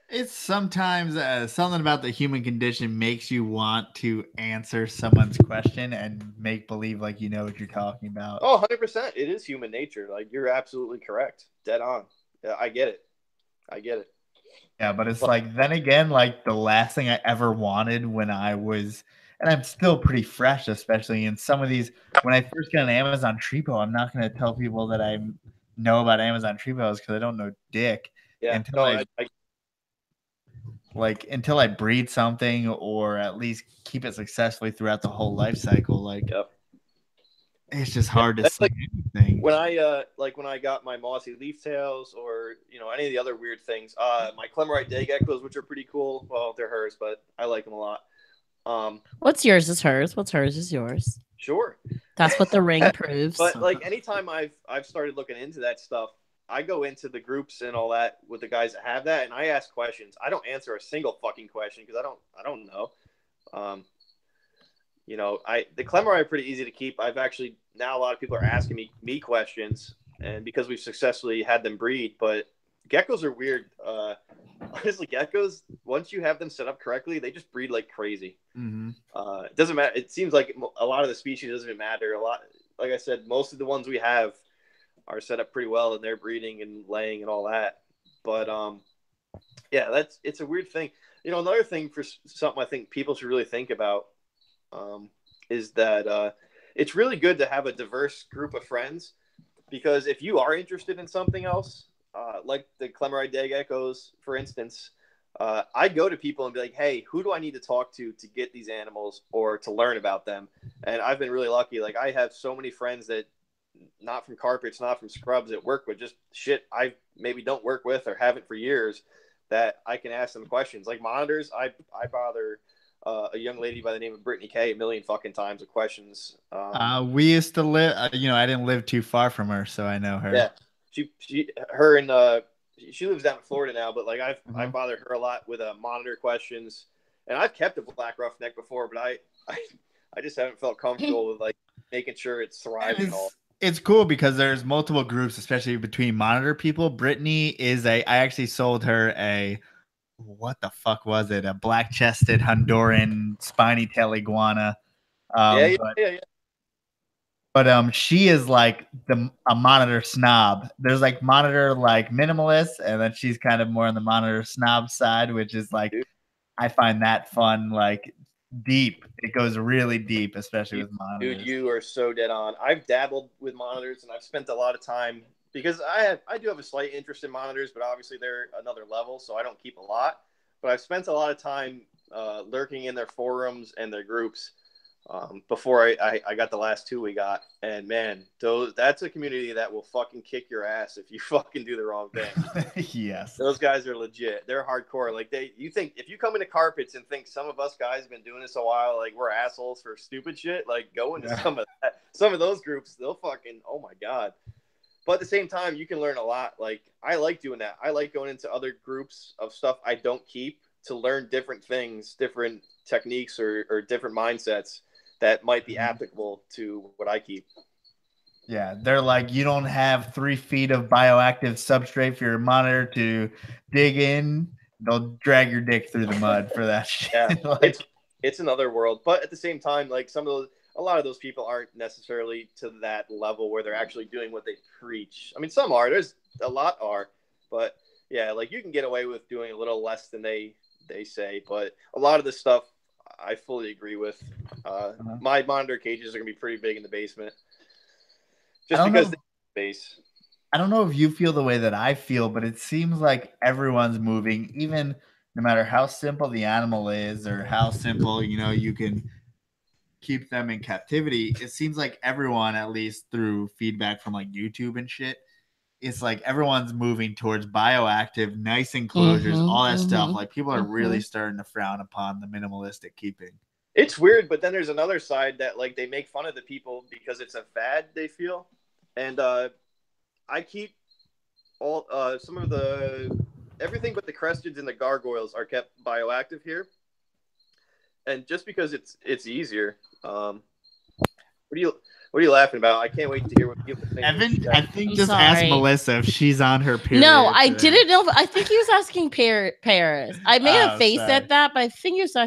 It's sometimes something about the human condition makes you want to answer someone's question and make believe like you know what you're talking about. Oh, 100%. It is human nature. Like, you're absolutely correct. Dead on. Yeah, I get it. Yeah, but it's like, then again, like the last thing I ever wanted when I was, and I'm still pretty fresh, especially in some of these, when I first got an Amazon Treepo, I'm not going to tell people that I know about Amazon Treepos because I don't know dick. Yeah, until like until I breed something or at least keep it successfully throughout the whole life cycle, like it's just hard to say anything. When I got my mossy leaf tails or any of the other weird things, my Clemorite day geckos, which are pretty cool. Well, they're hers, but I like them a lot. What's yours is hers. What's hers is yours. Sure. That's what the ring proves. But like anytime I've started looking into that stuff, I go into the groups and all that with the guys that have that, and I ask questions. I don't answer a single fucking question because I don't know. The Clemorite are pretty easy to keep. I've actually now a lot of people are asking me questions, and because we've successfully had them breed. But geckos are weird. Honestly, geckos, once you have them set up correctly, they just breed like crazy. Mm-hmm. It doesn't matter. It seems like a lot of the species doesn't matter. A lot, like I said, most of the ones we have are set up pretty well, and they're breeding and laying and all that. But it's a weird thing. Another thing for something I think people should really think about is that it's really good to have a diverse group of friends, because if you are interested in something else, like the Clemorite day geckos, for instance, I go to people and be like, hey, who do I need to talk to get these animals or to learn about them? And I've been really lucky. Like, I have so many friends that not from carpets, not from scrubs, that work with just shit I maybe don't work with or haven't for years, that I can ask them questions. Like monitors, I bother a young lady by the name of Brittany K a million fucking times with questions. We used to live, I didn't live too far from her, so I know her. Yeah. She lives down in Florida now, but like I bothered her a lot with monitor questions, and I've kept a black roughneck before, but I just haven't felt comfortable with like making sure it's thriving. It's cool because there's multiple groups, especially between monitor people. Brittany is I actually sold her what the fuck was it? A black-chested Honduran spiny tail iguana. Yeah. But she is like a monitor snob. There's like monitor like minimalist, and then she's kind of more on the monitor snob side, which is like, I find that fun, like deep. It goes really deep, especially with monitors. Dude, you are so dead on. I've dabbled with monitors, and I've spent a lot of time, because I do have a slight interest in monitors, but obviously they're another level, so I don't keep a lot. But I've spent a lot of time lurking in their forums and their groups before I got the last two we got. And man, that's a community that will fucking kick your ass if you fucking do the wrong thing. Yes. Those guys are legit. They're hardcore. Like you think if you come into carpets and think some of us guys have been doing this a while, like we're assholes for stupid shit, like go into some of those groups, they'll fucking, oh my God. But at the same time, you can learn a lot. Like, I like doing that. I like going into other groups of stuff I don't keep to learn different things, different techniques or different mindsets that might be applicable to what I keep. Yeah, they're like, you don't have 3 feet of bioactive substrate for your monitor to dig in. They'll drag your dick through the mud for that shit. Yeah, like, it's another world. But at the same time, like a lot of those people aren't necessarily to that level where they're actually doing what they preach. I mean, some are. There's a lot are. But yeah, like you can get away with doing a little less than they say. But a lot of this stuff, I fully agree with. My monitor cages are going to be pretty big in the basement. Just because space. I don't know if you feel the way that I feel, but it seems like everyone's moving, even no matter how simple the animal is or how simple, you can keep them in captivity. It seems like everyone, at least through feedback from like YouTube and shit, it's like everyone's moving towards bioactive, nice enclosures, all that stuff. Like people are really starting to frown upon the minimalistic keeping. It's weird, but then there's another side that like they make fun of the people because it's a fad, they feel. And I keep all some of everything but the cresteds and the gargoyles are kept bioactive here. And just because it's easier. What are you laughing about? I can't wait to hear what people think. Evan, I think just ask Melissa if she's on her period. No, I didn't know. I think he was asking Paris. I made a face at that, but I think he was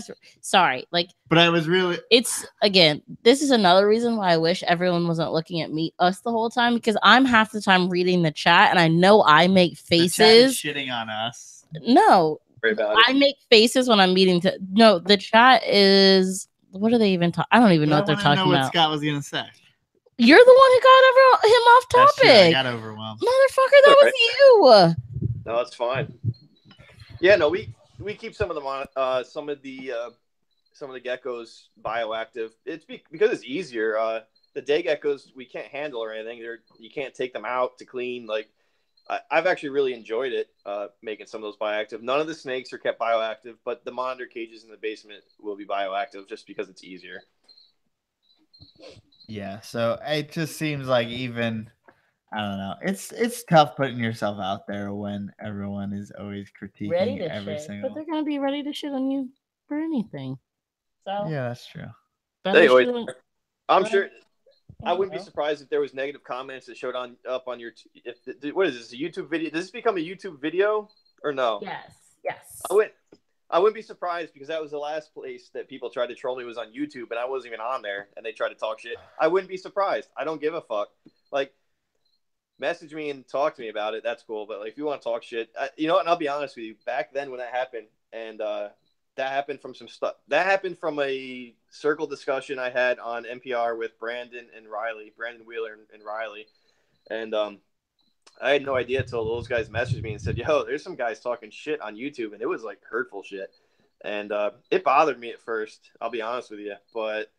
sorry. Like, but I was really. It's again. This is another reason why I wish everyone wasn't looking at us the whole time, because I'm half the time reading the chat, and I know I make faces. The chat is shitting on us. No, I make faces when I'm meeting. No, the chat is. What are they even talking? I don't even know what they're talking about. What Scott was gonna say. You're the one who got him off topic. I got overwhelmed. Motherfucker, that was you. No, it's fine. Yeah, no, we we keep some of the geckos bioactive. It's because it's easier. The day geckos we can't handle or anything. You can't take them out to clean. Like I've actually really enjoyed it making some of those bioactive. None of the snakes are kept bioactive, but the monitor cages in the basement will be bioactive just because it's easier. Yeah, so it just seems like even I don't know. It's tough putting yourself out there when everyone is always critiquing every single. But they're gonna be ready to shit on you for anything. So yeah, that's true. I'm sure. I wouldn't be surprised if there was negative comments that showed up on your. What is this? A YouTube video? Does this become a YouTube video or no? Yes. I wouldn't be surprised because that was the last place that people tried to troll me was on YouTube, and I wasn't even on there, and they tried to talk shit. I wouldn't be surprised. I don't give a fuck. Like, message me and talk to me about it. That's cool. But like, if you want to talk shit, you know what? And I'll be honest with you. Back then when that happened, and that happened from some stuff. That happened from a circle discussion I had on NPR with Brandon Wheeler and Riley. And I had no idea until those guys messaged me and said, yo, there's some guys talking shit on YouTube. And it was like hurtful shit. And it bothered me at first. I'll be honest with you. But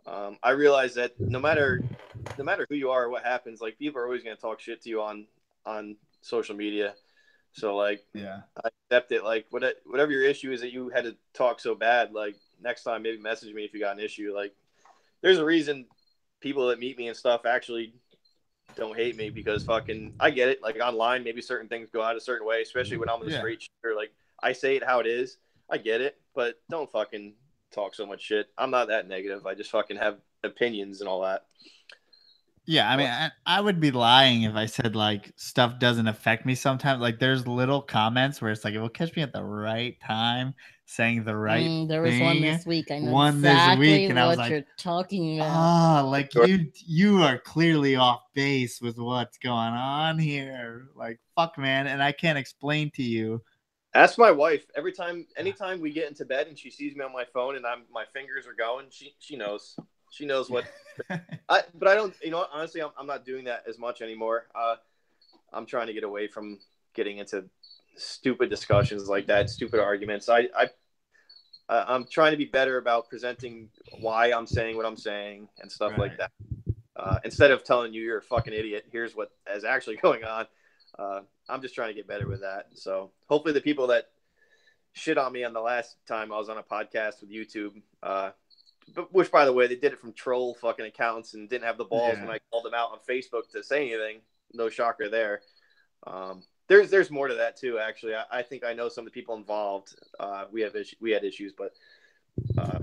I realized that no matter who you are or what happens, like people are always going to talk shit to you on social media. So like, yeah, I accept it. Like whatever your issue is that you had to talk so bad, like next time maybe message me if you got an issue. Like there's a reason people that meet me and stuff actually don't hate me because fucking I get it. Like online, maybe certain things go out a certain way, especially when I'm a straight shooter. Like I say it how it is. I get it, but don't fucking talk so much shit. I'm not that negative. I just fucking have opinions and all that. Yeah, I mean, I would be lying if I said like stuff doesn't affect me sometimes. Like there's little comments where it's like it will catch me at the right time, saying the right there thing. was one this week. I know exactly and I was like, you're talking about. Oh, like you are clearly off base with what's going on here. Like fuck, man, and I can't explain to you. Ask my wife. Anytime we get into bed and she sees me on my phone and my fingers are going, she knows. She knows what. But I don't. You know what? Honestly, I'm not doing that as much anymore. I'm trying to get away from getting into stupid discussions like that, stupid arguments. I'm trying to be better about presenting why I'm saying what I'm saying and stuff like that. Instead of telling you you're a fucking idiot, here's what is actually going on. I'm just trying to get better with that. So hopefully the people that shit on me on the last time I was on a podcast with YouTube, which by the way, they did it from troll fucking accounts and didn't have the balls when I called them out on Facebook to say anything. No shocker there. There's more to that too. Actually, I think I know some of the people involved. We had issues, but I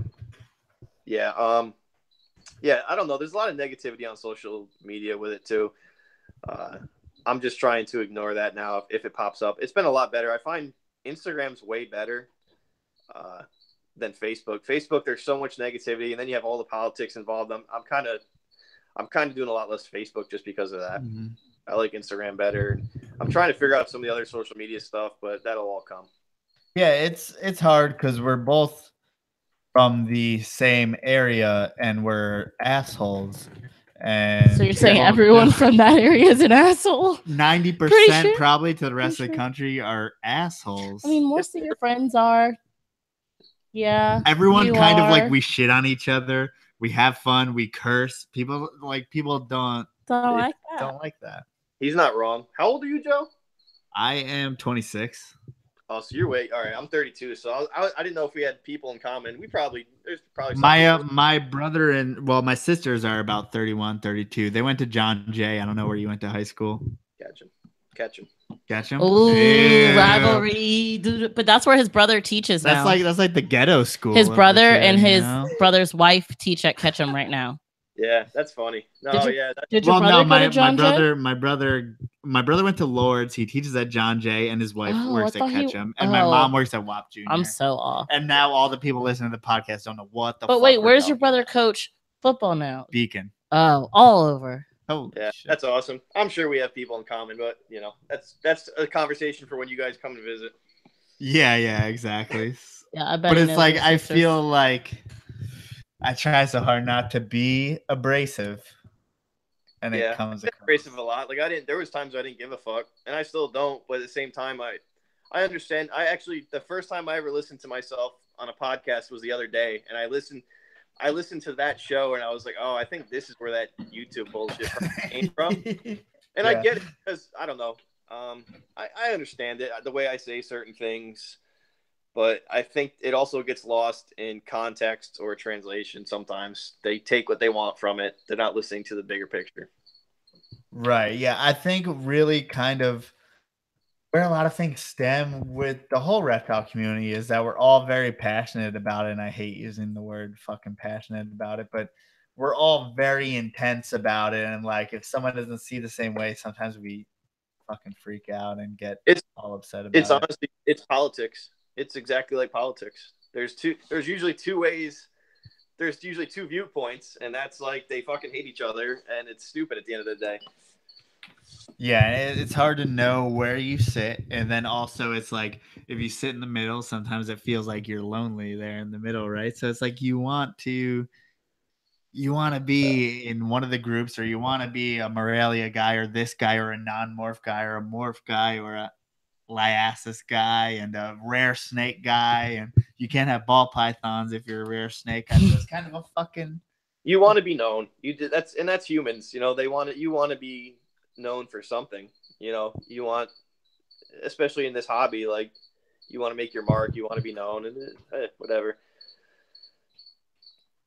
don't know. There's a lot of negativity on social media with it too. I'm just trying to ignore that now if it pops up. It's been a lot better. I find Instagram's way better than Facebook. Facebook, there's so much negativity, and then you have all the politics involved. I'm kind of doing a lot less Facebook just because of that. Mm-hmm. I like Instagram better. I'm trying to figure out some of the other social media stuff, but that'll all come. Yeah, it's hard because we're both from the same area and we're assholes. And so you're saying everyone from that area is an asshole? 90% probably to the rest of the country are assholes. I mean, most of your friends are. Yeah. Everyone kind of like we shit on each other. We have fun. We curse. People don't like that. He's not wrong. How old are you, Joe? I am 26. Oh, so you're way all right. I'm 32, so I didn't know if we had people in common. There's probably my brother and my sisters are about 31, 32. They went to John Jay. I don't know where you went to high school. Catch him. Oh, rivalry, dude! But that's where his brother teaches now. That's like the ghetto school. His brother and his brother's wife teach at Ketchum right now. Yeah, that's funny. No, Did your brother go to John Jay? My brother went to Lord's. He teaches at John Jay, and his wife works at Ketchum, and my mom works at WAP Junior. I'm so off. And now all the people listening to the podcast don't know what the. But wait, where's your brother coach football now? Beacon. Oh, all over. Oh yeah, shit. That's awesome. I'm sure we have people in common, but that's a conversation for when you guys come to visit. Yeah, exactly. Yeah, I bet. But it's like I feel like I try so hard not to be abrasive, and it comes abrasive a lot. Like there was times I didn't give a fuck, and I still don't. But at the same time, I understand. I actually, the first time I ever listened to myself on a podcast was the other day, and I listened to that show, and I was like, oh, I think this is where that YouTube bullshit came from. And I get it because I don't know. I understand it the way I say certain things, but I think it also gets lost in context or translation. Sometimes they take what they want from it. They're not listening to the bigger picture. Right. Yeah. I think really kind of where a lot of things stem with the whole reptile community is that we're all very passionate about it. And I hate using the word fucking passionate about it, but we're all very intense about it. And like, if someone doesn't see the same way, sometimes we fucking freak out and get all upset about it. It's honestly, it's politics. It's exactly like politics. There's usually two ways. There's usually two viewpoints, and that's like they fucking hate each other, and it's stupid at the end of the day. Yeah, it's hard to know where you sit, and then also it's like if you sit in the middle, sometimes it feels like you're lonely there in the middle, right? So it's like you want to be in one of the groups, or you want to be a Morelia guy, or this guy, or a non-morph guy, or a morph guy, or a liasis guy, and a rare snake guy, and you can't have ball pythons if you're a rare snake guy. So it's kind of a fucking. You want to be known. That's humans. You know, you want to be known for something. You know, you want, especially in this hobby, like you want to make your mark. You want to be known, and whatever.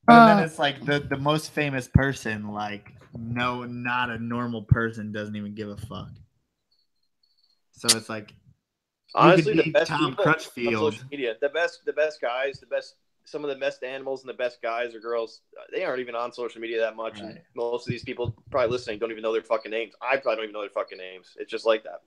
But then it's like the most famous person, like no, not a normal person, doesn't even give a fuck. So it's like, honestly, the best Tom Crutchfield on social media, the best guys, some of the best animals and the best guys or girls, they aren't even on social media that much. Right. And most of these people probably listening don't even know their fucking names. I probably don't even know their fucking names. It's just like that.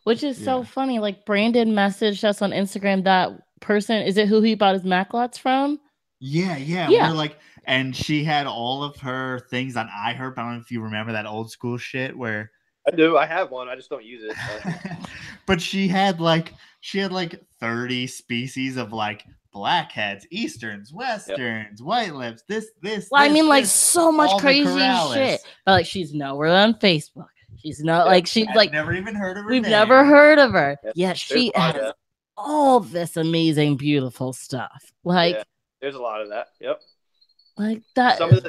Which is so funny. Like Brandon messaged us on Instagram. That person, is it who he bought his Maclots from? Yeah. We're like, and she had all of her things on iHerb. I don't know if you remember that old school shit where. I do. I have one. I just don't use it. But she had like 30 species of like blackheads, easterns, westerns, white lips. Well, I mean, like so much crazy shit. But like, she's nowhere on Facebook. She's not like she's like never even heard of her. We've never heard of her. Yeah, she has all this amazing, beautiful stuff. Like, there's a lot of that. Yep. Like that. Some of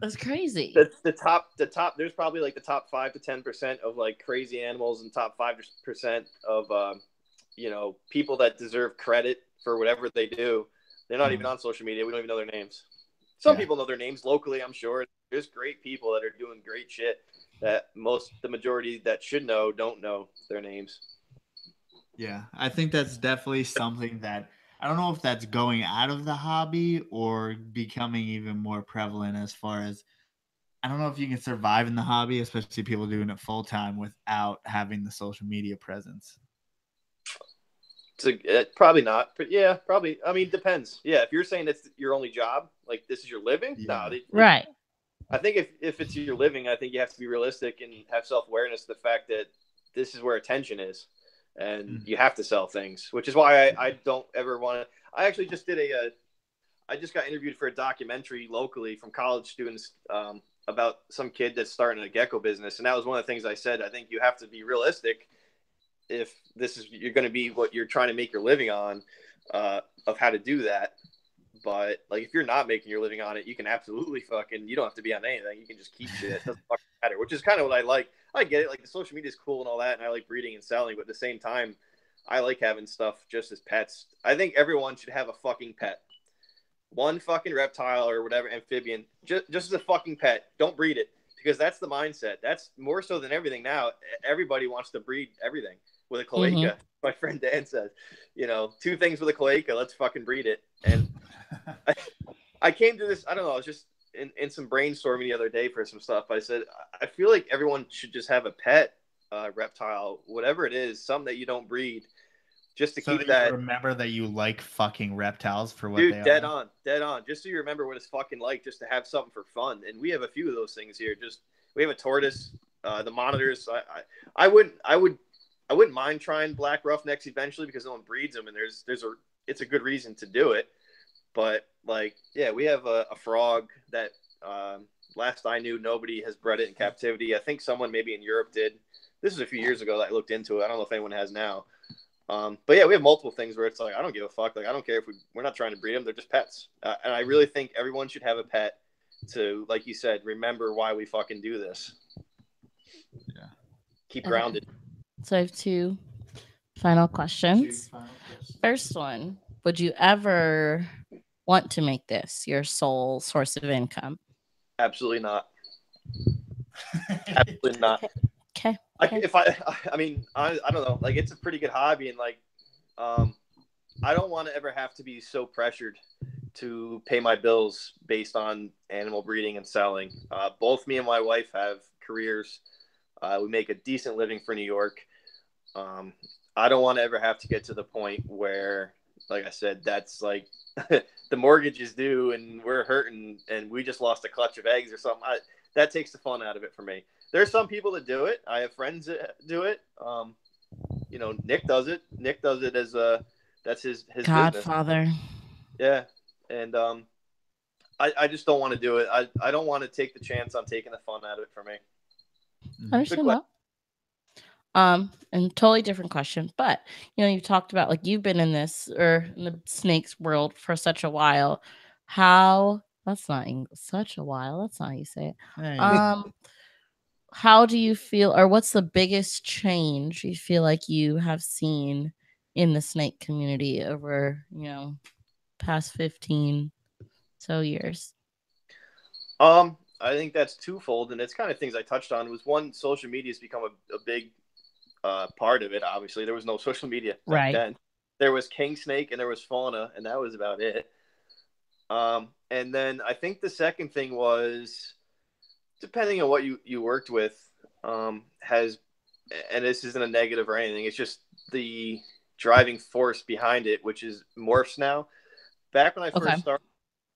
that's crazy. The top. There's probably like the top 5 to 10% of like crazy animals, and top 5% of people that deserve credit for whatever they do. They're not even on social media. We don't even know their names. Some people know their names locally, I'm sure. There's great people that are doing great shit that the majority that should know don't know their names. Yeah, I think that's definitely something that I don't know if that's going out of the hobby or becoming even more prevalent as far as I don't know if you can survive in the hobby, especially people doing it full time without having the social media presence. Probably not, but yeah, probably. I mean, depends. Yeah, if you're saying it's your only job, like this is your living, right. I think if it's your living, I think you have to be realistic and have self-awareness of the fact that this is where attention is, and you have to sell things, which is why I don't ever want to. I actually just did I just got interviewed for a documentary locally from college students about some kid that's starting a gecko business, and that was one of the things I said. I think you have to be realistic if you're going to be what you're trying to make your living on, of how to do that. But like, if you're not making your living on it, you can absolutely you don't have to be on anything. You can just keep shit. It doesn't fucking matter, which is kind of what I like. I get it. Like the social media is cool and all that. And I like breeding and selling, but at the same time, I like having stuff just as pets. I think everyone should have a fucking pet. One fucking reptile or whatever, amphibian, just as a fucking pet. Don't breed it, because that's the mindset. That's more so than everything now. Everybody wants to breed everything with a cloaca. Mm-hmm. My friend Dan says, 2 things with a cloaca, let's fucking breed it. And I came to this, I don't know, I was just in some brainstorming the other day for some stuff. I said, I feel like everyone should just have a pet reptile, whatever it is, something that you don't breed, just to keep that. Remember that you like fucking reptiles for what they are. Dead on. Just so you remember what it's fucking like, just to have something for fun. And we have a few of those things here. We have a tortoise, the monitors. I wouldn't mind trying black roughnecks eventually, because no one breeds them, and it's a good reason to do it. But we have a frog that last I knew, nobody has bred it in captivity. I think someone maybe in Europe did. This was a few years ago that I looked into it. I don't know if anyone has now. But yeah, we have multiple things where it's like, I don't give a fuck. Like, I don't care if we're not trying to breed them. They're just pets. And I really think everyone should have a pet to, like you said, remember why we fucking do this. Yeah. Keep grounded. So I have two final questions. First one, would you ever want to make this your sole source of income? Absolutely not. Absolutely not. Okay. I don't know. Like, it's a pretty good hobby, and like, I don't want to ever have to be so pressured to pay my bills based on animal breeding and selling. Both me and my wife have careers. We make a decent living for New York. I don't want to ever have to get to the point where, like I said, that's like the mortgage is due and we're hurting and we just lost a clutch of eggs or something. That takes the fun out of it for me. There's some people that do it. I have friends that do it. Nick does it. Nick does it as that's his Godfather. Business. Yeah, and I just don't want to do it. I don't want to take the chance on taking the fun out of it for me. I understand that. And totally different question, but you talked about like you've been in this or in the snakes world for such a while. That's not English, such a while. That's not how you say it. Hey. How do you feel, or what's the biggest change you feel like you have seen in the snake community over, past 15 so years? I think that's twofold, and it's kind of things I touched on. Was one, social media has become a big part of it. Obviously, there was no social media back then. There was King Snake and there was Fauna, and that was about it. And then I think the second thing was, depending on what you worked with, has, and this isn't a negative or anything, it's just the driving force behind it, which is morphs now. Back when I first started,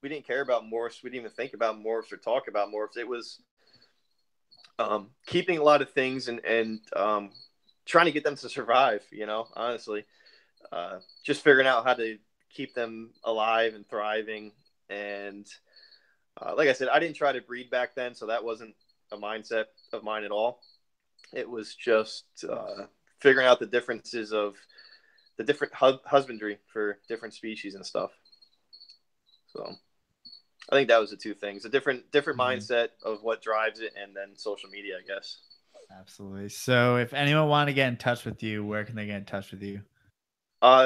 we didn't care about morphs. We didn't even think about morphs or talk about morphs. It was keeping a lot of things and trying to get them to survive, honestly. Just figuring out how to keep them alive and thriving. And like I said, I didn't try to breed back then, so that wasn't a mindset of mine at all. It was just figuring out the differences of the different husbandry for different species and stuff. So I think that was the two things: a different mindset of what drives it, and then social media, I guess. Absolutely. So if anyone want to get in touch with you, where can they get in touch with you?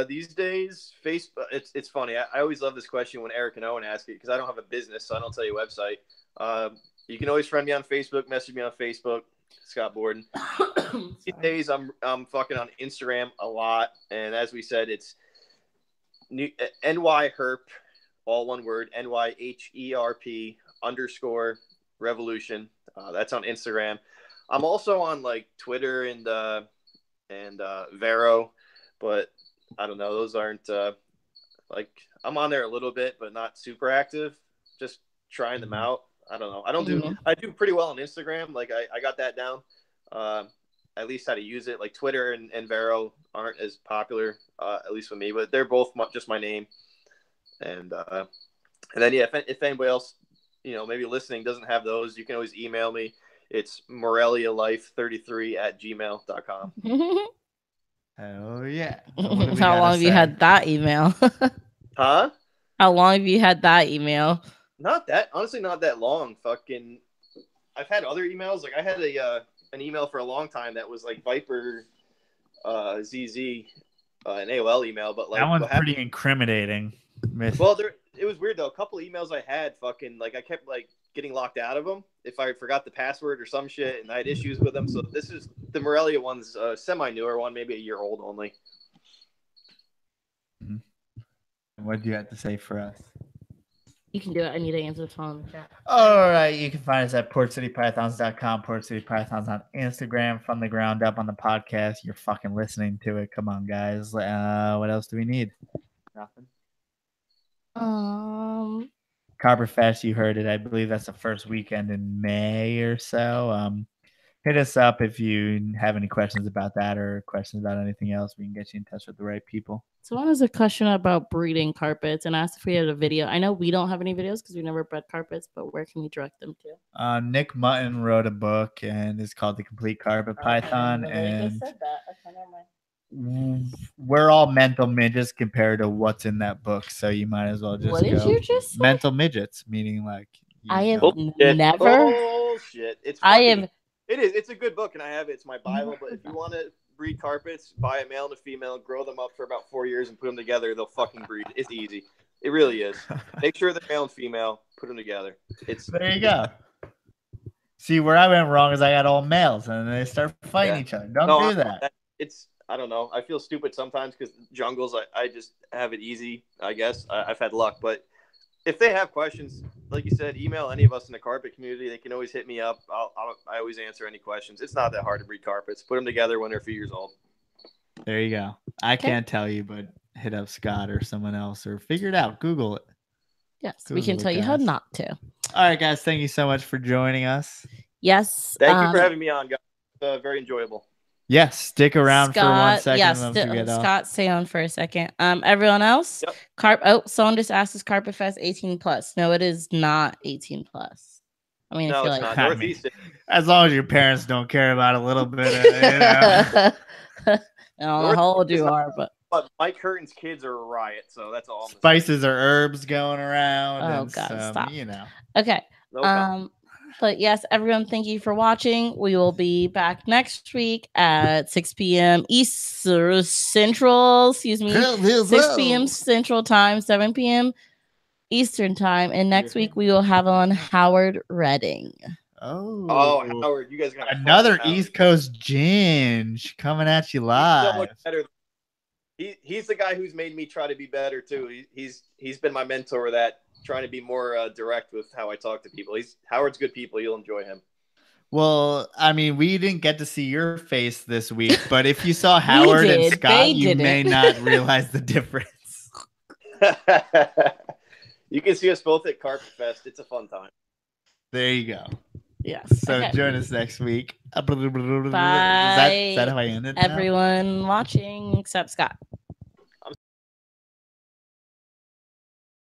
These days, Facebook. It's funny. I always love this question when Eric and Owen ask it because I don't have a business, so I don't tell you a website. You can always friend me on Facebook, message me on Facebook, Scott Borden. These days, I'm fucking on Instagram a lot, and as we said, it's NYHerp, all one word, NYHERP _revolution. That's on Instagram. I'm also on like Twitter and Vero, but I don't know. Those aren't like, I'm on there a little bit, but not super active. Just trying them out. I don't know. I do pretty well on Instagram. Like I got that down. At least how to use it. Like Twitter and Vero aren't as popular, at least with me, but they're both just my name. And then yeah, if anybody else, maybe listening doesn't have those, you can always email me. It's morelialife33@gmail.com. Oh yeah. How long have you had that email? Huh? How long have you had that email? Honestly, not that long. Fucking, I've had other emails. Like I had an email for a long time that was like Viper ZZ, an AOL email, but like that one's pretty incriminating. Well, it was weird though. A couple of emails I had, fucking, like I kept like getting locked out of them if I forgot the password or some shit, and I had issues with them. So this is the Morelia one's semi-newer one, maybe a year old only. Mm-hmm. What do you have to say for us? You can do it. I need to answer the phone in the chat. All right. You can find us at PortCityPythons.com, PortCityPythons on Instagram, From the Ground Up on the podcast. You're fucking listening to it. Come on, guys. What else do we need? Nothing. Carver Fest, you heard it. I believe that's the first weekend in May or so. Hit us up if you have any questions about that or questions about anything else. We can get you in touch with the right people. Someone has a question about breeding carpets and asked if we had a video. I know we don't have any videos because we never bred carpets, but where can we direct them to? Nick Mutton wrote a book and it's called The Complete Carpet Python. And just said that. Okay, never mind. we're all mental midgets compared to what's in that book. So you might as well just What did you just say? Mental midgets, meaning like I have bullshit. never. Bullshit. It's fucking, It is. It's a good book, and I have it. It's my Bible. But if you want to breed carpets, buy a male and a female, grow them up for about 4 years, and put them together. They'll fucking breed. It's easy. It really is. Make sure they're male and female. Put them together. There you go. See, where I went wrong is I got all males, and they start fighting each other. Don't do that. I don't know. I feel stupid sometimes because jungles, I just have it easy, I guess. I've had luck. But if they have questions, like you said, email any of us in the carpet community. They can always hit me up. I always answer any questions. It's not that hard to breed carpets. Put them together when they're a few years old. There you go. I can't tell you, but hit up Scott or someone else or figure it out. Google it. Yes, we can tell you how not to. All right, guys. Thank you so much for joining us. Yes. Thank you for having me on, guys. Very enjoyable. Yes, stick around for 1 second. Yes, Scott, stay on for a second. Everyone else, someone just asked, is Carpet Fest 18 plus? No, it is not 18 plus. I mean, I feel like Northeast. As long as your parents don't care about a little bit of I don't know how old you are, but Mike Curtin's kids are a riot, so that's all. Spices or herbs going around. Oh God, stop! Okay. But yes, everyone, thank you for watching. We will be back next week at 6 p.m. Central. 6 p.m. Central Time, 7 p.m. Eastern Time. And next week we will have on Howard Redding. Oh, Howard, you guys got another East Coast ginge coming at you live. He's the guy who's made me try to be better too. He's been my mentor that trying to be more direct with how I talk to people. Howard's good people. You'll enjoy him. Well, I mean, we didn't get to see your face this week, but if you saw Howard and Scott, you may not realize the difference. You can see us both at Carpet Fest. It's a fun time. There you go. Yes. So join us next week. Bye. Is that how I ended? Everyone watching except Scott.